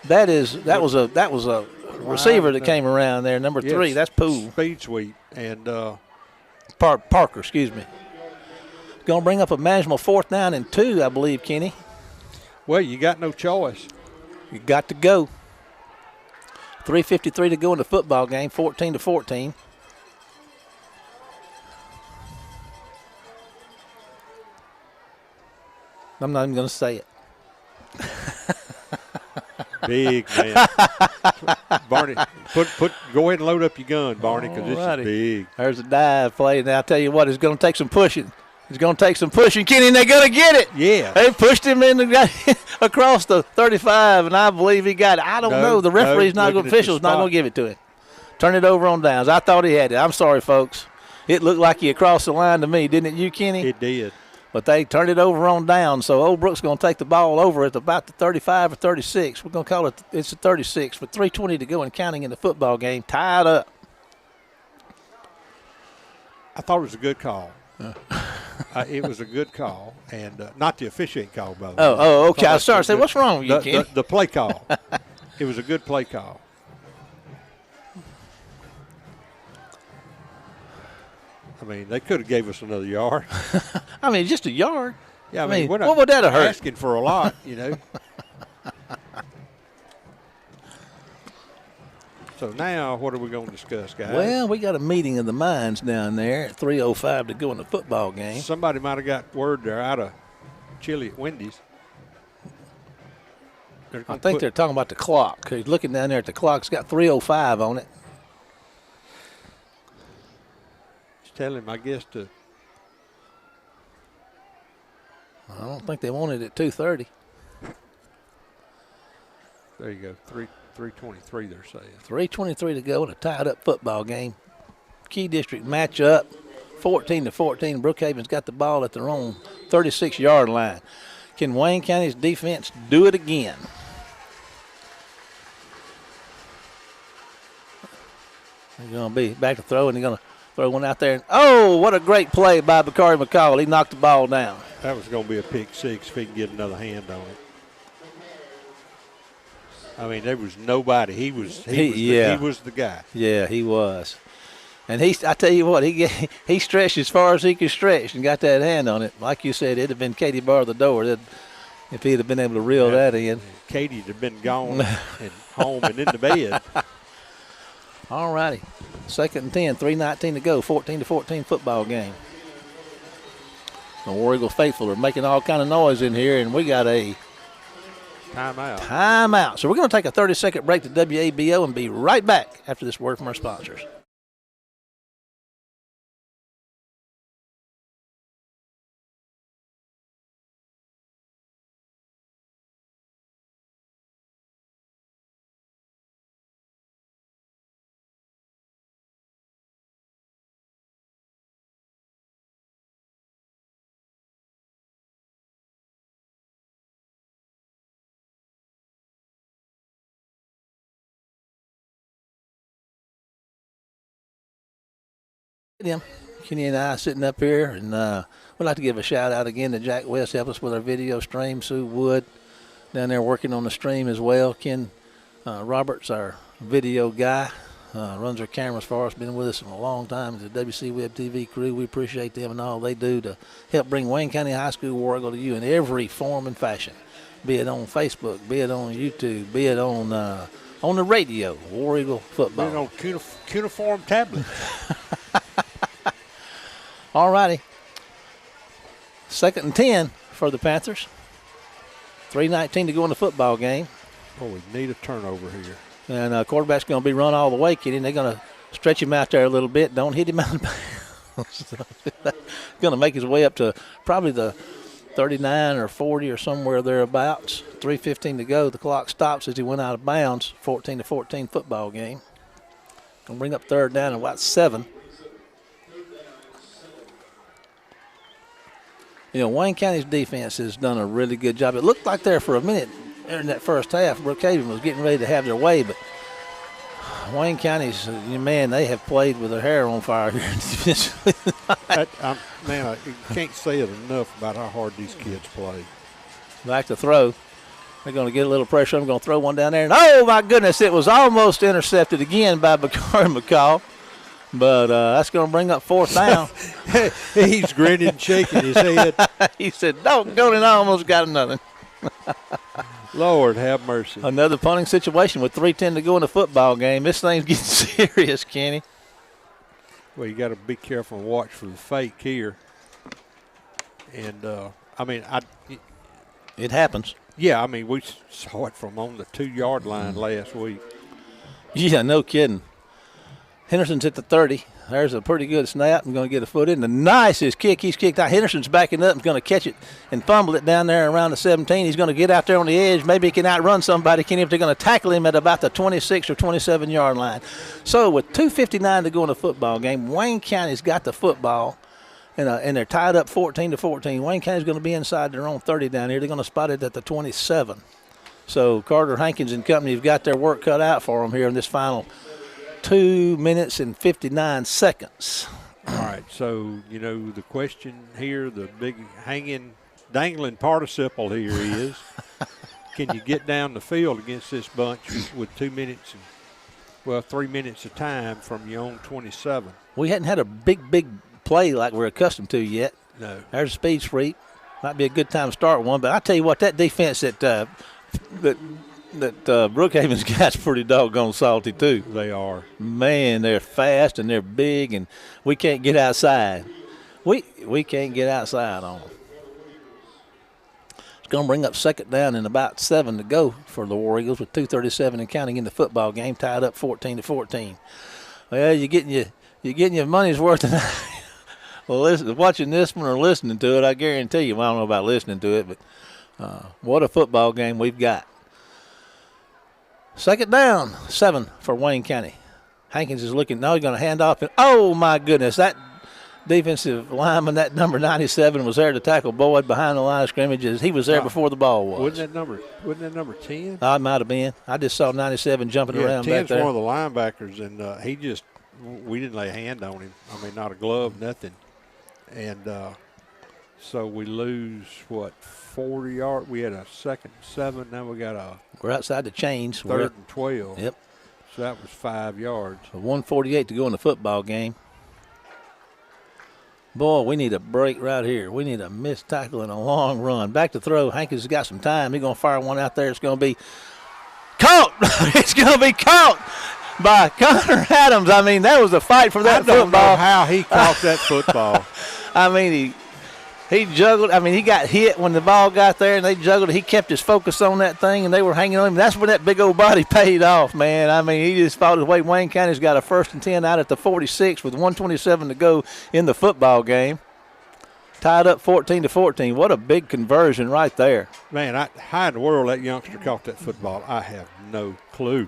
That was a receiver that came around there, number 3. That's Poole. Speed sweep. And Parker, excuse me. Going to bring up a manageable 4th down and 2, I believe, Kenny. Well, you got no choice. You got to go. 3:53 to go in the football game, 14-14. I'm not even going to say it. Big man. Barney, go ahead and load up your gun, Barney, because this is big. There's a dive play. Now, I'll tell you what, it's going to take some pushing. It's going to take some pushing, Kenny, and they're going to get it. Yeah. They pushed him across the 35, and I believe he got it. I don't know. The referee's not going to, official's not going to give it to him. Turn it over on downs. I thought he had it. I'm sorry, folks. It looked like he crossed the line to me, didn't it, you, Kenny? It did. But they turned it over on down, so Old Brook's going to take the ball over at about the 35 or 36. We're going to call it, it's a 36 with 3:20 to go and counting in the football game, tied up. I thought it was a good call. It was a good call, and not the officiating call, by the way. Oh, okay. I started saying, what's wrong with you, Kenny? The play call. It was a good play call. I mean, they could have gave us another yard. I mean, just a yard. Yeah, I mean we're not what would that have hurt? Asking for a lot, you know. So now, what are we going to discuss, guys? Well, we got a meeting of the minds down there at 3:05 to go in the football game. Somebody might have got word they're out of chili at Wendy's. I think they're talking about the clock. He's looking down there at the clock. It's got 3:05 on it. Tell him, I guess, to. I don't think they wanted it at 2:30. There you go. 3:23. They're saying. 3:23 to go in a tied-up football game. Key district matchup, 14-14. Brookhaven's got the ball at their own 36-yard line. Can Wayne County's defense do it again? They're going to be back to throw, and they're going to throw one out there. Oh, what a great play by Bakari McCall. He knocked the ball down. That was going to be a pick six if he can get another hand on it. I mean, there was nobody. He was the guy. Yeah, he was. And I tell you what, he stretched as far as he could stretch and got that hand on it. Like you said, it'd have been Katie bar the door if he'd have been able to reel that in. Katie'd have been gone and home and in the bed. All righty. 2nd and 10, 3:19 to go, 14-14 football game. The War Eagle faithful are making all kind of noise in here, and we got a timeout. So we're going to take a 30-second break to WABO and be right back after this word from our sponsors. Kenny and I sitting up here, and we'd like to give a shout out again to Jack West, help us with our video stream. Sue Wood down there working on the stream as well. Ken Roberts, our video guy, runs our cameras for us, been with us for a long time. The WC Web TV crew, we appreciate them and all they do to help bring Wayne County High School War Eagle to you in every form and fashion, be it on Facebook, be it on YouTube, be it on the radio, War Eagle football. Be it on cuneiform tablets. All righty. 2nd and 10 for the Panthers. 3:19 to go in the football game. Oh, we need a turnover here. And quarterback's going to be run all the way, Kenny. They're going to stretch him out there a little bit. Don't hit him out of bounds. So, going to make his way up to probably the 39 or 40 or somewhere thereabouts. 3:15 to go. The clock stops as he went out of bounds. 14-14 football game. Going to bring up third down and about 7. You know, Wayne County's defense has done a really good job. It looked like there for a minute in that first half, Brookhaven was getting ready to have their way, but Wayne County's, man, they have played with their hair on fire here defensively. Man, I can't say it enough about how hard these kids play. Back to throw. They're going to get a little pressure. I'm going to throw one down there. And, oh, my goodness, it was almost intercepted again by Bakari McCall. But that's going to bring up fourth down. He's grinning and shaking his head. He said, doggone it, I almost got another. Lord have mercy. Another punting situation with 3:10 to go in the football game. This thing's getting serious, Kenny. Well, you got to be careful and watch for the fake here. And, it happens. Yeah, I mean, we saw it from on the 2-yard line last week. Yeah, no kidding. Henderson's at the 30. There's a pretty good snap. I'm going to get a foot in. The nicest kick he's kicked out. Henderson's backing up and going to catch it and fumble it down there around the 17. He's going to get out there on the edge. Maybe he can outrun somebody. Kenny, if they're going to tackle him at about the 26 or 27-yard line. So with 2:59 to go in the football game, Wayne County's got the football, and they're tied up 14-14. Wayne County's going to be inside their own 30 down here. They're going to spot it at the 27. So Carter Hankins and company have got their work cut out for them here in this final 2 minutes and 59 seconds. All right, so, you know, the question here, the big dangling participle here is, can you get down the field against this bunch with 2 minutes and, 3 minutes of time from your own 27? We hadn't had a big play like we're accustomed to yet. No. There's a speed sweep. Might be a good time to start one, but I tell you what, that defense that Brookhaven's got's pretty doggone salty too. They are. Man, they're fast and they're big, and we can't get outside. We can't get outside on them. It's going to bring up second down and about 7 to go for the War Eagles with 2:37 and counting in the football game, tied up 14-14. Well, you're getting your money's worth tonight. Well, watching this one or listening to it, I guarantee you, well, I don't know about listening to it, but what a football game we've got. Second down, 7 for Wayne County. Hankins is looking. Now he's going to hand off. And, oh, my goodness, that defensive lineman, that number 97, was there to tackle Boyd behind the line of scrimmages. He was there before the ball was. Wasn't that number 10? I might have been. I just saw 97 jumping around back there. 10's one of the linebackers, and we didn't lay a hand on him. I mean, not a glove, nothing. And so we lose, 40 yards? We had a second 7. Now we got we're outside the chains. Third and 12. Yep. So that was 5 yards. 1:48 to go in the football game. Boy, we need a break right here. We need a missed tackle and a long run. Back to throw. Hankins has got some time. He's going to fire one out there. It's going to be caught. It's going to be caught by Connor Adams. I mean, that was a fight for that football. I don't know how he caught that football. I mean, he juggled. I mean, he got hit when the ball got there, and they juggled. He kept his focus on that thing, and they were hanging on him. That's when that big old body paid off, man. I mean, he just fought his way. Wayne County's got a 1st and 10 out at the 46 with 1:27 to go in the football game. Tied up 14-14. What a big conversion right there. Man, how in the world that youngster caught that football, I have no clue.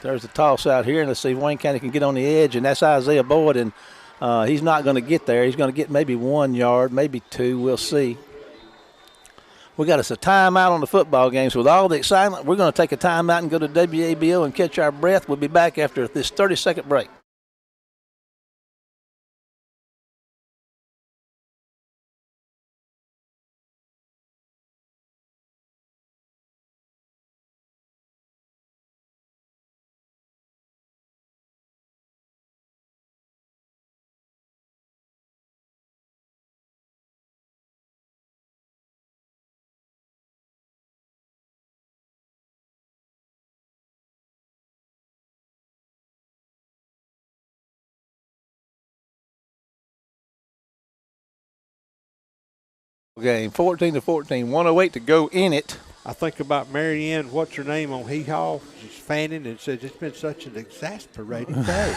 There's a toss out here, and let's see if Wayne County can get on the edge, and that's Isaiah Boyd, and he's not going to get there. He's going to get maybe 1 yard, maybe 2. We'll see. We got us a timeout on the football game. So with all the excitement, we're going to take a timeout and go to WABO and catch our breath. We'll be back after this 30-second break. Game 14-14, 1:08 to go in it. I think about Marianne, what's her name on Hee Haw? She's fanning and says it's been such an exasperating day.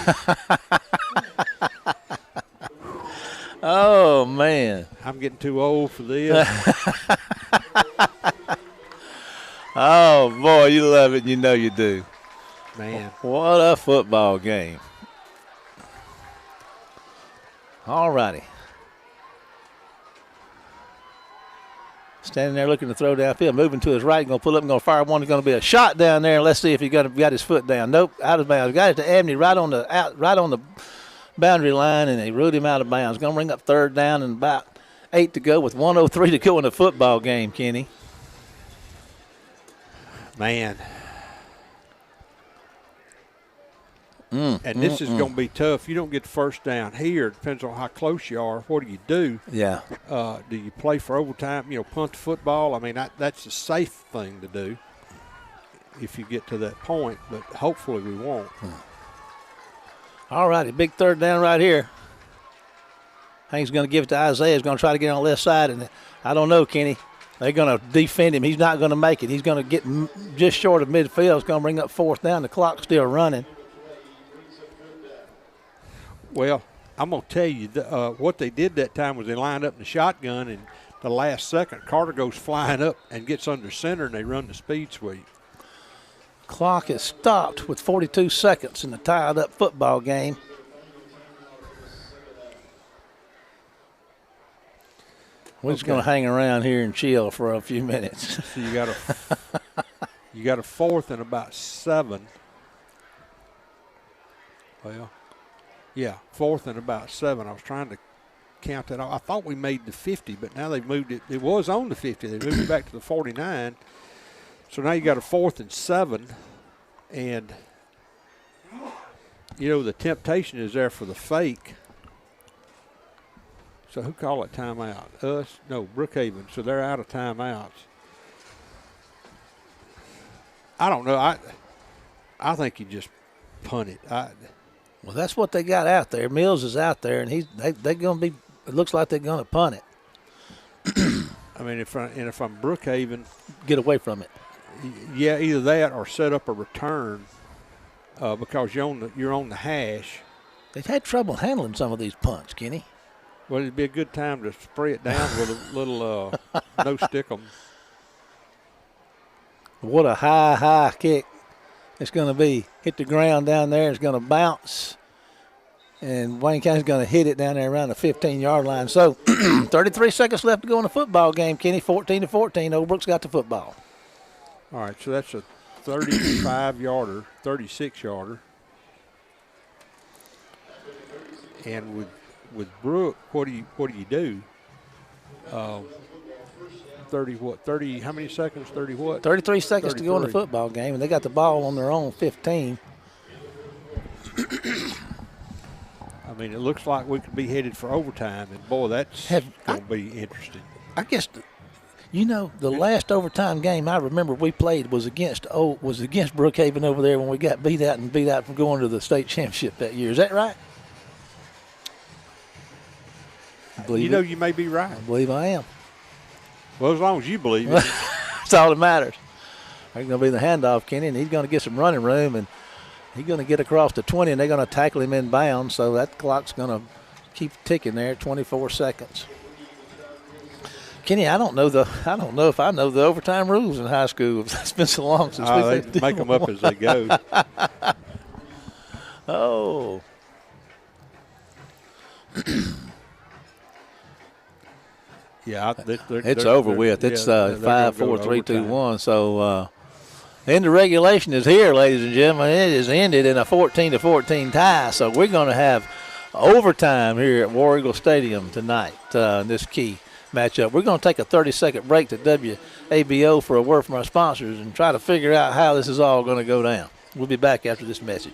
Oh, man. I'm getting too old for this. Oh, boy, you love it, and you know you do. Man. What a football game. All righty. Standing there looking to throw downfield, moving to his right, going to pull up and going to fire one. It's going to be a shot down there, and let's see if he got his foot down. Nope, out of bounds. Got it to Abney right on the boundary line, and they ruled him out of bounds. Going to bring up third down and about 8 to go with 1:03 to go in the football game, Kenny. Man. And this is going to be tough. You don't get the first down here. It depends on how close you are. What do? Yeah. Do you play for overtime, punt the football? I mean, that's a safe thing to do if you get to that point, but hopefully we won't. All righty, big third down right here. Hank's going to give it to Isaiah. He's going to try to get on the left side, and I don't know, Kenny. They're going to defend him. He's not going to make it. He's going to get just short of midfield. It's going to bring up fourth down. The clock's still running. Well, I'm going to tell you, what they did that time was they lined up in the shotgun, and the last second, Carter goes flying up and gets under center, and they run the speed sweep. Clock is stopped with 42 seconds in the tied-up football game. We're just going to hang around here and chill for a few minutes. So you got a fourth and about 7. Well, yeah, fourth and about 7. I was trying to count that off. I thought we made the 50, but now they've moved it. It was on the 50. They moved it back to the 49. So now you got a fourth and 7, and the temptation is there for the fake. So who called it timeout? Us? No, Brookhaven. So they're out of timeouts. I don't know. I think you just punt it. Well, that's what they got out there. Mills is out there, and they're going to be. It looks like they're going to punt it. I mean, if I'm Brookhaven, get away from it. Yeah, either that or set up a return because you're on the hash. They've had trouble handling some of these punts, Kenny. Well, it'd be a good time to spray it down with a little no stick 'em. What a high kick it's going to be. Hit the ground down there. It's going to bounce. And Wayne County's going to hit it down there around the 15-yard line. So 33 seconds left to go in the football game, Kenny. 14-14. Old Brook's got the football. All right, so that's a 35-yarder, 36-yarder. And with Brook, what do you do? 30, how many seconds? 30 what? 33 seconds 33. To go in the football game, and they got the ball on their own 15. I mean, it looks like we could be headed for overtime, and boy, that's going to be interesting. I guess, the last overtime game I remember we played was against Brookhaven over there when we got beat out from going to the state championship that year. Is that right? You may be right. I believe I am. Well, as long as you believe it. That's all that matters. There's going to be the handoff, Kenny, and he's going to get some running room, and he's going to get across the 20, and they're going to tackle him in bounds, so that clock's going to keep ticking there at 24 seconds. Kenny, I don't know if I know the overtime rules in high school. It's been so long since they make them up as they go. Oh. Yeah, it's over with. It's 5, 4, 3, 2, 1. So end of regulation is here, ladies and gentlemen. It is ended in a 14-14 tie. So we're going to have overtime here at War Eagle Stadium tonight in this key matchup. We're going to take a 30-second break to WABO for a word from our sponsors and try to figure out how this is all going to go down. We'll be back after this message.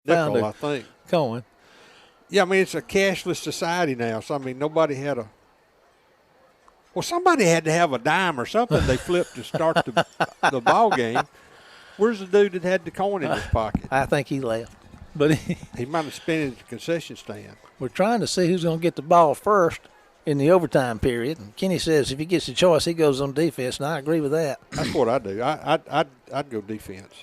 nickel, I think. coin. Yeah, I mean, it's a cashless society now. So, I mean, nobody had somebody had to have a dime or something they flipped to start the ball game. Where's the dude that had the coin in his pocket? I think he left. But He might have spent it at the concession stand. we're trying to see who's going to get the ball first in the overtime period. And Kenny says if he gets the choice, he goes on defense, and I agree with that. That's what I do. I'd go defense.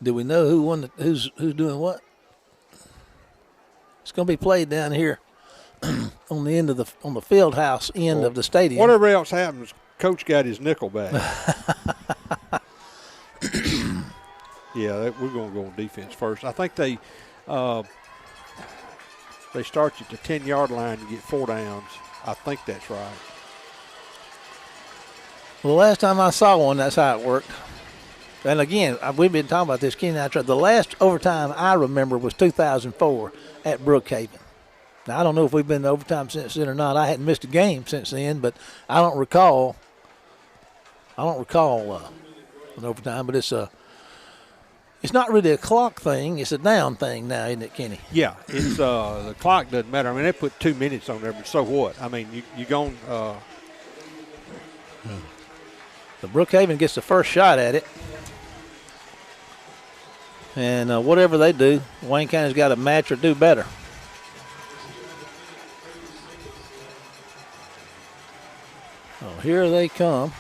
Do we know who won? Who's doing what? It's going to be played down here on the end of on the field house end of the stadium. Whatever else happens, Coach got his nickel back. Yeah, we're going to go on defense first. I think they start you at the 10-yard line to get 4 downs. I think that's right. Well, the last time I saw one, that's how it worked. And again, we've been talking about this, Kenny and I tried. The last overtime I remember was 2004 at Brookhaven. Now, I don't know if we've been to overtime since then or not. I hadn't missed a game since then, but I don't recall an overtime. But it's not really a clock thing. It's a down thing now, isn't it, Kenny? Yeah, it's the clock doesn't matter. I mean, they put 2 minutes on there, but so what? I mean, you going The Brookhaven gets the first shot at it. And whatever they do, Wayne County's got to match or do better. Oh, here they come.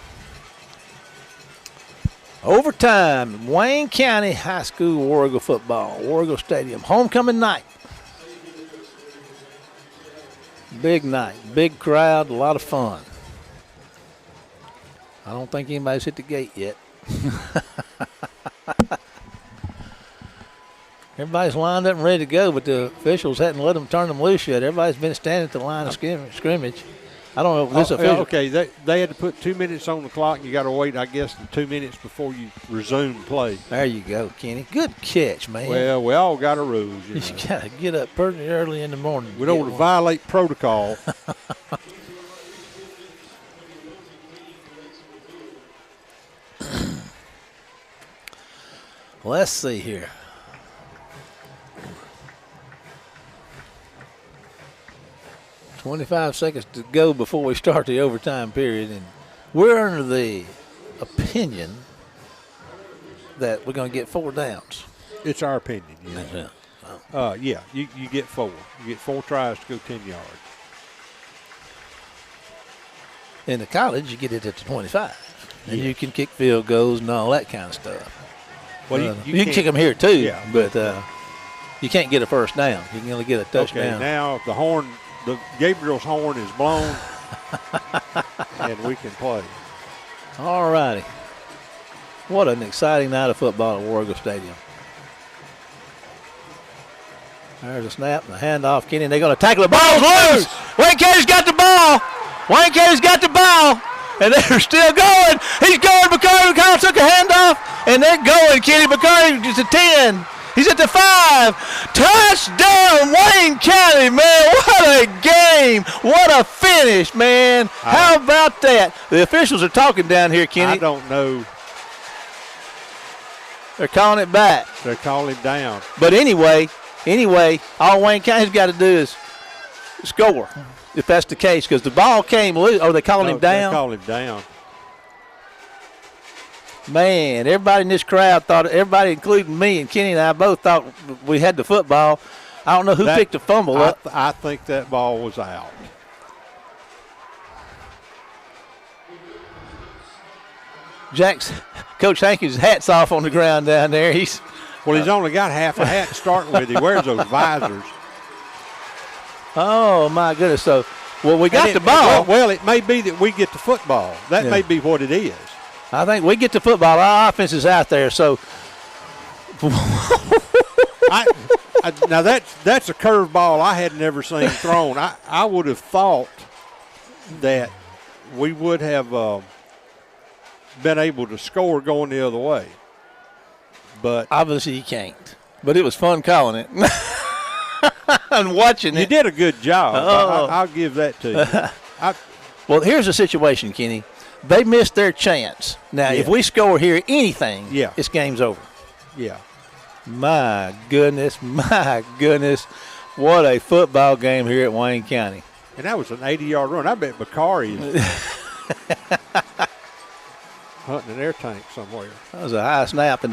Overtime, Wayne County High School War Eagle football, War Eagle Stadium, homecoming night. Big night, big crowd, a lot of fun. I don't think anybody's hit the gate yet. Everybody's lined up and ready to go, but the officials hadn't let them turn them loose yet. Everybody's been standing at the line of scrimmage. I don't know if this official. Okay, they had to put 2 minutes on the clock, and you got to wait, I guess, 2 minutes before you resume play. There you go, Kenny. Good catch, man. Well, we all got our rules. You got to get up pretty early in the morning. We don't want to violate protocol. Let's see here. "25 seconds to go before we start the overtime period, and we're under the opinion that we're going to get 4 downs." It's our opinion. Yeah, you get 4. You get 4 tries to go 10 yards. In the college, you get it at the 25, and you can kick field goals and all that kind of stuff. Well, you can kick them here too, yeah, but you can't get a first down. You can only get a touchdown. Okay, now the Gabriel's horn is blown, and we can play. All righty. What an exciting night of football at War Eagle Stadium. There's a snap and a handoff. Kenny, they're going to tackle the ball loose. Wayne County's got the ball. Wayne County's got the ball. And they're still going. He's going. McCarty took a handoff. And they're going. Kenny McCarty is at 10. He's at the 5. Touchdown, Wayne County, man. What a game. What a finish, man. How about that? The officials are talking down here, Kenny. I don't know. They're calling it back. They're calling him down. But anyway, all Wayne County's got to do is score, if that's the case, because the ball came loose. Oh, they calling him down? They call him down. Man, everybody in this crowd thought, everybody including me and Kenny and I both thought we had the football. I don't know who picked the fumble up. I think that ball was out. Coach Hankins' hat's off on the ground down there. He's only got half a hat starting with. He wears those visors. Oh, my goodness. So, we got the ball. Well, it may be that we get the football. That may be what it is. I think we get the football. Our offense is out there, so. Now, that's a curveball I had never seen thrown. I would have thought that we would have been able to score going the other way. But obviously you can't. But it was fun calling it and watching it. You did a good job. I'll give that to you. Well, here's the situation, Kenny. they missed their chance. Now, if we score here anything, Yeah. it's game's over. Yeah. My goodness, what a football game here at Wayne County. And that was an 80-yard run. I bet Bakari is hunting an air tank somewhere. That was a high snap.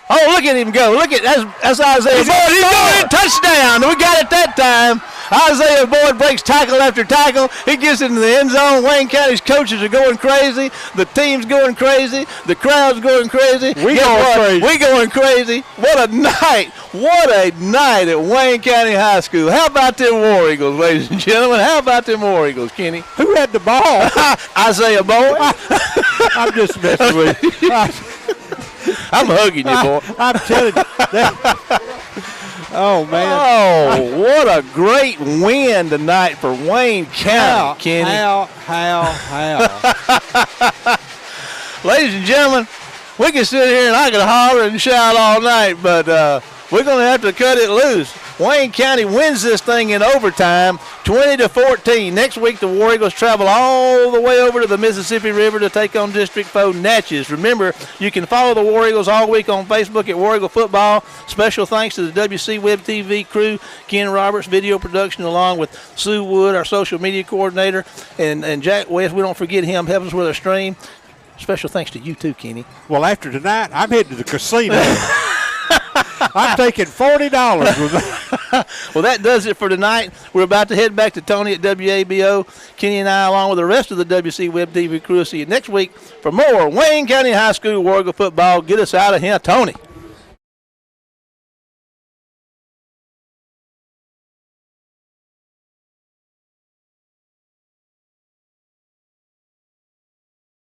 Oh, look at him go. Look at that's Isaiah Boyd. He's going touchdown. We got it that time. Isaiah Boyd breaks tackle after tackle. He gets into the end zone. Wayne County's coaches are going crazy. The team's going crazy. The crowd's going crazy. We going crazy. What a night. What a night at Wayne County High School. How about them War Eagles, ladies and gentlemen? How about them War Eagles, Kenny? Who had the ball? Isaiah Boyd. I'm just messing with you. I'm hugging you, boy. I'm telling you. Oh, man. Oh, what a great win tonight for Wayne County, Kenny. How? Ladies and gentlemen, we can sit here and I can holler and shout all night, but we're going to have to cut it loose. Wayne County wins this thing in overtime, 20-14. Next week, the War Eagles travel all the way over to the Mississippi River to take on District 4 Natchez. Remember, you can follow the War Eagles all week on Facebook at War Eagle Football. Special thanks to the WC Web TV crew, Ken Roberts, video production, along with Sue Wood, our social media coordinator, and Jack West. We don't forget him, helps us with our stream. Special thanks to you too, Kenny. Well, after tonight, I'm heading to the casino. I'm taking $40. Well, that does it for tonight. We're about to head back to Tony at WABO. Kenny and I, along with the rest of the WC Web TV crew, will see you next week for more Wayne County High School War Eagle football. Get us out of here, Tony.